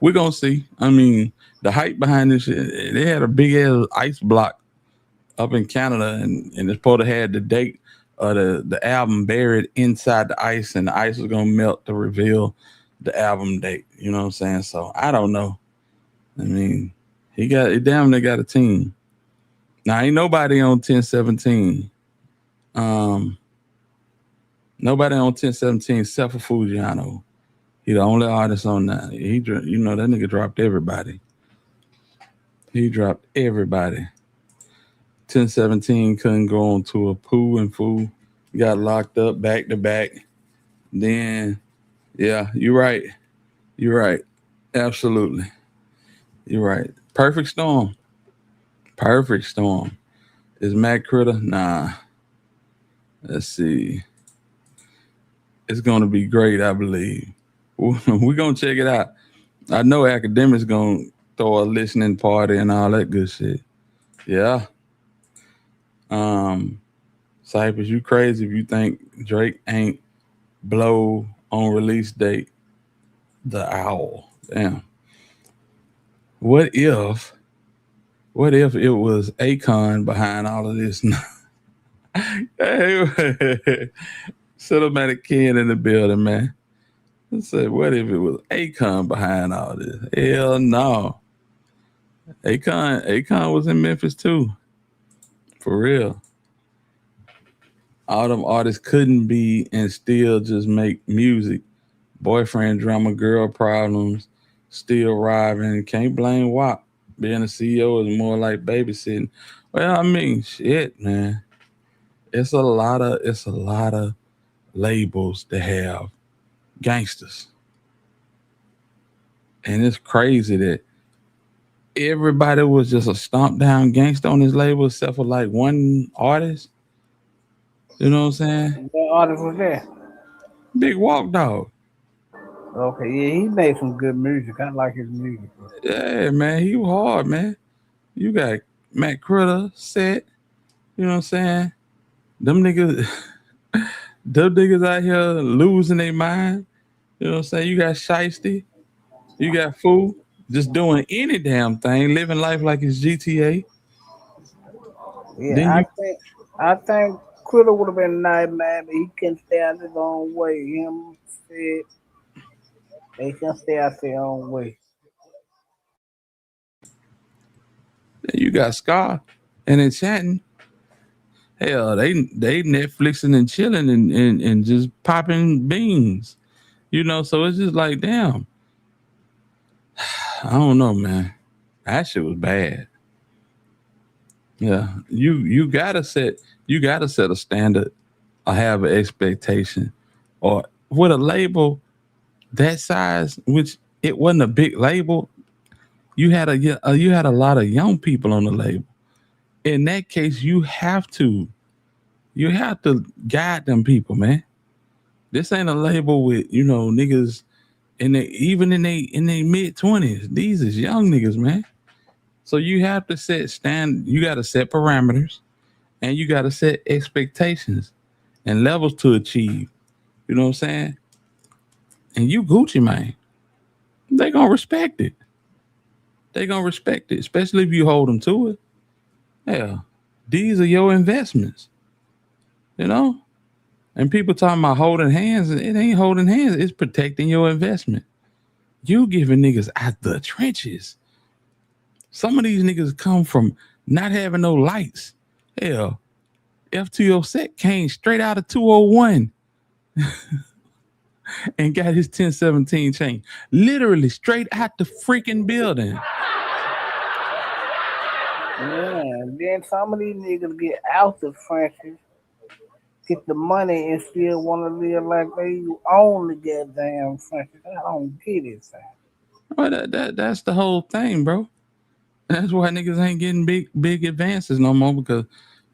We're gonna see. I mean, the hype behind this shit, they had a big ass ice block up in Canada and it's supposed to have the date of the album buried inside the ice, and the ice was gonna melt to reveal the album date. You know what I'm saying? So I don't know. I mean, he got a team. Now ain't nobody on 1017. Nobody on 1017 except for Foogiano. He the only artist on that. He that nigga dropped everybody. He dropped everybody. 1017 couldn't go on to a Pooh and Foo. Got locked up back to back. Then, yeah, you're right. You're right. Absolutely. You're right. Perfect Storm. Perfect Storm. Is Matt Critter? Nah. Let's see. It's going to be great, I believe. We're going to check it out. I know Academics going to throw a listening party and all that good shit. Yeah. Cypress, you crazy if you think Drake ain't blow on release date. The Owl. Damn. What if it was Akon behind all of this? Hey, Cinematic Kid in the building, man. I said, what if it was Akon behind all this? Hell no. Akon was in Memphis too. For real. All them artists couldn't be and still just make music. Boyfriend drama, girl problems, still robbing. Can't blame WAP. Being a CEO is more like babysitting. Well, I mean, shit, man. It's a lot of labels to have gangsters. And it's crazy that everybody was just a stomp down gangster on this label except for like one artist. You know what I'm saying? What artist was that? Big Walk Dog. Okay, yeah, he made some good music. I like his music. Yeah, man, he was hard, man. You got Matt Critter, Set. You know what I'm saying? Them niggas out here losing their mind. You know what I'm saying? You got Shiesty. You got Fool. Just doing any damn thing, living life like it's GTA. Yeah, I think Critter would have been nice, man, but he couldn't stay out his own way. Him said they can stay out their own way. You got Scar and Enchanting. Hell, they Netflixing and chilling and just popping beans. You know, so it's just like, damn. I don't know, man. That shit was bad. Yeah. You gotta set a standard or have an expectation. Or with a label that size, which it wasn't a big label, you had a lot of young people on the label. In that case, you have to guide them people, man. This ain't a label with, niggas in their mid-20s. These is young niggas, man. So you have to you gotta set parameters and you gotta set expectations and levels to achieve. You know what I'm saying? And you Gucci, man. They gonna respect it. They gonna respect it, especially if you hold them to it. Yeah, these are your investments. You know? And people talking about holding hands, it ain't holding hands, it's protecting your investment. You giving niggas out the trenches. Some of these niggas come from not having no lights. Hell, FTO Set came straight out of 201 and got his 1017 chain. Literally straight out the freaking building. Yeah, then some of these niggas get out the Frenchies, get the money, and still want to live like they own the goddamn Frenchies. I don't get it, man. Well, that's the whole thing, bro. That's why niggas ain't getting big advances no more, because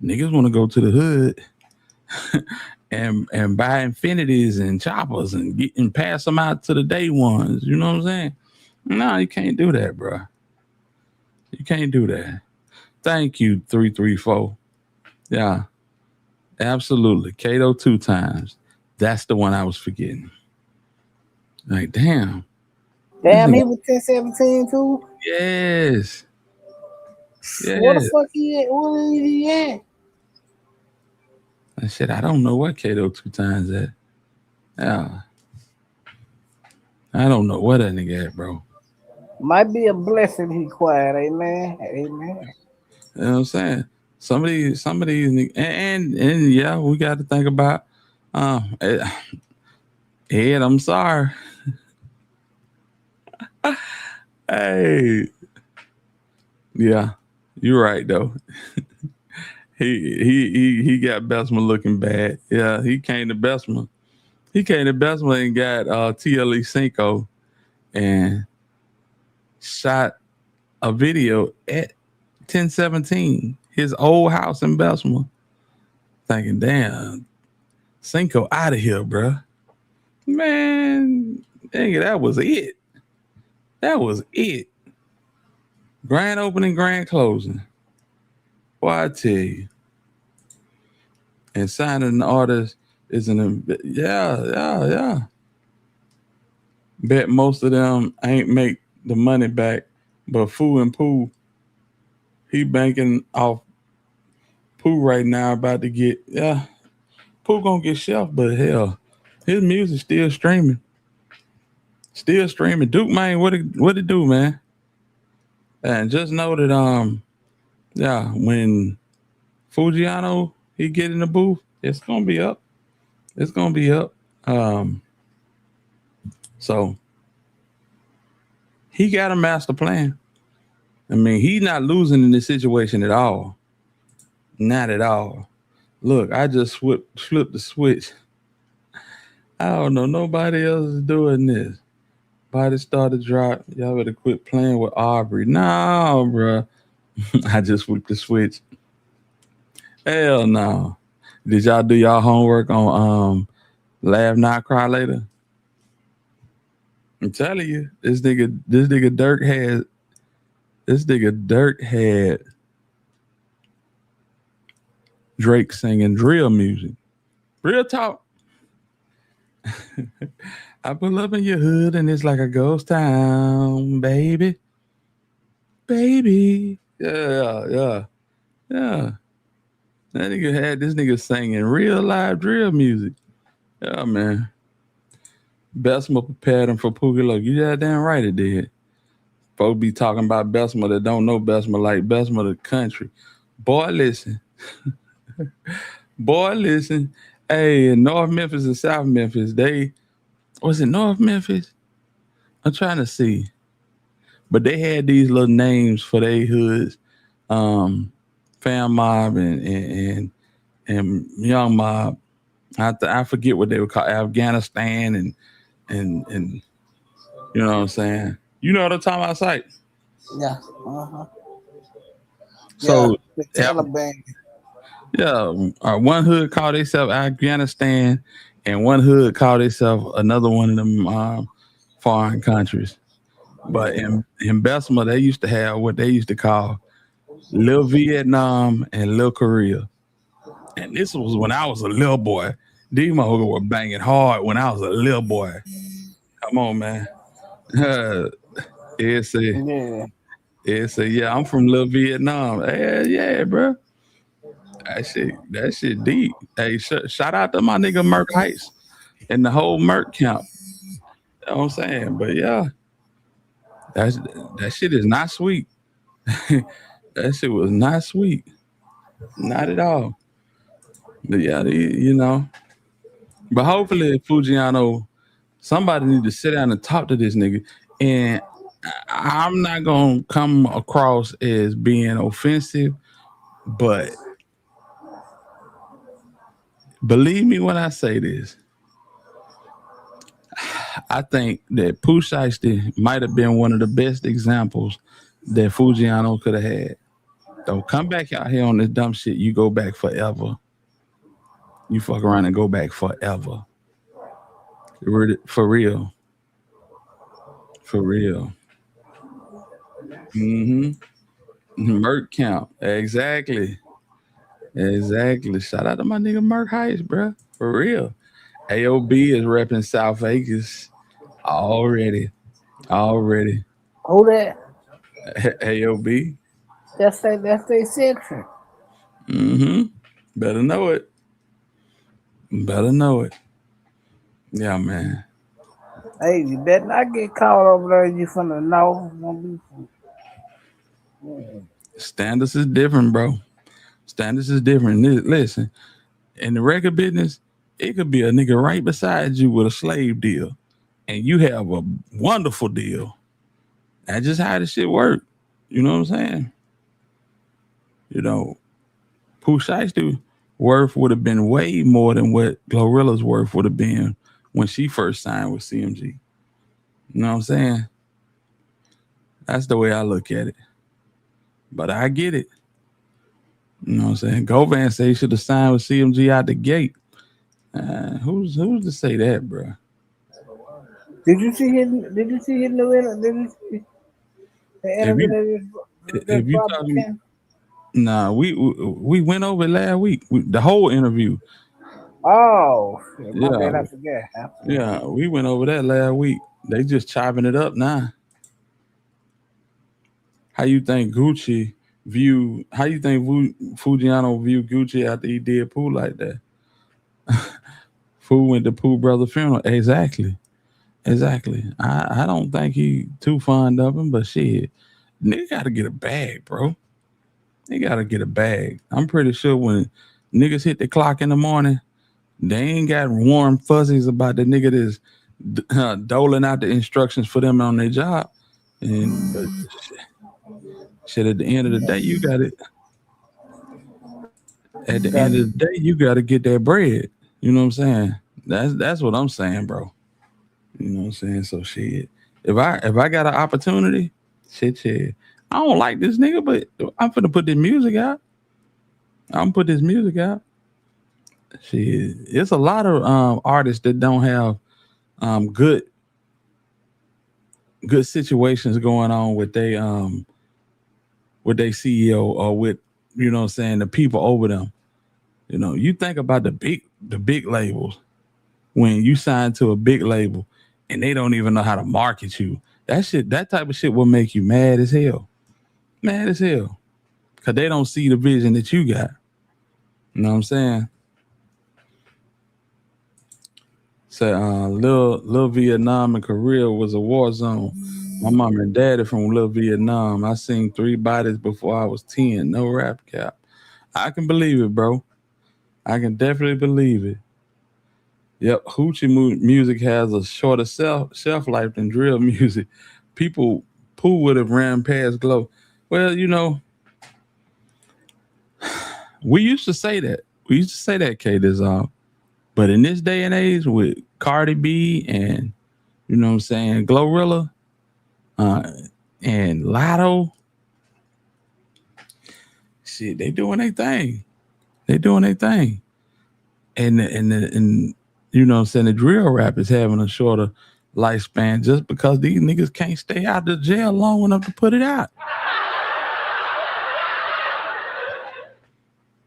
niggas want to go to the hood and buy Infinities and choppers and pass them out to the day ones. You know what I'm saying? No, you can't do that, bro. You can't do that. Thank you, 334. Yeah, absolutely. Kato 2 times. That's the one I was forgetting. Like, damn. Damn, he was 1017 too? Yes. Where the fuck he at? Where is he at? And shit, I don't know what Kato 2 times at. Yeah. I don't know what that nigga at, bro. Might be a blessing he quiet, amen. Amen. You know what I'm saying? Some of these niggas, and yeah, we got to think about Ed, I'm sorry. Hey. Yeah, you're right though. He got Bessemer looking bad. Yeah, he came to Bessemer. He came to Bessemer and got TLE Cinco and shot a video at 1017, his old house in Bessemer. Thinking, damn, Cinco out of here, bro. Man, dang, that was it. That was it. Grand opening, grand closing. Boy, I tell you. And signing an artist is yeah. Bet most of them ain't make the money back, but Foo and Pooh, he banking off Pooh right now, about to get, Pooh gonna get shelved, but hell, his music still streaming. Still streaming. Duke, man, what it do, man? And just know that yeah, when Foogiano he get in the booth, it's gonna be up. It's gonna be up. So he got a master plan. I mean, he's not losing in this situation at all. Not at all. Look, I just flipped the switch. I don't know. Nobody else is doing this. Body started drop. Y'all better quit playing with Aubrey. No, bro. I just flipped the switch. Hell no. Did y'all do y'all homework on Laugh Not Cry Later? I'm telling you, this nigga Dirk had Drake singing drill music. Real talk. I pull up in your hood and it's like a ghost town, baby. Baby. Yeah. That nigga had this nigga singing real live drill music. Yeah, man. Bessemer prepared him for Pookie Loc. You damn right it did. Folks be talking about Bessemer that don't know Bessemer like Bessemer the country. Boy, listen. Boy, listen. Hey, in North Memphis and South Memphis, was it North Memphis? I'm trying to see. But they had these little names for their hoods. Fam Mob and Young Mob. I forget what they were called. Afghanistan and you know what I'm saying? You know what I'm talking about, Sight? Yeah. So the Taliban. Yeah, one hood called itself Afghanistan, and one hood called itself another one of them foreign countries. But in Bessemer, they used to have what they used to call Little Vietnam and Little Korea. And this was when I was a little boy. These motherfuckers were banging hard when I was a little boy. Come on, man. Yeah, I'm from Little Vietnam. Yeah, bro. That shit deep. Hey, shout out to my nigga Merc Heist and the whole Merc camp. You know what I'm saying? But yeah, that shit is not sweet. That shit was not sweet. Not at all. But yeah, you know. But hopefully Foogiano, somebody need to sit down and talk to this nigga. And I'm not gonna come across as being offensive, but believe me when I say this. I think that Pooh Shiesty might have been one of the best examples that Foogiano could have had. Don't come back out here on this dumb shit. You go back forever. You fuck around and go back forever. For real. For real. Merc count. Exactly. Shout out to my nigga Merc Heist, bro. For real. AOB is repping South Vegas already. Who that? AOB. That's their section. Better know it. Yeah, man. Hey, you better not get caught over there. You from the north. Standards is different, bro. Standards is different. Listen, in the record business, it could be a nigga right beside you with a slave deal, and you have a wonderful deal. That's just how this shit work. You know what I'm saying? You know, Pooh Shiesty worth would have been way more than what Glorilla's worth would have been when she first signed with CMG. You know what I'm saying? That's the way I look at it. But I get it. You know what I'm saying? Govan say he should have signed with CMG out the gate. Who's to say that, bro? Did you see his new interview? If you talking, nah, we went over it last week. The whole interview. Oh, my bad, I forget. Yeah, we went over that last week. They just chopping it up now. How you think Foogiano view Gucci after he did Pooh like that? Pooh went to Pooh brother funeral. Exactly. Exactly. I don't think he too fond of him, but shit, nigga gotta get a bag, bro. They gotta get a bag. I'm pretty sure when niggas hit the clock in the morning, they ain't got warm fuzzies about the nigga that's doling out the instructions for them on their job. And but shit, at the end of the day, you got it. At the end of the day, you got to get that bread. You know what I'm saying? That's what I'm saying, bro. You know what I'm saying? So shit. If I got an opportunity, shit. I don't like this nigga, but I'm finna put this music out. I'm put this music out. Shit. It's a lot of artists that don't have good situations going on with they CEO or with, you know what I'm saying, the people over them. You know, you think about the big labels. When you sign to a big label and they don't even know how to market you, that type of shit will make you mad as hell. Mad as hell. Cause they don't see the vision that you got. You know what I'm saying? So Lil Vietnam and Korea was a war zone. My mom and daddy from Lil Vietnam. I seen 3 bodies before I was 10. No rap cap. I can believe it, bro. I can definitely believe it. Yep, hoochie music has a shorter shelf life than drill music. People, Pooh would have ran past Glow. Well, you know, we used to say that. We used to say that, K. But in this day and age with Cardi B and, you know what I'm saying, Glorilla and Lotto, shit, they doing their thing. They doing their thing. And you know what I'm saying, the drill rap is having a shorter lifespan just because these niggas can't stay out of jail long enough to put it out.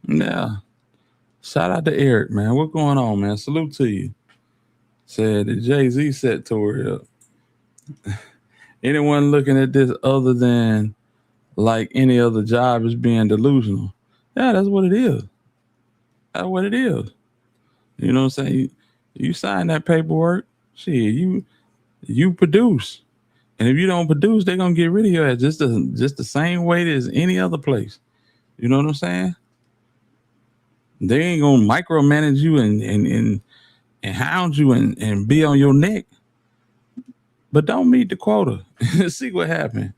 Yeah. Shout out to Eric, man. What's going on, man? Salute to you. Said that Jay-Z set Tory up. Anyone looking at this other than like any other job is being delusional. Yeah, that's what it is. That's what it is. You know what I'm saying? You sign that paperwork, shit, you produce. And if you don't produce, they're gonna get rid of you at just the same way as any other place. You know what I'm saying? They ain't gonna micromanage you and hound you and be on your neck. But don't meet the quota. See what happened.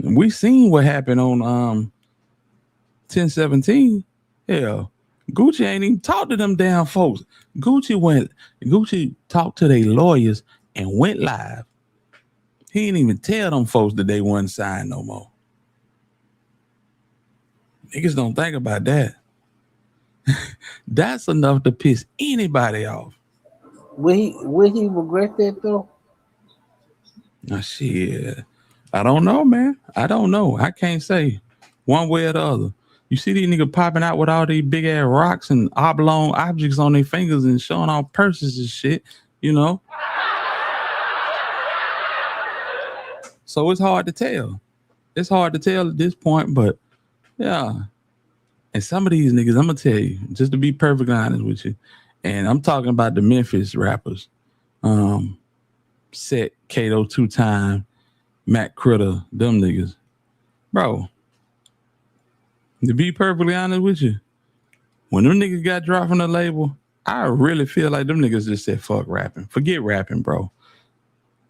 We seen what happened on 1017. Hell, Gucci ain't even talked to them damn folks. Gucci talked to their lawyers and went live. He didn't even tell them folks that they wasn't signed no more. Niggas don't think about that. That's enough to piss anybody off. Will he regret that though? Now shit, I don't know, man. I don't know. I can't say one way or the other. You see these niggas popping out with all these big ass rocks and oblong objects on their fingers and showing off purses and shit, you know? So it's hard to tell. It's hard to tell at this point, but yeah. And some of these niggas, I'm gonna tell you, just to be perfectly honest with you, and I'm talking about the Memphis rappers, Set, Kato, 2Tymes, Matt Critter, them niggas. Bro, to be perfectly honest with you, when them niggas got dropped from the label, I really feel like them niggas just said, fuck rapping. Forget rapping, bro.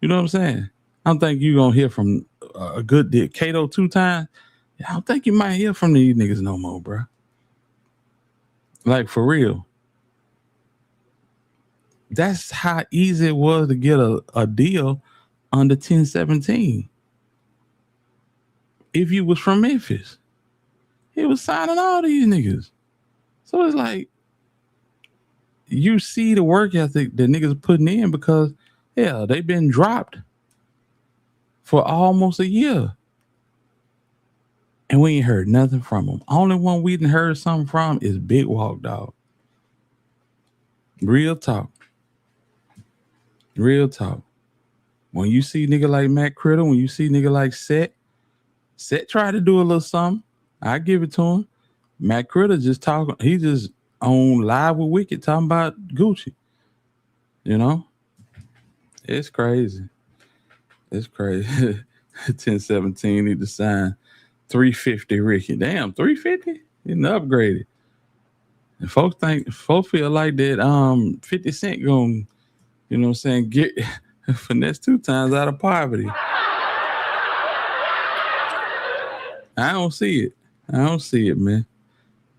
You know what I'm saying? I don't think you gonna hear from a good dick. Kato 2Tymes, I don't think you might hear from these niggas no more, bro. Like, for real. That's how easy it was to get a deal under 1017. If you was from Memphis, he was signing all these niggas. So it's like, you see the work ethic that niggas putting in because, hell, they've been dropped for almost a year. And we ain't heard nothing from them. Only one we didn't heard something from is Big Walk, dog. Real talk. Real talk. When you see nigga like Matt Critter, when you see nigga like Set tried to do a little something. I give it to him. Matt Critter just talking. He just on Live with Wicked talking about Gucci. You know? It's crazy. It's crazy. 1017 need to sign 350 Ricky. Damn, 350? Getting upgraded. And folks feel like that 50 Cent gonna, you know what I'm saying, get Finesse2Tymes out of poverty. I don't see it. I don't see it, man.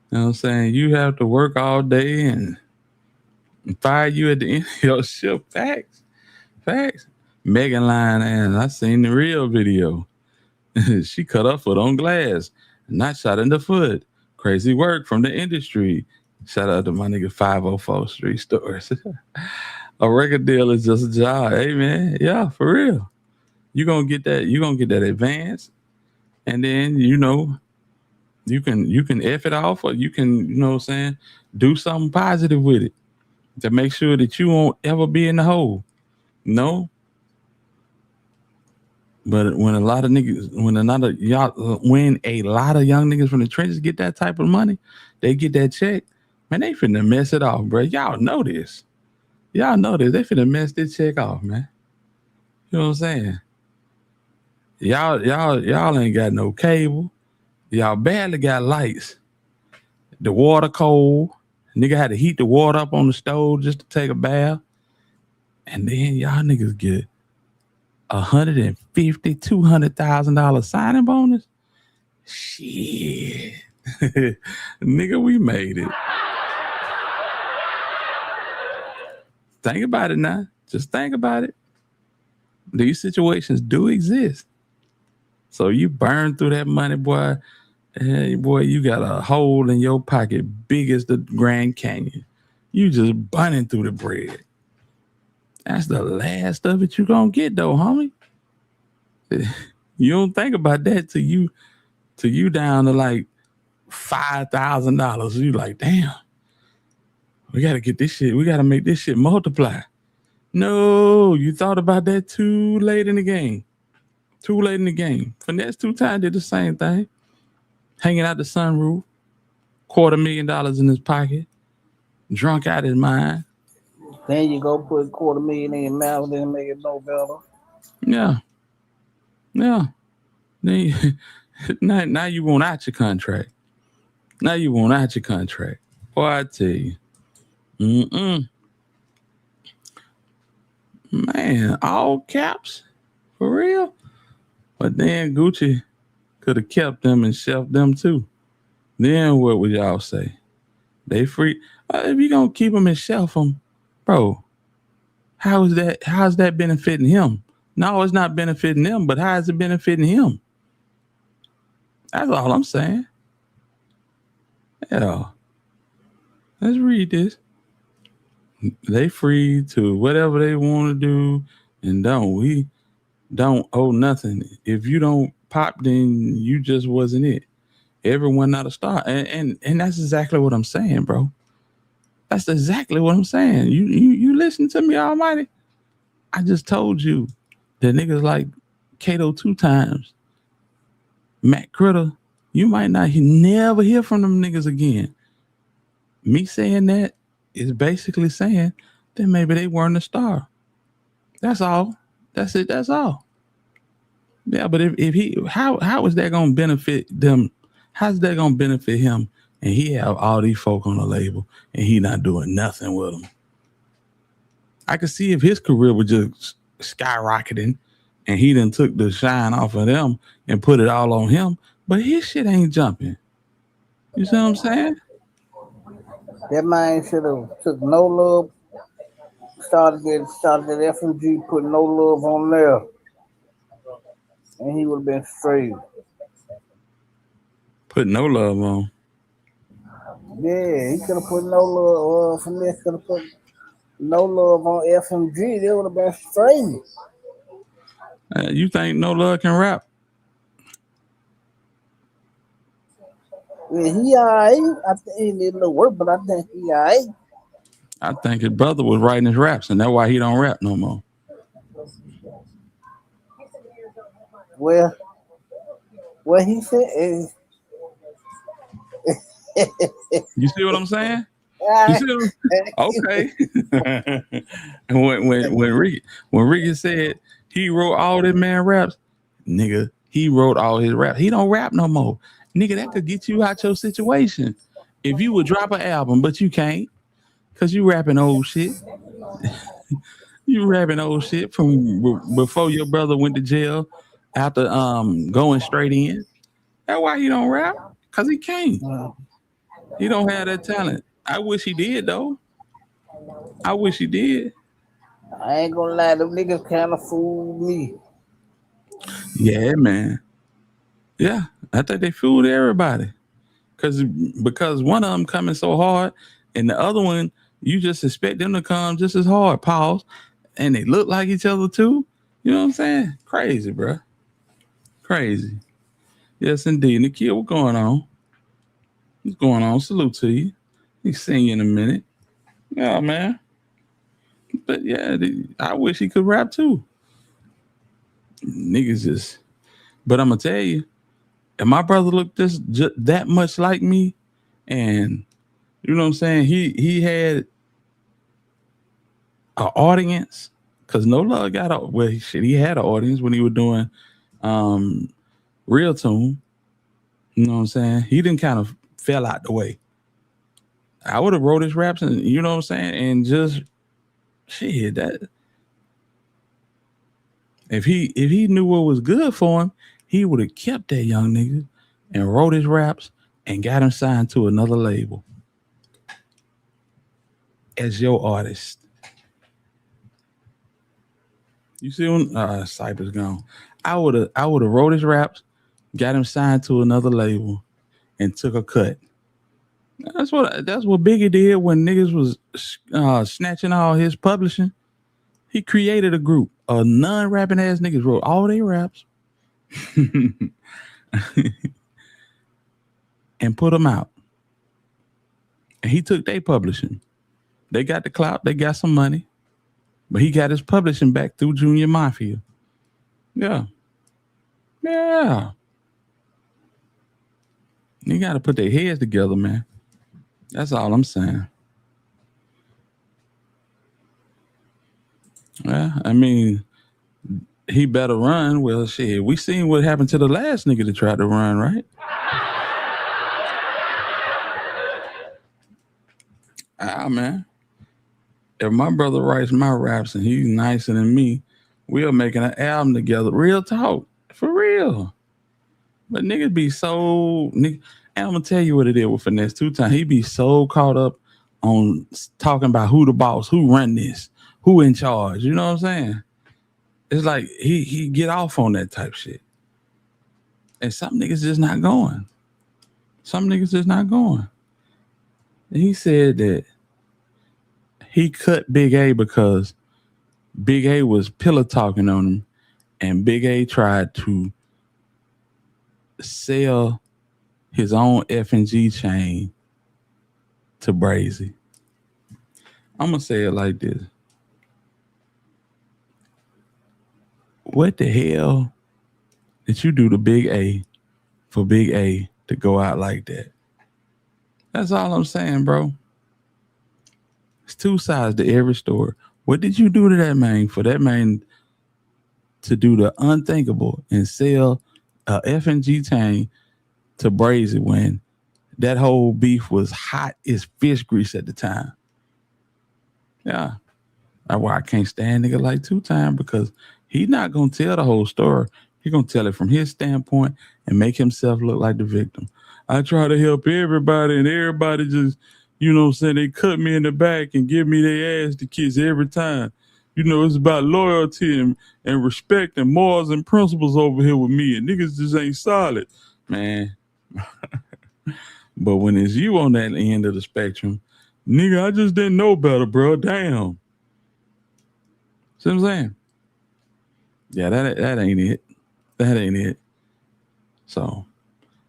You know what I'm saying? You have to work all day and fire you at the end of your shift. Facts. Megan lying ass. I seen the real video. She cut her foot on glass, not shot in the foot. Crazy work from the industry. Shout out to my nigga 504 Street Stores. A record deal is just a job. Hey man, yeah, for real. You're gonna get that advance, and then you can F it off, or you can, you know what I'm saying, do something positive with it to make sure that you won't ever be in the hole. No. But when a lot of young niggas from the trenches get that type of money, they get that check, man, they finna mess it off, bro. Y'all know this. They finna mess this check off, man. You know what I'm saying? Y'all ain't got no cable. Y'all barely got lights. The water cold. Nigga had to heat the water up on the stove just to take a bath. And then y'all niggas get $150,000, $200,000 signing bonus. Shit. Nigga, we made it. Think about it now. Just think about it. These situations do exist. So you burn through that money, boy. Hey, boy, you got a hole in your pocket big as the Grand Canyon. You just burning through the bread. That's the last of it you gonna get, though, homie. You don't think about that till you down to like $5,000. You like, damn, we gotta get this shit. We gotta make this shit multiply. No, you thought about that too late in the game. Finesse2Tymes did the same thing. Hanging out the sunroof, $250,000 in his pocket, drunk out his mind. Then you go put $250,000 in your mouth and make it no better. Yeah. Then now you want out your contract. Boy, I tell you. Man, all caps? For real? But then Gucci could have kept them and shelved them too. Then what would y'all say? They free. If you gonna keep them and shelf them, bro, how's that benefiting him? No, it's not benefiting them, but how is it benefiting him? That's all I'm saying. Yeah. Let's read this. They free to whatever they want to do, and we don't owe nothing. If you don't pop, then you just wasn't it. Everyone not a star. And that's exactly what I'm saying, bro. That's exactly what I'm saying. You listen to me, Almighty. I just told you that niggas like Kato 2 times, Matt Critter, you might never hear from them niggas again. Me saying that is basically saying that maybe they weren't a star. That's all. That's it. That's all. Yeah, but if he, how is that gonna benefit them? How's that gonna benefit him? And he have all these folk on the label, and he not doing nothing with them. I could see if his career was just skyrocketing, and he done took the shine off of them and put it all on him. But his shit ain't jumping. You see what I'm saying? That man should have took no love. Started at FMG, put no love on there, and he would have been straight. Put no love on. Yeah, he could have put no love. Finesse could have put no love on FMG. They would have been straight. You think No Love can rap? Yeah, he alright. I think he did a little work, but I think he alright. I think his brother was writing his raps, and that's why he don't rap no more. Well, he said. You see what I'm saying? You see okay. And when Ricky said he wrote all this man raps, nigga, he wrote all his raps. He don't rap no more. Nigga, that could get you out your situation. If you would drop an album, but you can't, because you rapping old shit. You rapping old shit from before your brother went to jail after going straight in. That's why he don't rap, because he can't. He don't have that talent. I wish he did, though. I wish he did. I ain't gonna lie, them niggas kind of fooled me. Yeah, man. Yeah, I think they fooled everybody. Because one of them coming so hard, and the other one, you just expect them to come just as hard. Pause. And they look like each other too. You know what I'm saying? Crazy, bro. Crazy. Yes, indeed. Nikhil, what's going on? What's going on? Salute to you. He's seeing you in a minute. Yeah, man. But yeah, I wish he could rap too. Niggas just. But I'm gonna tell you, if my brother looked that much like me, and you know what I'm saying, he had an audience, because No Love got he had an audience when he was doing Real Tune. You know what I'm saying? He didn't kind of fell out the way. I would have wrote his raps, and you know what I'm saying, and just shit that. If he knew what was good for him, he would have kept that young nigga and wrote his raps and got him signed to another label as your artist. You see when Cypher's gone. I would have wrote his raps, got him signed to another label, and took a cut. That's what Biggie did when niggas was snatching all his publishing. He created a group of non-rapping ass niggas, wrote all their raps and put them out. And he took their publishing. They got the clout, they got some money, but he got his publishing back through Junior Mafia. Yeah. Yeah. You got to put their heads together, man. That's all I'm saying. Yeah, I mean, he better run. Well, shit, we seen what happened to the last nigga that tried to run, right? Man. If my brother writes my raps and he's nicer than me, we're making an album together. Real talk. For real. But niggas be so... And I'm going to tell you what it is with Finesse2Tymes. He be so caught up on talking about who the boss, who run this, who in charge. You know what I'm saying? It's like he get off on that type shit. And some niggas just not going. Some niggas just not going. And he said that he cut Big A because Big A was pillow talking on him, and Big A tried to sell his own F&G chain to Brazy. I'm gonna say it like this. What the hell did you do to Big A for Big A to go out like that? That's all I'm saying, bro. It's two sides to every story. What did you do to that man for that man to do the unthinkable and sell a F&G chain to Brazy when that whole beef was hot as fish grease at the time? Yeah. That's why I can't stand nigga like 2Tymes, because he's not going to tell the whole story. He's going to tell it from his standpoint and make himself look like the victim. I try to help everybody, and everybody just, you know what I'm saying, they cut me in the back and give me their ass to kiss every time. You know, it's about loyalty and respect and morals and principles over here with me, and niggas just ain't solid, man. But when it's you on that end of the spectrum, nigga, I just didn't know better, bro. Damn. See what I'm saying? Yeah, that ain't it. That ain't it. So,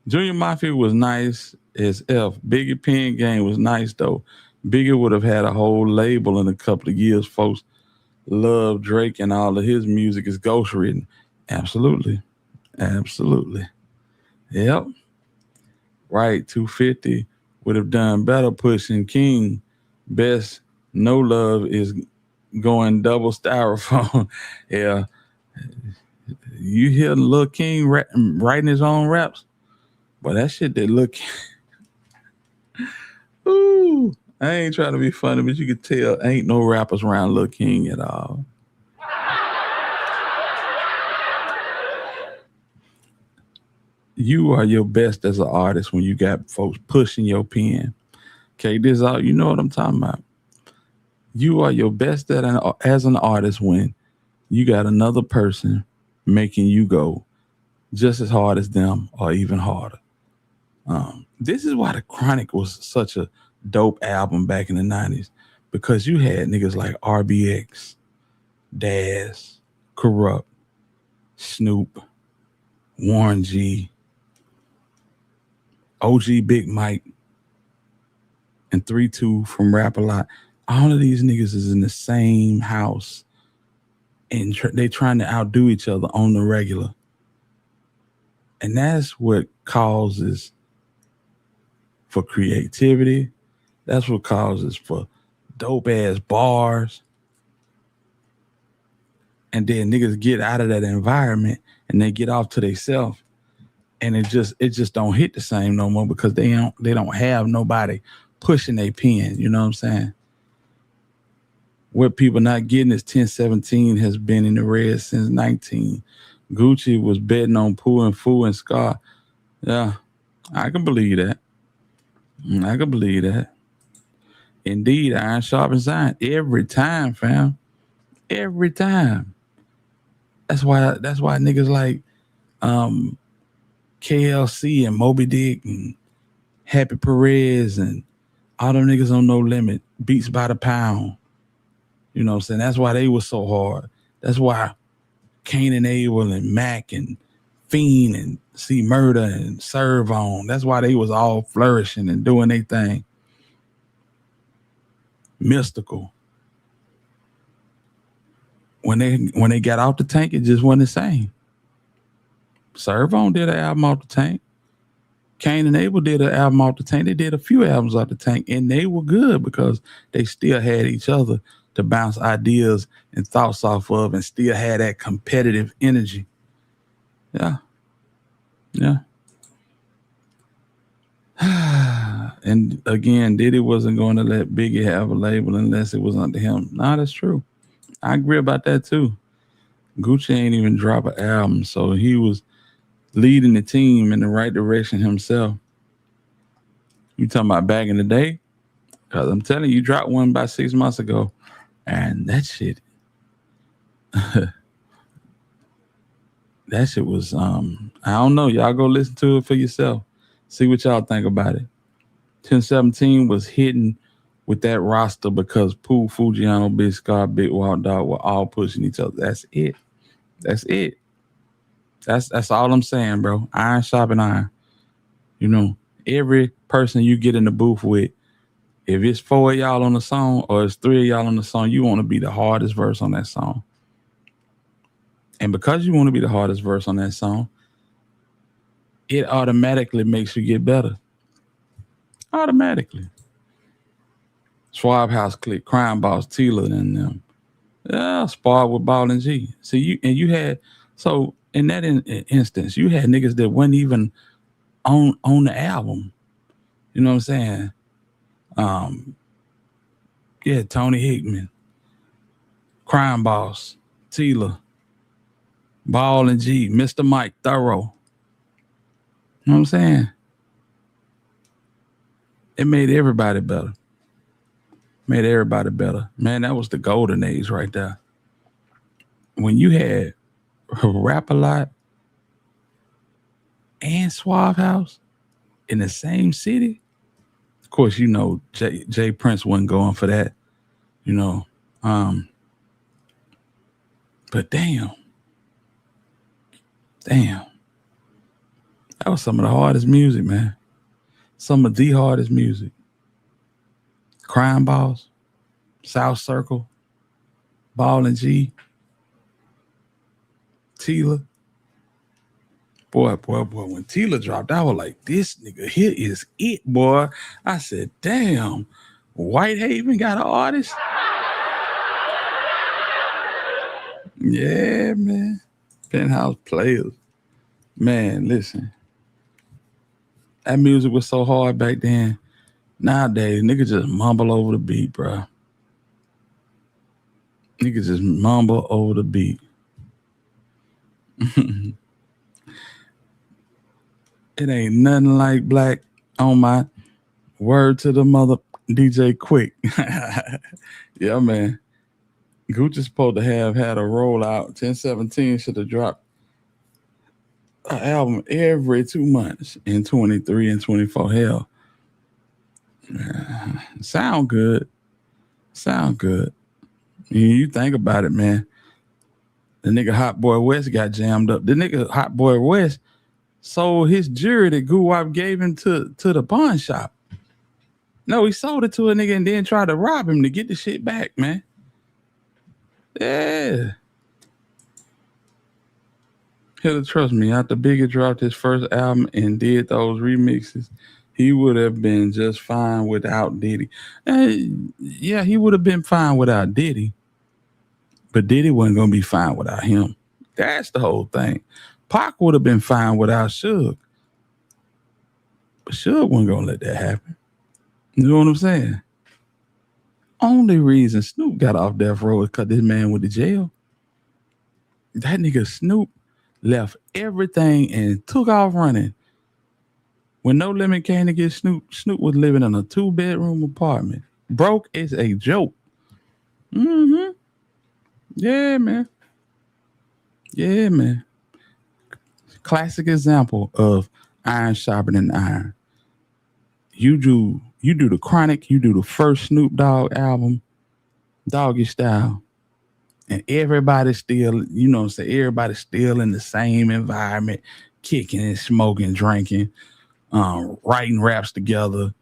Junior Mafia was nice as F. Biggie Pen Game was nice, though. Biggie would have had a whole label in a couple of years. Folks love Drake and all of his music is ghostwritten. Absolutely. Absolutely. Yep. Right, 250. would have done better pushing King. Best No Love is going double styrofoam. Yeah. You hear Lil King writing his own raps? But that shit that Lil King. Ooh. I ain't trying to be funny, but you could tell ain't no rappers around Lil King at all. You are your best as an artist when you got folks pushing your pen. Okay, this is all, you know what I'm talking about. You are your best as an artist when you got another person making you go just as hard as them or even harder. This is why The Chronic was such a dope album back in the 90s, because you had niggas like RBX, Daz, Corrupt, Snoop, Warren G, OG Big Mike, and 3-2 from Rap A Lot. All of these niggas is in the same house and they trying to outdo each other on the regular. And that's what causes for creativity. That's what causes for dope ass bars. And then niggas get out of that environment and they get off to themselves. And it just don't hit the same no more because they don't have nobody pushing their pen. You know what I'm saying? What people not getting is 1017 has been in the red since 19. Gucci was betting on Pooh and Foo and Scar. Yeah, I can believe that. I can believe that. Indeed, iron sharpens iron every time, fam. Every time. That's why niggas like KLC and Moby Dick and Happy Perez and all them niggas on No Limit, Beats by the Pound. You know what I'm saying? That's why they was so hard. That's why Cain and Abel and Mac and Fiend and C Murder and Serve On. That's why they was all flourishing and doing their thing. Mystical. When they got out the tank, it just wasn't the same. Serve On did an album off the tank. Cain and Abel did an album off the tank. They did a few albums off the tank, and they were good because they still had each other to bounce ideas and thoughts off of and still had that competitive energy. Yeah. Yeah. And again, Diddy wasn't going to let Biggie have a label unless it was under him. Nah, that's true. I agree about that too. Gucci ain't even drop an album, so he was leading the team in the right direction himself. You talking about back in the day? Because I'm telling you, dropped one about 6 months ago, and that shit, that shit was, I don't know. Y'all go listen to it for yourself. See what y'all think about it. 1017 was hitting with that roster because Pooh, Foogiano, Big Scar, Big Wild Dog were all pushing each other. That's it. That's it. That's all I'm saying, bro. Iron sharpen iron. You know, every person you get in the booth with, if it's 4 of y'all on the song or it's 3 of y'all on the song, you want to be the hardest verse on that song. And because you want to be the hardest verse on that song, it automatically makes you get better. Automatically. Swab House Click, Crime Boss, Tila, and them. Yeah, sparred with Ball and G. See, you had, so in that instance, you had niggas that weren't even on the album. You know what I'm saying? Yeah, Tony Hickman, Crime Boss, Tila, Ball and G, Mr. Mike Thorough. You know what I'm saying? It made everybody better. Made everybody better. Man, that was the golden age right there. When you had Rap A Lot and Suave House in the same city, of course, you know, Jay Prince wasn't going for that, you know. But damn. That was some of the hardest music, man. Some of the hardest music. Crime Boss, South Circle, Ball and G, Tila. Boy, when Tila dropped, I was like, this nigga here is it, boy. I said, damn, Whitehaven got an artist? Yeah, man. Penthouse Players. Man, listen. That music was so hard back then. Nowadays, niggas just mumble over the beat, bro. Niggas just mumble over the beat. It ain't nothing like Black on my word to the mother DJ Quick. Yeah, man. Gucci's supposed to have had a rollout. 1017 should have dropped an album every 2 months in 23 and 24. Hell. Sound good. Sound good. You think about it, man. The nigga Hot Boy West got jammed up. The nigga Hot Boy West sold his jewelry that Guwap gave him to the pawn shop. No, he sold it to a nigga and then tried to rob him to get the shit back, man. Yeah. Hell, trust me, after Biggie dropped his first album and did those remixes, he would have been just fine without Diddy. Yeah, he would have been fine without Diddy. But Diddy wasn't going to be fine without him. That's the whole thing. Pac would have been fine without Suge. But Suge wasn't going to let that happen. You know what I'm saying? Only reason Snoop got off death row is because this man went to jail. That nigga Snoop left everything and took off running. When No Limit came to get Snoop, Snoop was living in a 2-bedroom apartment. Broke is a joke. Mm-hmm. Yeah, man. Yeah, man. Classic example of iron sharpening iron. You do the Chronic, you do the first Snoop Dogg album, Doggy Style, and everybody's still, you know what I'm saying, everybody's still in the same environment, kicking and smoking, drinking, writing raps together.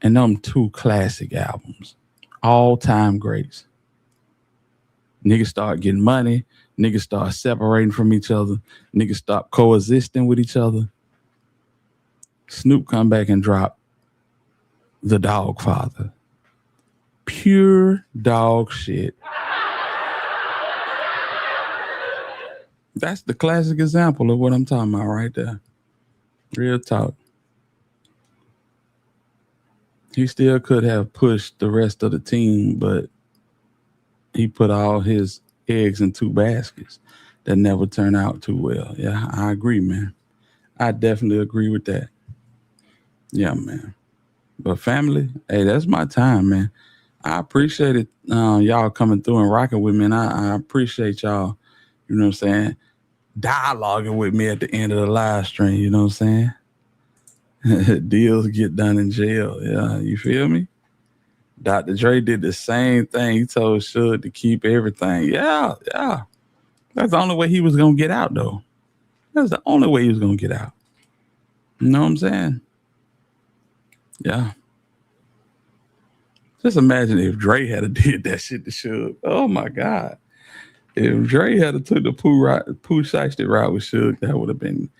And them 2 classic albums, all-time greats. Niggas start getting money. Niggas start separating from each other. Niggas start coexisting with each other. Snoop come back and drop The Dog Father. Pure dog shit. That's the classic example of what I'm talking about right there. Real talk. He still could have pushed the rest of the team, but he put all his eggs in 2 baskets that never turned out too well. Yeah, I agree, man. I definitely agree with that. Yeah, man. But family, hey, that's my time, man. I appreciate it, y'all coming through and rocking with me, and I appreciate y'all, you know what I'm saying, dialoguing with me at the end of the live stream, you know what I'm saying? Deals get done in jail. Yeah, you feel me? Dr. Dre did the same thing. He told Suge to keep everything. Yeah. That's the only way he was going to get out, though. That's the only way he was going to get out. You know what I'm saying? Yeah. Just imagine if Dre had did that shit to Suge. Oh, my God. If Dre had took the Pooh Shiesty route with Suge, that would have been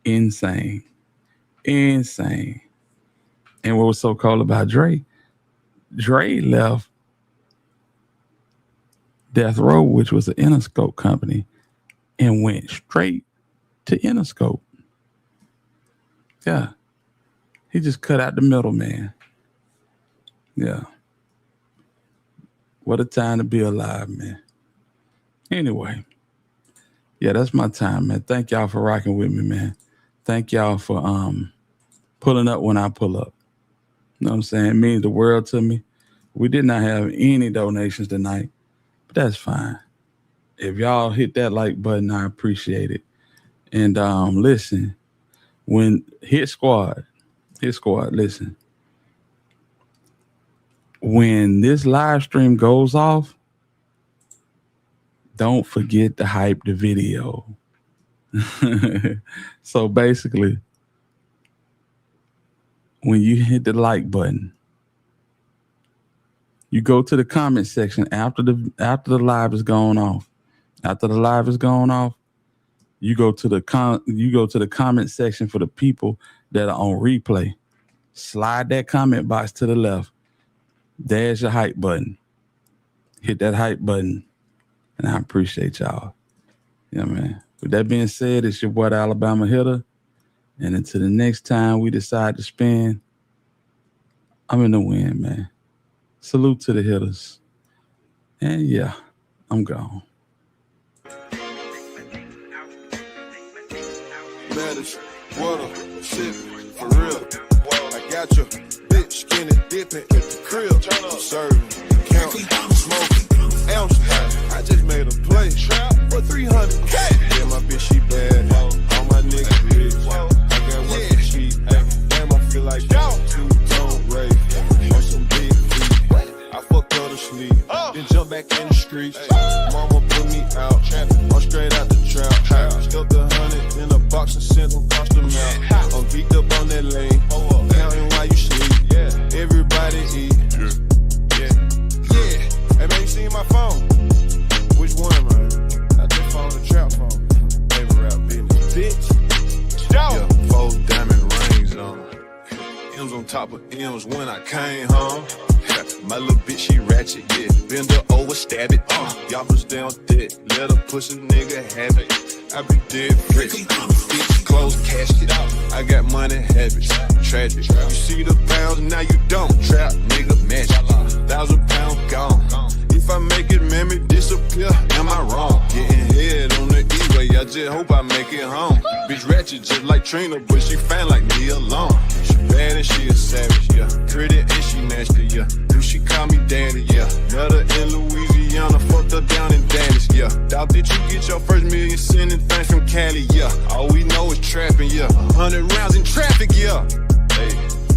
insane. Insane. And what was so cool about Dre left Death Row, which was an Interscope company, and went straight to Interscope. Yeah. He just cut out the middleman. Yeah. What a time to be alive, man. Anyway. Yeah, that's my time, man. Thank y'all for rocking with me, man. Thank y'all for pulling up when I pull up. You know what I'm saying? It means the world to me. We did not have any donations tonight, but that's fine. If y'all hit that like button, I appreciate it. And listen, when Hit Squad, listen. When this live stream goes off, don't forget to hype the video. So basically, when you hit the like button, you go to the comment section after the live is going off. After the live is going off, You go to the comment section for the people that are on replay. Slide that comment box to the left. There's your hype button. Hit that hype button. And I appreciate y'all. Yeah, man. With that being said, it's your boy, the Alabama Hitter. And until the next time we decide to spin, I'm in the win, man. Salute to the hitters. And yeah, I'm gone. Matters, water, shit, for real. I got your bitch skinny dipping at the crib. Serving, counting, smoking, ounce. I just made a play for 300K. Yeah, my bitch, she bad. All my niggas bitch. I got one for cheap. Damn, I feel like two-tone rape. On some big feet. I fucked her to sleep. Then jump back in the streets. Mama put me out. I'm straight out the trap. Stuffed 100 in a box and sent them across the mouth. I'm geeked up on that lane. Counting while you sleep. Everybody eat. Hey man, you seen my phone? Which one, man? I just found the trap phone. Baby rap business, bitch. Yeah, 4 diamond rings on. M's on top of M's when I came home. My little bitch, she ratchet, yeah. Bend her over, stab it. Y'all was down dead. Let her pussy nigga have it. I be dead rich. Bitch, close casket. I got money habits. Tragic. You see the pounds, now you don't. Trap, nigga, match. 1,000 pounds gone. If I make it, man, me disappear. Am I wrong? Getting head on the E-way. I just hope I make it home. Bitch ratchet just like Trina, but she fan like me alone. She bad and she a savage, yeah. Pretty and she nasty, yeah. She call me daddy, yeah. Met her in Louisiana, fucked her down in Dallas, yeah. Doubt that you get your first million sending things from Cali, yeah. All we know is trapping, yeah. 100 rounds in traffic, yeah. Hey,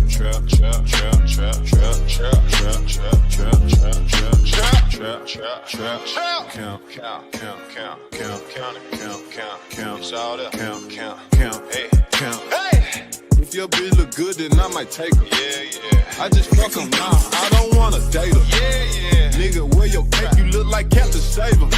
trap, trap, trap, trap, trap, trap, trap, trap, trap, trap, trap, trap, trap, trap, trap, count, count, count, count, count, count, count, count, count, it's all there, count, count, count, hey, count, hey. If your bitch look good, then I might take her. Yeah. I just fuck her now. I don't wanna date her. Yeah. Nigga, where your cake? You look like Captain Saver.